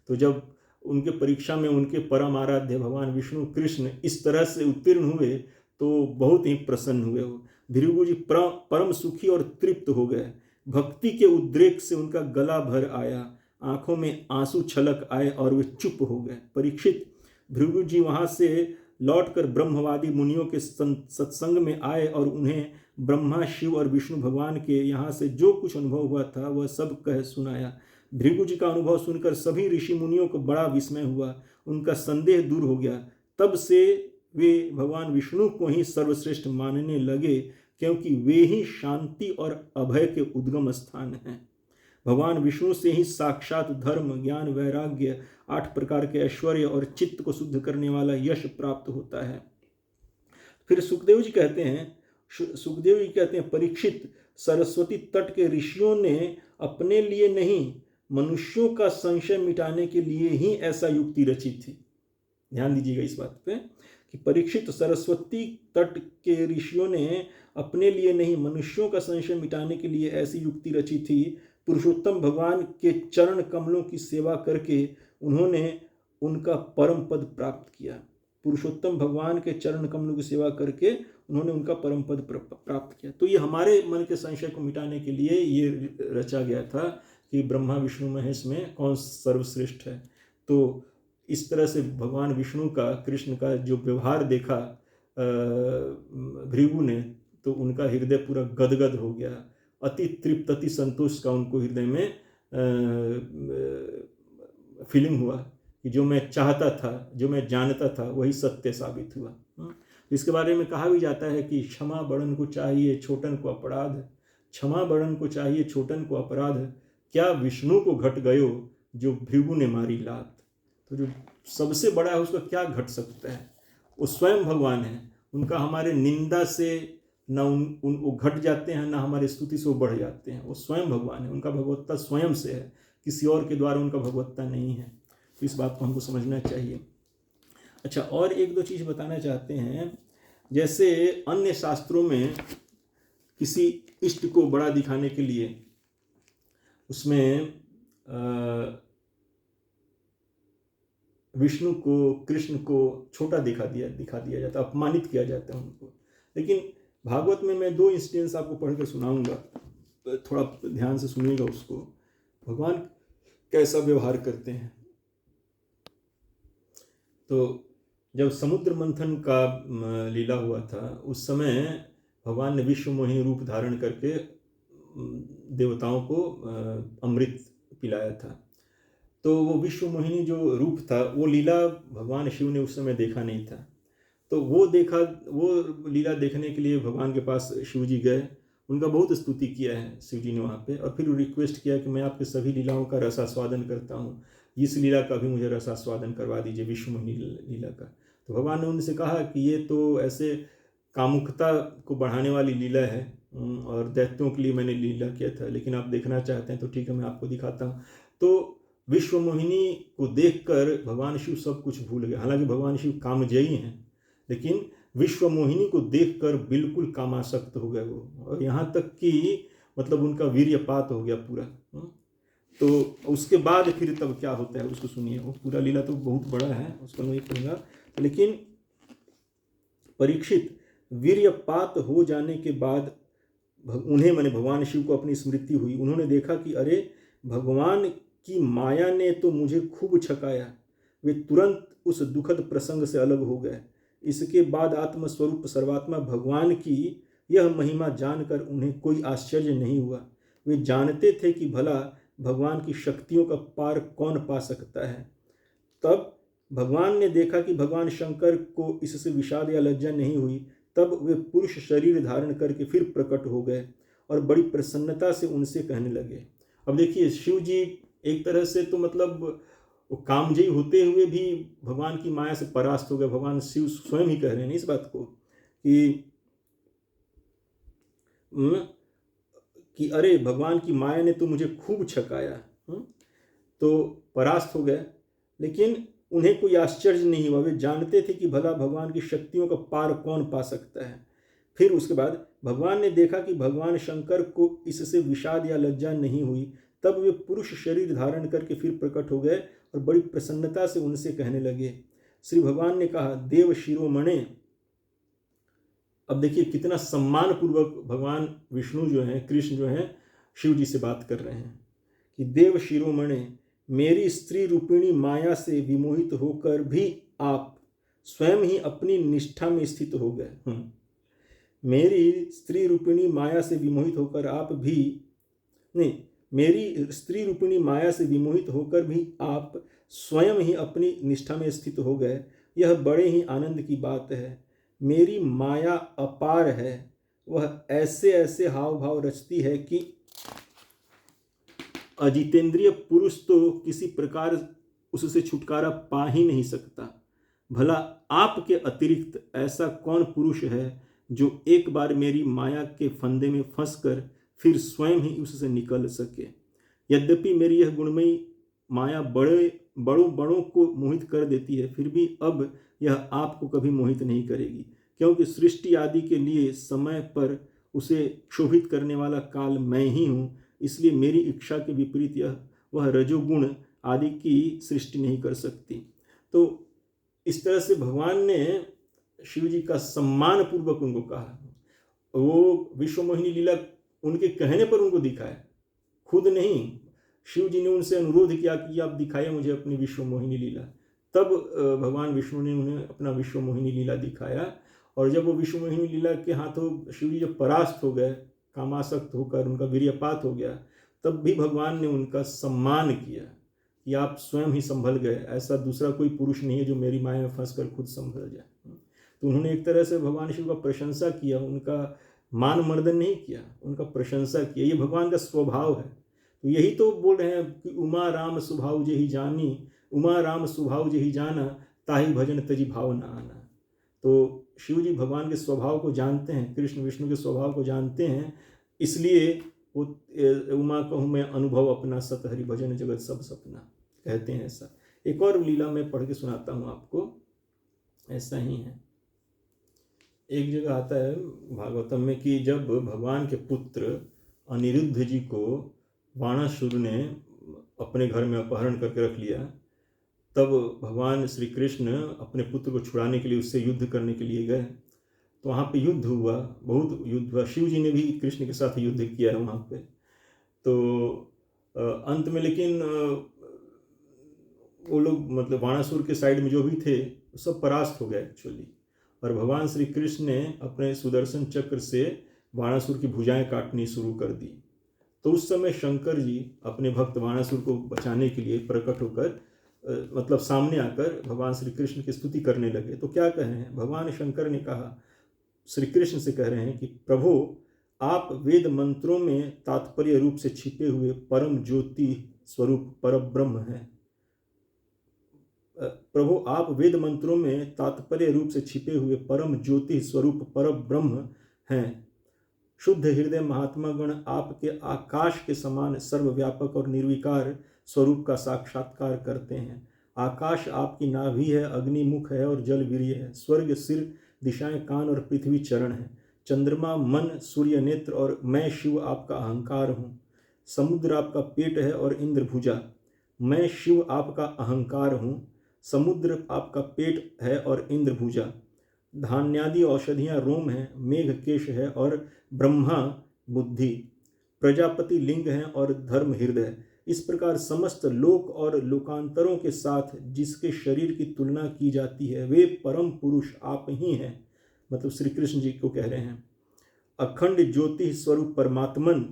तो जब उनके परीक्षा में उनके परम आराध्य भगवान विष्णु कृष्ण इस तरह से उत्तीर्ण हुए तो बहुत ही प्रसन्न हुए। वो भृगु जी परम सुखी और तृप्त हो गए। भक्ति के उद्रेक से उनका गला भर आया, आंखों में आंसू छलक आए और वे चुप हो गए। परीक्षित, भृगु जी वहां से लौटकर ब्रह्मवादी मुनियों के सत्संग में आए और उन्हें ब्रह्मा, शिव और विष्णु भगवान के यहाँ से जो कुछ अनुभव हुआ था वह सब कह सुनाया। भृगु जी का अनुभव सुनकर सभी ऋषि मुनियों को बड़ा विस्मय हुआ, उनका संदेह दूर हो गया। तब से वे भगवान विष्णु को ही सर्वश्रेष्ठ मानने लगे, क्योंकि वे ही शांति और अभय के उद्गम स्थान हैं। भगवान विष्णु से ही साक्षात धर्म, ज्ञान, वैराग्य, 8 प्रकार के ऐश्वर्य और चित्त को शुद्ध करने वाला यश प्राप्त होता है। फिर सुखदेव जी कहते हैं, परीक्षित, सरस्वती तट के ऋषियों ने अपने लिए नहीं, मनुष्यों का संशय मिटाने के लिए ही ऐसा युक्ति रची थी। ध्यान दीजिएगा इस बात पे कि परीक्षित, सरस्वती तट के ऋषियों ने अपने लिए नहीं, मनुष्यों का संशय मिटाने के लिए ऐसी युक्ति रची थी। पुरुषोत्तम भगवान के चरण कमलों की सेवा करके उन्होंने उनका परम पद प्राप्त किया। पुरुषोत्तम भगवान के चरण कमलों की सेवा करके उन्होंने उनका परम पद प्राप्त किया। तो ये हमारे मन के संशय को मिटाने के लिए ये रचा गया था कि ब्रह्मा विष्णु महेश में कौन सर्वश्रेष्ठ है। तो इस तरह से भगवान विष्णु का, कृष्ण का जो व्यवहार देखा भृगु ने, तो उनका हृदय पूरा गदगद हो गया। अति तृप्त, अति संतोष का उनको हृदय में फीलिंग हुआ कि जो मैं चाहता था, जो मैं जानता था, वही सत्य साबित हुआ। इसके बारे में कहा भी जाता है कि क्षमा बड़न को चाहिए छोटन को अपराध, क्षमा बड़न को चाहिए छोटन को अपराध, क्या विष्णु को घट गयो जो भृगु ने मारी लात। तो जो सबसे बड़ा है उसका क्या घट सकता है, वो स्वयं भगवान है। उनका हमारे निंदा से न वो घट जाते हैं, ना हमारे स्तुति से वो बढ़ जाते हैं। वो स्वयं भगवान है, उनका भगवत्ता स्वयं से है, किसी और के द्वारा उनका भगवत्ता नहीं है। तो इस बात को हमको समझना चाहिए। अच्छा, और एक दो चीज़ बताना चाहते हैं। जैसे अन्य शास्त्रों में किसी इष्ट को बड़ा दिखाने के लिए उसमें विष्णु को, कृष्ण को छोटा दिखा दिया जाता, अपमानित किया जाता है उनको। लेकिन भागवत में मैं 2 इंस्टेंस आपको पढ़कर सुनाऊंगा, थोड़ा ध्यान से सुनिएगा उसको, भगवान कैसा व्यवहार करते हैं। तो जब समुद्र मंथन का लीला हुआ था, उस समय भगवान ने विश्व मोहिनी रूप धारण करके देवताओं को अमृत पिलाया था। तो वो विश्व मोहिनी जो रूप था, वो लीला भगवान शिव ने उस समय देखा नहीं था। तो वो लीला देखने के लिए भगवान के पास शिव जी गए, उनका बहुत स्तुति किया है शिव जी ने वहाँ पे, और फिर रिक्वेस्ट किया कि मैं आपके सभी लीलाओं का रसास्वादन करता हूँ, इस लीला का भी मुझे रसास्वादन करवा दीजिए, विश्व मोहिनी लीला का। तो भगवान ने उनसे कहा कि ये तो ऐसे कामुकता को बढ़ाने वाली लीला है और दैत्यों के लिए मैंने लीला किया था, लेकिन आप देखना चाहते हैं तो ठीक है, मैं आपको दिखाता हूँ। तो विश्व मोहिनी को देखकर भगवान शिव सब कुछ भूल गए। हालांकि भगवान शिव कामजयी हैं, लेकिन विश्व मोहिनी को देखकर बिल्कुल कामासक्त हो गए वो, और यहाँ तक कि मतलब उनका वीर्यपात हो गया पूरा। तो उसके बाद फिर तब क्या होता है उसको सुनिए। वो पूरा लीला तो बहुत बड़ा है, उसको नहीं कहूँगा, लेकिन परीक्षित, वीर्यपात हो जाने के बाद उन्हें, माने भगवान शिव को अपनी स्मृति हुई। उन्होंने देखा कि अरे भगवान की माया ने तो मुझे खूब छकाया। वे तुरंत उस दुखद प्रसंग से अलग हो गए। इसके बाद आत्मस्वरूप सर्वात्मा भगवान की यह महिमा जानकर उन्हें कोई आश्चर्य नहीं हुआ। वे जानते थे कि भला भगवान की शक्तियों का पार कौन पा सकता है। तब भगवान ने देखा कि भगवान शंकर को इससे विषाद या लज्जा नहीं हुई। तब वे पुरुष शरीर धारण करके फिर प्रकट हो गए और बड़ी प्रसन्नता से उनसे कहने लगे। अब देखिए, शिव जी एक तरह से तो मतलब वो कामजयी होते हुए भी भगवान की माया से परास्त हो गए। भगवान शिव स्वयं ही कह रहे हैं इस बात को कि अरे भगवान की माया ने तो मुझे खूब छकाया। तो परास्त हो गए, लेकिन उन्हें कोई आश्चर्य नहीं हुआ। वे जानते थे कि भला भगवान की शक्तियों का पार कौन पा सकता है। फिर उसके बाद भगवान ने देखा कि भगवान शंकर को इससे विषाद या लज्जा नहीं हुई। तब वे पुरुष शरीर धारण करके फिर प्रकट हो गए और बड़ी प्रसन्नता से उनसे कहने लगे। श्री भगवान ने कहा, देव शिरोमणे। अब देखिए कितना सम्मान पूर्वक भगवान विष्णु जो हैं, कृष्ण जो हैं, शिव जी से बात कर रहे हैं कि देव शिरोमणे, मेरी स्त्री रूपिणी माया से विमोहित होकर भी आप स्वयं ही अपनी निष्ठा में स्थित हो गए। मेरी स्त्री रूपिणी माया से विमोहित होकर आप भी नहीं, मेरी स्त्री रूपिणी माया से विमोहित होकर भी आप स्वयं ही अपनी निष्ठा में स्थित हो गए। यह बड़े ही आनंद की बात है। मेरी माया अपार है, वह ऐसे ऐसे हाव भाव रचती है कि अजितेंद्रिय पुरुष तो किसी प्रकार उससे छुटकारा पा ही नहीं सकता। भला आपके अतिरिक्त ऐसा कौन पुरुष है जो एक बार मेरी माया के फंदे में फंसकर फिर स्वयं ही उससे निकल सके। यद्यपि मेरी यह गुणमयी माया बड़ों को मोहित कर देती है, फिर भी अब यह आपको कभी मोहित नहीं करेगी, क्योंकि सृष्टि आदि के लिए समय पर उसे क्षोभित करने वाला काल मैं ही हूँ। इसलिए मेरी इच्छा के विपरीत वह रजोगुण आदि की सृष्टि नहीं कर सकती। तो इस तरह से भगवान ने शिव जी का सम्मान पूर्वक उनको कहा। वो विश्व मोहिनी लीला उनके कहने पर उनको दिखाया, खुद नहीं। शिव जी ने उनसे अनुरोध किया कि आप दिखाइए मुझे अपनी विश्व मोहिनी लीला। तब भगवान विष्णु ने उन्हें अपना विश्व मोहिनी लीला दिखाया। और जब वो विश्व मोहिनी लीला के हाथों शिव जी जब परास्त हो गए, कामासक्त होकर उनका वीर्यपात हो गया, तब भी भगवान ने उनका सम्मान किया कि आप स्वयं ही संभल गए। ऐसा दूसरा कोई पुरुष नहीं है जो मेरी माया में फंसकर खुद संभल जाए। तो उन्होंने एक तरह से भगवान शिव का प्रशंसा किया, उनका मान मर्दन नहीं किया, उनका प्रशंसा किया। ये भगवान का स्वभाव है। तो यही तो बोल रहे हैं कि उमा राम स्वभाव जेहि जानी, उमा राम स्वभाव जेहि जाना, ताहि भजन तजी भाव न आना। तो शिव जी भगवान के स्वभाव को जानते हैं, कृष्ण विष्णु के स्वभाव को जानते हैं, इसलिए वो उमा कहूँ मैं अनुभव अपना, सत हरि भजन जगत सब सपना, कहते हैं ऐसा। एक और लीला मैं पढ़ के सुनाता हूँ आपको, ऐसा ही है। एक जगह आता है भागवतम में कि जब भगवान के पुत्र अनिरुद्ध जी को बाणासुर ने अपने घर में अपहरण करके रख लिया, तब भगवान श्री कृष्ण अपने पुत्र को छुड़ाने के लिए उससे युद्ध करने के लिए गए। तो वहाँ पे युद्ध हुआ, बहुत युद्ध हुआ। शिव जी ने भी कृष्ण के साथ युद्ध किया है वहाँ पे। तो अंत में लेकिन वो लोग मतलब बाणासुर के साइड में जो भी थे सब परास्त हो गए एक्चुअली। और भगवान श्री कृष्ण ने अपने सुदर्शन चक्र से बाणासुर की भुजाएं काटनी शुरू कर दी। तो उस समय शंकर जी अपने भक्त बाणासुर को बचाने के लिए प्रकट होकर मतलब सामने आकर भगवान श्री कृष्ण की स्तुति करने लगे। तो क्या कहें, भगवान शंकर ने कहा, श्री कृष्ण से कह रहे हैं कि प्रभु आप वेद मंत्रों में तात्पर्य रूप से छिपे हुए परम ज्योति स्वरूप परब्रह्म हैं। प्रभु आप वेद मंत्रों में तात्पर्य रूप से छिपे हुए परम ज्योति स्वरूप परब्रह्म हैं। शुद्ध हृदय महात्मा गण आपके आकाश के समान सर्वव्यापक और निर्विकार स्वरूप का साक्षात्कार करते हैं। आकाश आपकी नाभि है, अग्नि मुख है और जल वीर्य है। स्वर्ग सिर, दिशाएं कान और पृथ्वी चरण है। चंद्रमा मन, सूर्य नेत्र और मैं शिव आपका अहंकार हूँ। समुद्र आपका पेट है और इंद्र भुजा। मैं शिव आपका अहंकार हूँ। समुद्र आपका पेट है और इंद्र भुजा। धान्यादि औषधियाँ रोम हैं, मेघ केश है और ब्रह्मा बुद्धि। प्रजापति लिंग हैं और धर्म हृदय। इस प्रकार समस्त लोक और लोकांतरों के साथ जिसके शरीर की तुलना की जाती है वे परम पुरुष आप ही हैं। मतलब श्री कृष्ण जी को कह रहे हैं। अखंड ज्योति स्वरूप परमात्मन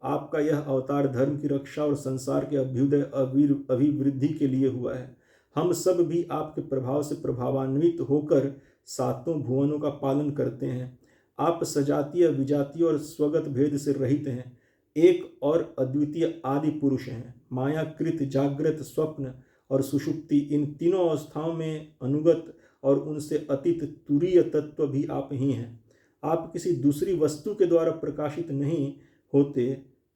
आपका यह अवतार धर्म की रक्षा और संसार के अभ्युदय अभिवृद्धि के लिए हुआ है। हम सब भी आपके प्रभाव से प्रभावान्वित होकर सातों भुवनों का पालन करते हैं। आप सजातीय विजातीय और स्वगत भेद से रहित हैं, एक और अद्वितीय आदि पुरुष हैं। मायाकृत जागृत स्वप्न और सुषुप्ति इन तीनों अवस्थाओं में अनुगत और उनसे अतीत तुरीय तत्व भी आप ही हैं। आप किसी दूसरी वस्तु के द्वारा प्रकाशित नहीं होते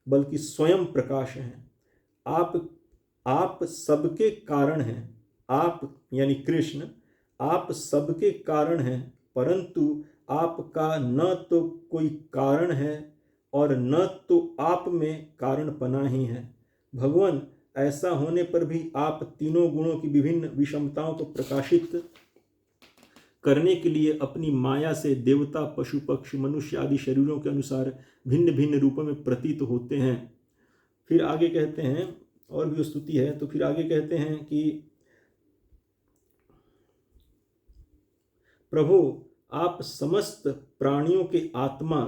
बल्कि स्वयं प्रकाश हैं। आप सबके कारण हैं। आप यानी कृष्ण आप सबके कारण हैं, परंतु आपका न तो कोई कारण है और न तो आप में कारणपना ही है। भगवान, ऐसा होने पर भी आप तीनों गुणों की विभिन्न विषमताओं को प्रकाशित करने के लिए अपनी माया से देवता, पशु, पक्षी, मनुष्य आदि शरीरों के अनुसार भिन्न भिन्न रूपों में प्रतीत होते हैं। फिर आगे कहते हैं, और भी स्तुति है, तो फिर आगे कहते हैं कि प्रभु, आप समस्त प्राणियों के आत्मा,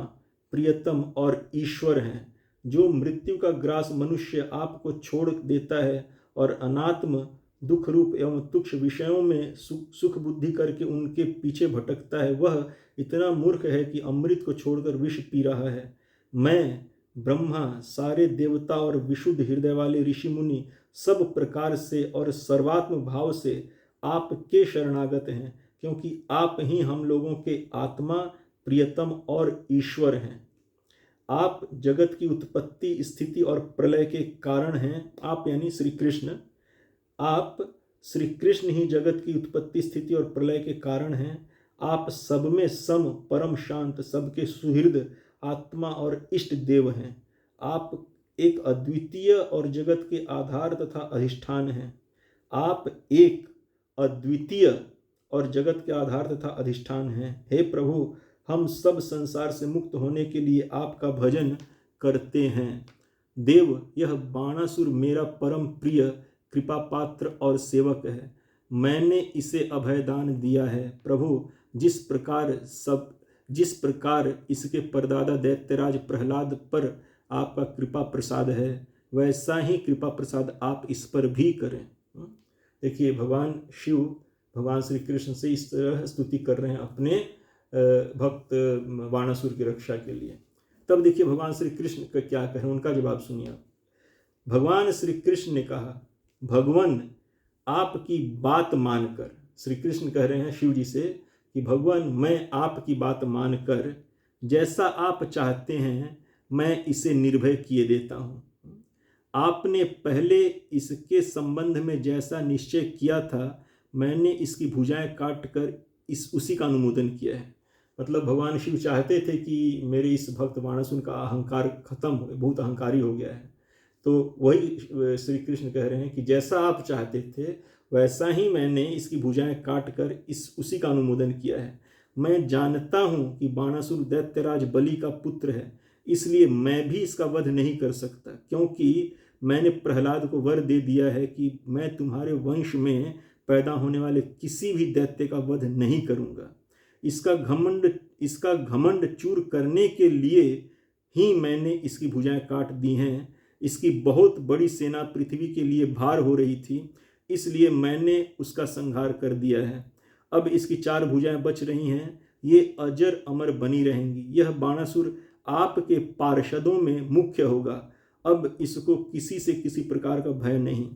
प्रियतम और ईश्वर हैं। जो मृत्यु का ग्रास मनुष्य आपको छोड़ देता है और अनात्म दुख रूप एवं तुच्छ विषयों में सुख बुद्धि करके उनके पीछे भटकता है, वह इतना मूर्ख है कि अमृत को छोड़कर विष पी रहा है। मैं, ब्रह्मा, सारे देवता और विशुद्ध हृदय वाले ऋषि मुनि सब प्रकार से और सर्वात्म भाव से आपके शरणागत हैं, क्योंकि आप ही हम लोगों के आत्मा, प्रियतम और ईश्वर हैं। आप जगत की उत्पत्ति, स्थिति और प्रलय के कारण हैं। आप यानी श्री कृष्ण, आप श्री कृष्ण ही जगत की उत्पत्ति, स्थिति और प्रलय के कारण हैं। आप सब में सम, परम शांत, सबके सुहृद, आत्मा और इष्ट देव हैं। आप एक अद्वितीय और जगत के आधार तथा अधिष्ठान हैं। आप एक अद्वितीय और जगत के आधार तथा अधिष्ठान हैं। हे प्रभु, हम सब संसार से मुक्त होने के लिए आपका भजन करते हैं। देव, यह बाणासुर मेरा परम प्रिय कृपा पात्र और सेवक है। मैंने इसे अभयदान दिया है। प्रभु, जिस प्रकार इसके परदादा दैत्यराज प्रहलाद पर आपका कृपा प्रसाद है, वैसा ही कृपा प्रसाद आप इस पर भी करें। देखिए, भगवान शिव भगवान श्री कृष्ण से इस तरह स्तुति कर रहे हैं अपने भक्त बाणासुर की रक्षा के लिए। तब देखिए भगवान श्री कृष्ण का क्या कहें, उनका जवाब सुनिए आप। भगवान श्री कृष्ण ने कहा, भगवान, आपकी बात मानकर, श्री कृष्ण कह रहे हैं शिव जी से कि भगवान, मैं आपकी बात मानकर जैसा आप चाहते हैं मैं इसे निर्भय किए देता हूँ। आपने पहले इसके संबंध में जैसा निश्चय किया था, मैंने इसकी भुजाएं काट कर उसी का अनुमोदन किया है। मतलब भगवान शिव चाहते थे कि मेरे इस भक्त बाणासुर का अहंकार खत्म हो, बहुत अहंकारी हो गया है। तो वही श्री कृष्ण कह रहे हैं कि जैसा आप चाहते थे वैसा ही मैंने इसकी भुजाएं काट कर उसी का अनुमोदन किया है। मैं जानता हूँ कि बाणासुर दैत्यराज बलि का पुत्र है, इसलिए मैं भी इसका वध नहीं कर सकता, क्योंकि मैंने प्रहलाद को वर दे दिया है कि मैं तुम्हारे वंश में पैदा होने वाले किसी भी दैत्य का वध नहीं करूँगा। इसका घमंड चूर करने के लिए ही मैंने इसकी भुजाएं काट दी हैं। इसकी बहुत बड़ी सेना पृथ्वी के लिए भार हो रही थी, इसलिए मैंने उसका संहार कर दिया है। अब इसकी 4 भुजाएं बच रही हैं, ये अजर अमर बनी रहेंगी। यह बाणासुर आपके पार्षदों में मुख्य होगा। अब इसको किसी से किसी प्रकार का भय नहीं।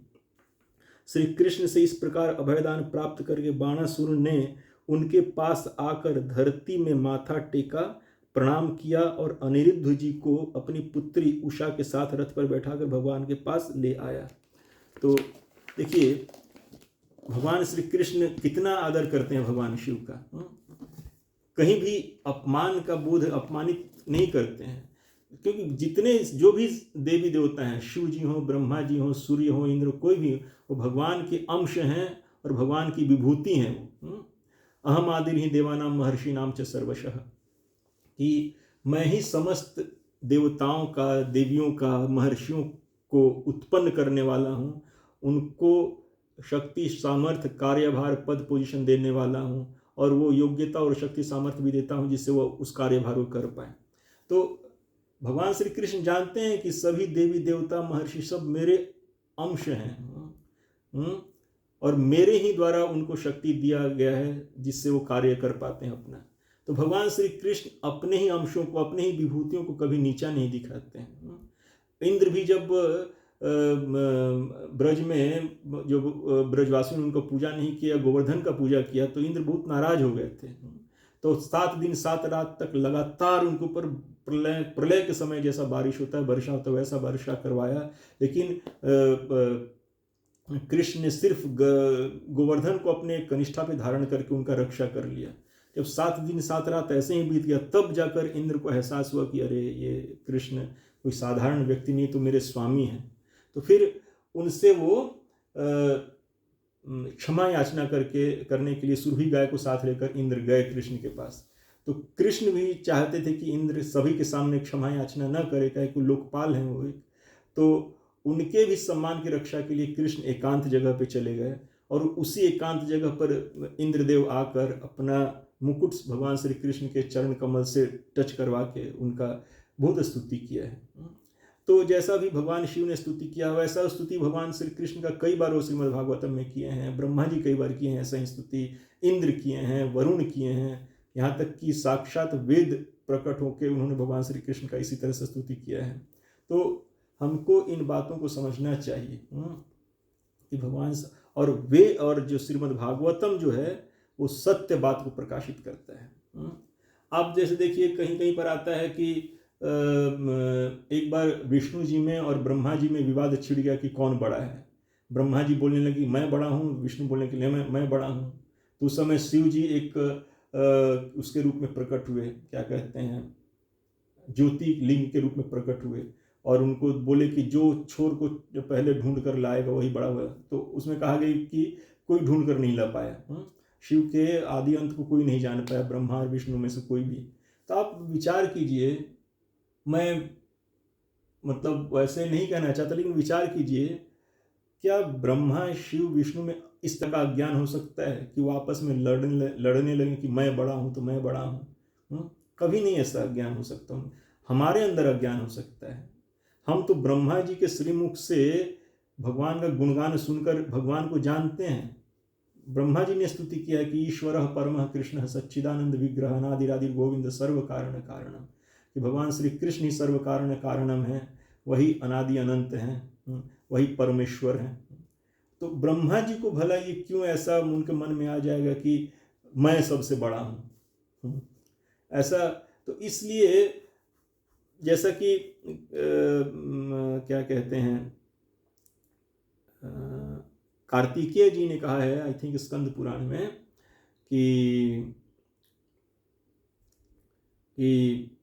श्री कृष्ण से इस प्रकार अभयदान प्राप्त करके बाणासुर ने उनके पास आकर धरती में माथा टेका, प्रणाम किया और अनिरुद्ध जी को अपनी पुत्री उषा के साथ रथ पर बैठाकर भगवान के पास ले आया। तो देखिए भगवान श्री कृष्ण कितना आदर करते हैं भगवान शिव का। कहीं भी अपमान का बोध, अपमानित नहीं करते हैं, क्योंकि जितने जो भी देवी देवता हैं, शिव जी हों, ब्रह्मा जी हों, सूर्य हों, इंद्र, कोई भी, वो भगवान के अंश हैं और भगवान की विभूति हैं। वो अहम आदिर ही देवानाम महर्षि नाम च सर्वशः, कि मैं ही समस्त देवताओं का, देवियों का, महर्षियों को उत्पन्न करने वाला हूँ, उनको शक्ति, सामर्थ्य, कार्यभार, पद, पोजीशन देने वाला हूँ, और वो योग्यता और शक्ति, सामर्थ्य भी देता हूँ जिससे वो उस कार्यभार को कर पाए। तो भगवान श्री कृष्ण जानते हैं कि सभी देवी देवता, महर्षि सब मेरे अंश हैं और मेरे ही द्वारा उनको शक्ति दिया गया है जिससे वो कार्य कर पाते हैं अपना। तो भगवान श्री कृष्ण अपने ही अंशों को, अपने ही विभूतियों को कभी नीचा नहीं दिखाते हैं। इंद्र भी जब ब्रज में जो ब्रजवासियों ने उनको पूजा नहीं किया, गोवर्धन का पूजा किया, तो इंद्र बहुत नाराज हो गए थे। तो 7 दिन 7 रात तक लगातार उनके ऊपर प्रलय के समय जैसा बारिश होता है, वर्षा होता है, वैसा वर्षा करवाया। लेकिन कृष्ण ने सिर्फ गोवर्धन को अपने कनिष्ठा पे धारण करके उनका रक्षा कर लिया। जब 7 दिन 7 रात ऐसे ही बीत गया, तब जाकर इंद्र को एहसास हुआ कि अरे ये कृष्ण कोई साधारण व्यक्ति नहीं, तो मेरे स्वामी हैं। तो फिर उनसे वो क्षमा याचना करने के लिए सुरभि गाय को साथ लेकर इंद्र गए कृष्ण के पास। तो कृष्ण भी चाहते थे कि इंद्र सभी के सामने क्षमा याचना न करे, क्या कि लोकपाल हैं वो एक। तो उनके भी सम्मान की रक्षा के लिए कृष्ण एकांत जगह पे चले गए, और उसी एकांत जगह पर इंद्रदेव आकर अपना मुकुट भगवान श्री कृष्ण के चरण कमल से टच करवा के उनका बहुत स्तुति किया है। तो जैसा भी भगवान शिव ने स्तुति किया, वैसा स्तुति भगवान श्री कृष्ण का कई बार वो श्रीमद् भागवतम में किए हैं। ब्रह्मा जी कई बार किए हैं ऐसा ही स्तुति, इंद्र किए हैं, वरुण किए हैं, यहाँ तक कि साक्षात वेद प्रकट होकर उन्होंने भगवान श्री कृष्ण का इसी तरह से स्तुति किया है। तो हमको इन बातों को समझना चाहिए कि भगवान और जो श्रीमद् भागवतम जो है वो सत्य बात को प्रकाशित करता है। आप जैसे देखिए कहीं कहीं पर आता है कि एक बार विष्णु जी में और ब्रह्मा जी में विवाद छिड़ गया कि कौन बड़ा है। ब्रह्मा जी बोलने लगी मैं बड़ा हूँ, विष्णु बोलने के लिए मैं बड़ा हूँ। तो उस समय शिव जी एक उसके रूप में प्रकट हुए, क्या कहते हैं, ज्योति लिंग के रूप में प्रकट हुए, और उनको बोले कि जो छोर को जो पहले ढूंढ कर लाएगा वही बड़ा हुआ। तो उसमें कहा गया कि कोई ढूंढ कर नहीं ला पाया। शिव के आदि अंत को कोई नहीं जान पाया, ब्रह्मा और विष्णु में से कोई भी। तो आप विचार कीजिए, मैं मतलब वैसे नहीं कहना चाहता, लेकिन विचार कीजिए, क्या ब्रह्मा शिव विष्णु में इस तरह का अज्ञान हो सकता है कि वो आपस में लड़ने लगे कि मैं बड़ा हूँ तो मैं बड़ा हूँ? कभी नहीं ऐसा अज्ञान हो सकता। हमारे अंदर अज्ञान हो सकता है। हम तो ब्रह्मा जी के श्रीमुख से भगवान का गुणगान सुनकर भगवान को जानते हैं। ब्रह्मा जी ने स्तुति किया कि ईश्वर परम कृष्ण सच्चिदानंद विग्रह अनादिरादि गोविंद सर्व कारण कारणम, कि भगवान श्री कृष्ण ही सर्व कारण कारणम है, वही अनादि अनंत हैं, वही परमेश्वर हैं। तो ब्रह्मा जी को भला ये क्यों ऐसा उनके मन में आ जाएगा कि मैं सबसे बड़ा हूँ? ऐसा तो इसलिए जैसा कि क्या कहते हैं, कार्तिकेय जी ने कहा है, आई थिंक स्कंद पुराण में, कि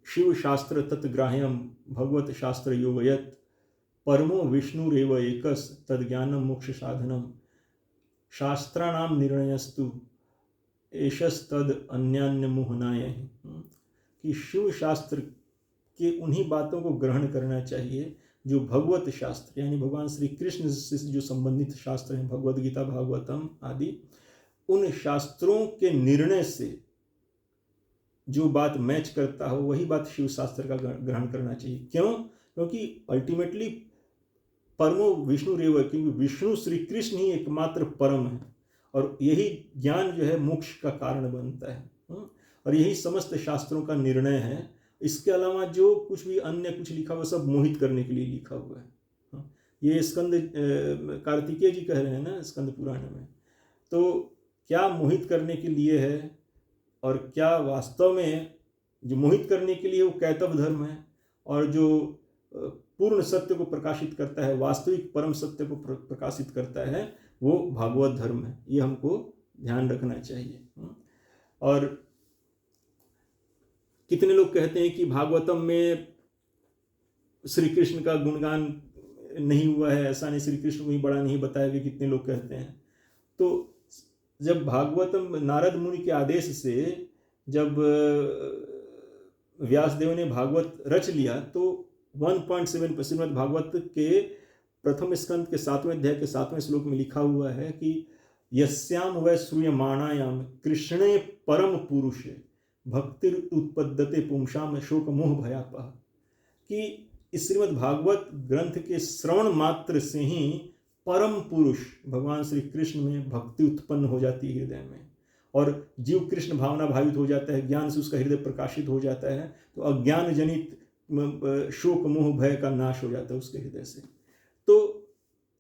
शिव शास्त्र तत्ग्राह्यम भगवत शास्त्र योगयत परमो विष्णुरेव एकस तद्ज्ञानम मोक्ष साधनम शास्त्राणाम निर्णयस्तु एषस्तद अन्यान्य मोहनाय, कि शिव शास्त्र के उन्हीं बातों को ग्रहण करना चाहिए जो भगवत शास्त्र यानी भगवान श्री कृष्ण से जो संबंधित शास्त्र हैं, भगवद गीता भागवतम आदि, उन शास्त्रों के निर्णय से जो बात मैच करता हो वही बात शिव शास्त्र का ग्रहण करना चाहिए। क्यों? क्योंकि अल्टीमेटली परमो विष्णु रेव, क्योंकि विष्णु श्री कृष्ण ही एकमात्र परम है, और यही ज्ञान जो है मोक्ष का कारण बनता है, और यही समस्त शास्त्रों का निर्णय है। इसके अलावा जो कुछ भी अन्य कुछ लिखा हुआ सब मोहित करने के लिए लिखा हुआ है। ये स्कंद कार्तिकेय जी कह रहे हैं ना स्कंद पुराण में। तो क्या मोहित करने के लिए है, और क्या वास्तव में जो मोहित करने के लिए वो कैतव धर्म है, और जो पूर्ण सत्य को प्रकाशित करता है, वास्तविक परम सत्य को प्रकाशित करता है, वो भागवत धर्म है। ये हमको ध्यान रखना चाहिए। और कितने लोग कहते हैं कि भागवतम में श्री कृष्ण का गुणगान नहीं हुआ है, ऐसा नहीं, श्री कृष्ण को ही बड़ा नहीं बताया गया, कितने लोग कहते हैं। तो जब भागवतम नारद मुनि के आदेश से जब व्यासदेव ने भागवत रच लिया, तो 1.7 श्रीमद् भागवत के प्रथम स्कंद के 7वें अध्याय के 7वें श्लोक में लिखा हुआ है कि यस्याम वै श्रूयमाणायाम कृष्णे परम पुरुषे भक्तिर उत्पद्यते पुंसाम शोक मोह भयापह, कि इस श्रीमद् भागवत ग्रंथ के श्रवण मात्र से ही परम पुरुष भगवान श्री कृष्ण में भक्ति उत्पन्न हो जाती है हृदय में, और जीव कृष्ण भावना भावित हो जाता है, ज्ञान से उसका हृदय प्रकाशित हो जाता है, तो अज्ञान जनित शोक मोह भय का नाश हो जाता है उसके हृदय से। तो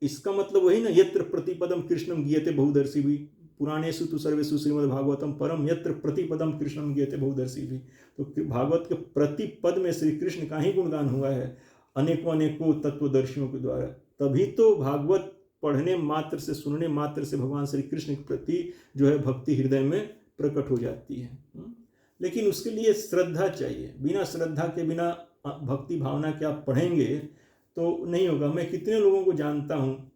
इसका मतलब वही ना, यत्र प्रतिपदम कृष्णम गीयते बहुदर्शी भी, पुराणेषु तु सर्वेषु श्रीमद्भागवतम परम यत्र प्रतिपदम कृष्णम गीयते बहुदर्शी भी। तो भागवत के प्रतिपद में श्री कृष्ण का ही गुणगान हुआ है अनेकों अनेकों तत्वदर्शियों के द्वारा। तभी तो भागवत पढ़ने मात्र से, सुनने मात्र से भगवान श्री कृष्ण के प्रति जो है भक्ति हृदय में प्रकट हो जाती है। लेकिन उसके लिए श्रद्धा चाहिए। बिना श्रद्धा के, बिना भक्ति भावना के आप पढ़ेंगे तो नहीं होगा। मैं कितने लोगों को जानता हूँ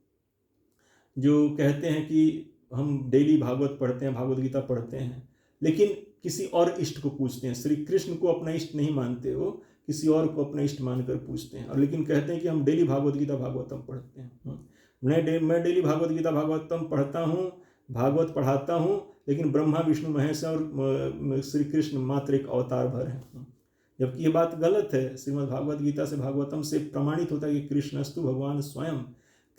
जो कहते हैं कि हम डेली भागवत पढ़ते हैं, भागवत गीता पढ़ते हैं, लेकिन किसी और इष्ट को पूछते हैं। श्री कृष्ण को अपना इष्ट नहीं मानते, वो किसी और को अपना इष्ट मानकर पूछते हैं, और लेकिन कहते हैं कि हम डेली भागवत गीता भागवतम पढ़ते हैं। मैं डेली भागवत गीता भागवतम पढ़ता हूँ, भागवत पढ़ाता हूँ, लेकिन ब्रह्मा विष्णु महेश और श्री कृष्ण मात्र एक अवतार भर है। जबकि ये बात गलत है। श्रीमद् भागवत गीता से, भागवतम से प्रमाणित होता है कि कृष्णस्तु भगवान स्वयं,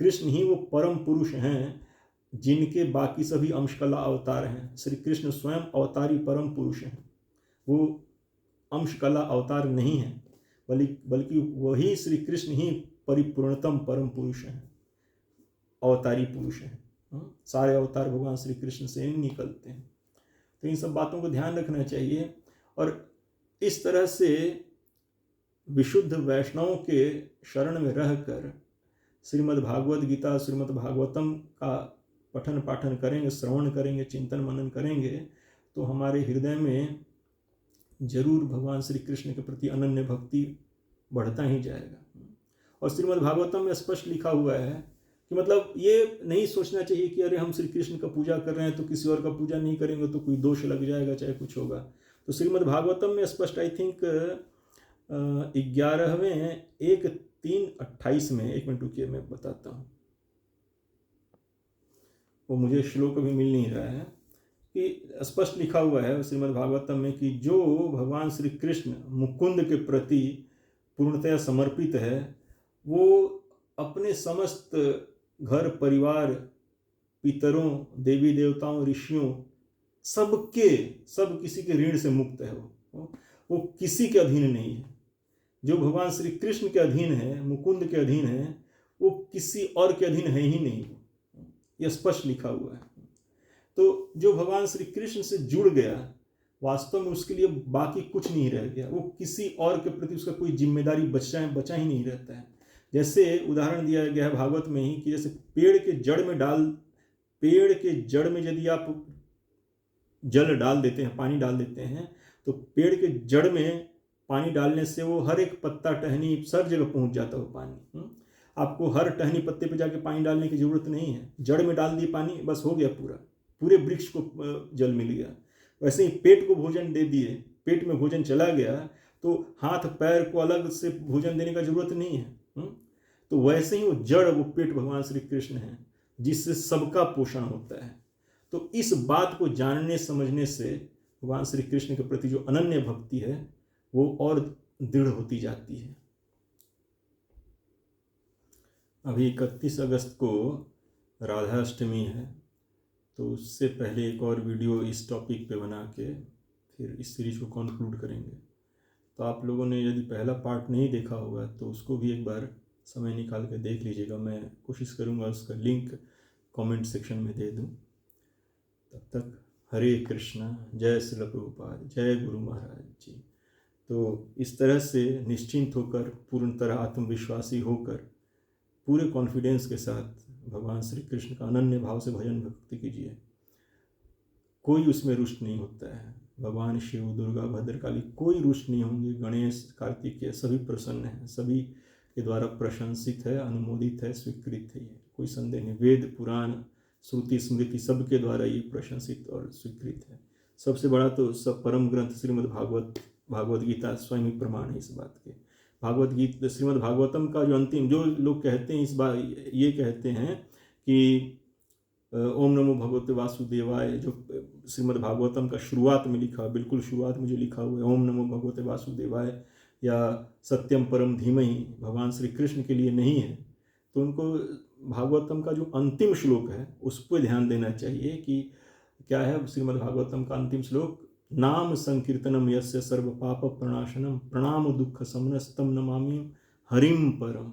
कृष्ण ही वो परम पुरुष हैं जिनके बाकी सभी अंशकला अवतार हैं। श्री कृष्ण स्वयं अवतारी परम पुरुष हैं, वो अंशकला अवतार नहीं है, बल्कि वही श्री कृष्ण ही परिपूर्णतम परम पुरुष हैं, अवतारी पुरुष हैं। सारे अवतार भगवान श्री कृष्ण से ही निकलते हैं। तो इन सब बातों को ध्यान रखना चाहिए। और इस तरह से विशुद्ध वैष्णवों के शरण में रहकर श्रीमद् भागवत गीता, श्रीमद् भागवतम का पठन पाठन करेंगे, श्रवण करेंगे, चिंतन मनन करेंगे, तो हमारे हृदय में जरूर भगवान श्री कृष्ण के प्रति अनन्य भक्ति बढ़ता ही जाएगा। और श्रीमद् भागवतम में स्पष्ट लिखा हुआ है कि मतलब ये नहीं सोचना चाहिए कि अरे हम श्री कृष्ण का पूजा कर रहे हैं तो किसी और का पूजा नहीं करेंगे तो कोई दोष लग जाएगा, चाहे कुछ होगा। तो श्रीमद् भागवतम में स्पष्ट, आई थिंक 11वें 1:3:28 में, एक मिनट रुकिए मैं बताता हूँ, वो मुझे श्लोक अभी मिल नहीं रहा है, कि स्पष्ट लिखा हुआ है श्रीमद् भागवतम में कि जो भगवान श्री कृष्ण मुकुंद के प्रति पूर्णतया समर्पित है, वो अपने समस्त घर परिवार, पितरों, देवी देवताओं, ऋषियों, सब किसी के ऋण से मुक्त है। वो किसी के अधीन नहीं है। जो भगवान श्री कृष्ण के अधीन है, मुकुंद के अधीन है, वो किसी और के अधीन है ही नहीं। यह स्पष्ट लिखा हुआ है। तो जो भगवान श्री कृष्ण से जुड़ गया, वास्तव में उसके लिए बाकी कुछ नहीं रह गया। वो किसी और के प्रति उसका कोई जिम्मेदारी बचा ही नहीं रहता है। जैसे उदाहरण दिया गया है भागवत में ही कि जैसे पेड़ के जड़ में यदि आप जल डाल देते हैं, पानी डाल देते हैं, तो पेड़ के जड़ में पानी डालने से वो हर एक पत्ता, टहनी, सब जगह पहुंच जाता है वो पानी। आपको हर टहनी पत्ते पे जाके पानी डालने की जरूरत नहीं है। जड़ में डाल दिए पानी, बस हो गया, पूरे वृक्ष को जल मिल गया। वैसे ही पेट को भोजन दे दिए, पेट में भोजन चला गया तो हाथ पैर को अलग से भोजन देने का जरूरत नहीं है। तो वैसे ही वो जड़, वो पेट भगवान श्री कृष्ण है जिससे सबका पोषण होता है। तो इस बात को जानने समझने से भगवान श्री कृष्ण के प्रति जो अनन्य भक्ति है वो और दृढ़ होती जाती है। अभी 31 अगस्त को राधाष्टमी है, तो उससे पहले एक और वीडियो इस टॉपिक पे बना के फिर इस सीरीज को कंक्लूड करेंगे। तो आप लोगों ने यदि पहला पार्ट नहीं देखा होगा तो उसको भी एक बार समय निकाल के देख लीजिएगा। मैं कोशिश करूँगा उसका लिंक कमेंट सेक्शन में दे दूँ। तब तक हरे कृष्णा, जय श्रील प्रभुपाद, जय गुरु महाराज जी। तो इस तरह से निश्चिंत होकर, पूर्ण तरह आत्मविश्वासी होकर, पूरे कॉन्फिडेंस के साथ भगवान श्री कृष्ण का अनन्य भाव से भजन भक्ति कीजिए। कोई उसमें रुष्ट नहीं होता है। भगवान शिव, दुर्गा, भद्रकाली कोई रुष्ट नहीं होंगे। गणेश, कार्तिकेय सभी प्रसन्न हैं, सभी के द्वारा प्रशंसित है, अनुमोदित है, स्वीकृत है। ये कोई संदेह नहीं। वेद, पुराण, श्रुति, स्मृति सबके द्वारा ये प्रशंसित और स्वीकृत है। सबसे बड़ा तो सब परम ग्रंथ श्रीमद् भागवत गीता स्वयं ही प्रमाण है इस बात के। भागवत गीता, श्रीमद् भागवतम का जो अंतिम, जो लोग कहते हैं इस बार ये कहते हैं कि ओम नमो भगवते वासुदेवाय, जो श्रीमद् भागवतम का शुरुआत में लिखा, बिल्कुल शुरुआत में जो लिखा हुआ है ओम नमो भगवते वासुदेवाय या सत्यम परम धीमहि, भगवान श्री कृष्ण के लिए नहीं है। तो उनको भागवतम का जो अंतिम श्लोक है उस पर ध्यान देना चाहिए कि क्या है श्रीमद् भागवतम का अंतिम श्लोक, नाम संकीर्तनम यस्य सर्व पाप प्रणाशनम प्रणाम दुख समनस्तम नमामि हरिम परम।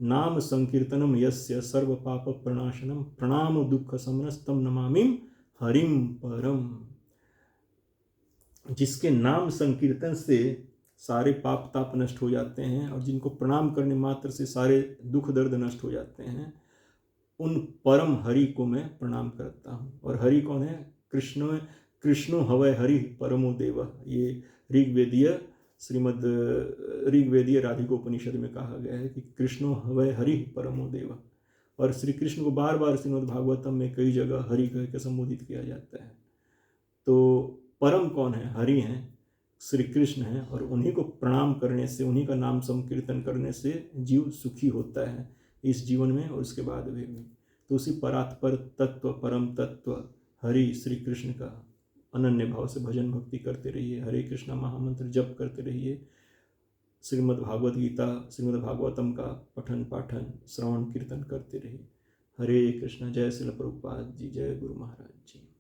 नाम संकीर्तनम यस्य सर्व पाप प्रणाशनम प्रणाम दुख समनस्तम नमामि हरिम परम। जिसके नाम संकीर्तन से सारे पाप ताप नष्ट हो जाते हैं और जिनको प्रणाम करने मात्र से सारे दुख दर्द नष्ट हो जाते हैं, उन परम हरि को मैं प्रणाम करता हूँ। और हरि कौन है? कृष्ण। कृष्णो हवै हरि परमो देव, ये ऋग्वेदीय राधिकोपनिषद में कहा गया है कि कृष्णो हवै हरि परमो देव। और श्री कृष्ण को बार बार श्रीमद् भागवतम में कई जगह हरि कह के संबोधित किया जाता है। तो परम कौन है? हरि हैं, श्री कृष्ण हैं। और उन्हीं को प्रणाम करने से, उन्हीं का नाम संकीर्तन करने से जीव सुखी होता है इस जीवन में और उसके बाद भी। तो उसी परात्पर तत्व, परम तत्व हरि श्री कृष्ण का अनन्य भाव से भजन भक्ति करते रहिए, हरे कृष्णा महामंत्र जप करते रहिए, श्रीमद् भागवत गीता, श्रीमद् भागवतम का पठन पाठन श्रवण कीर्तन करते रहिए। हरे कृष्णा। जय श्रील प्रभुपाद जी, जय गुरु महाराज जी।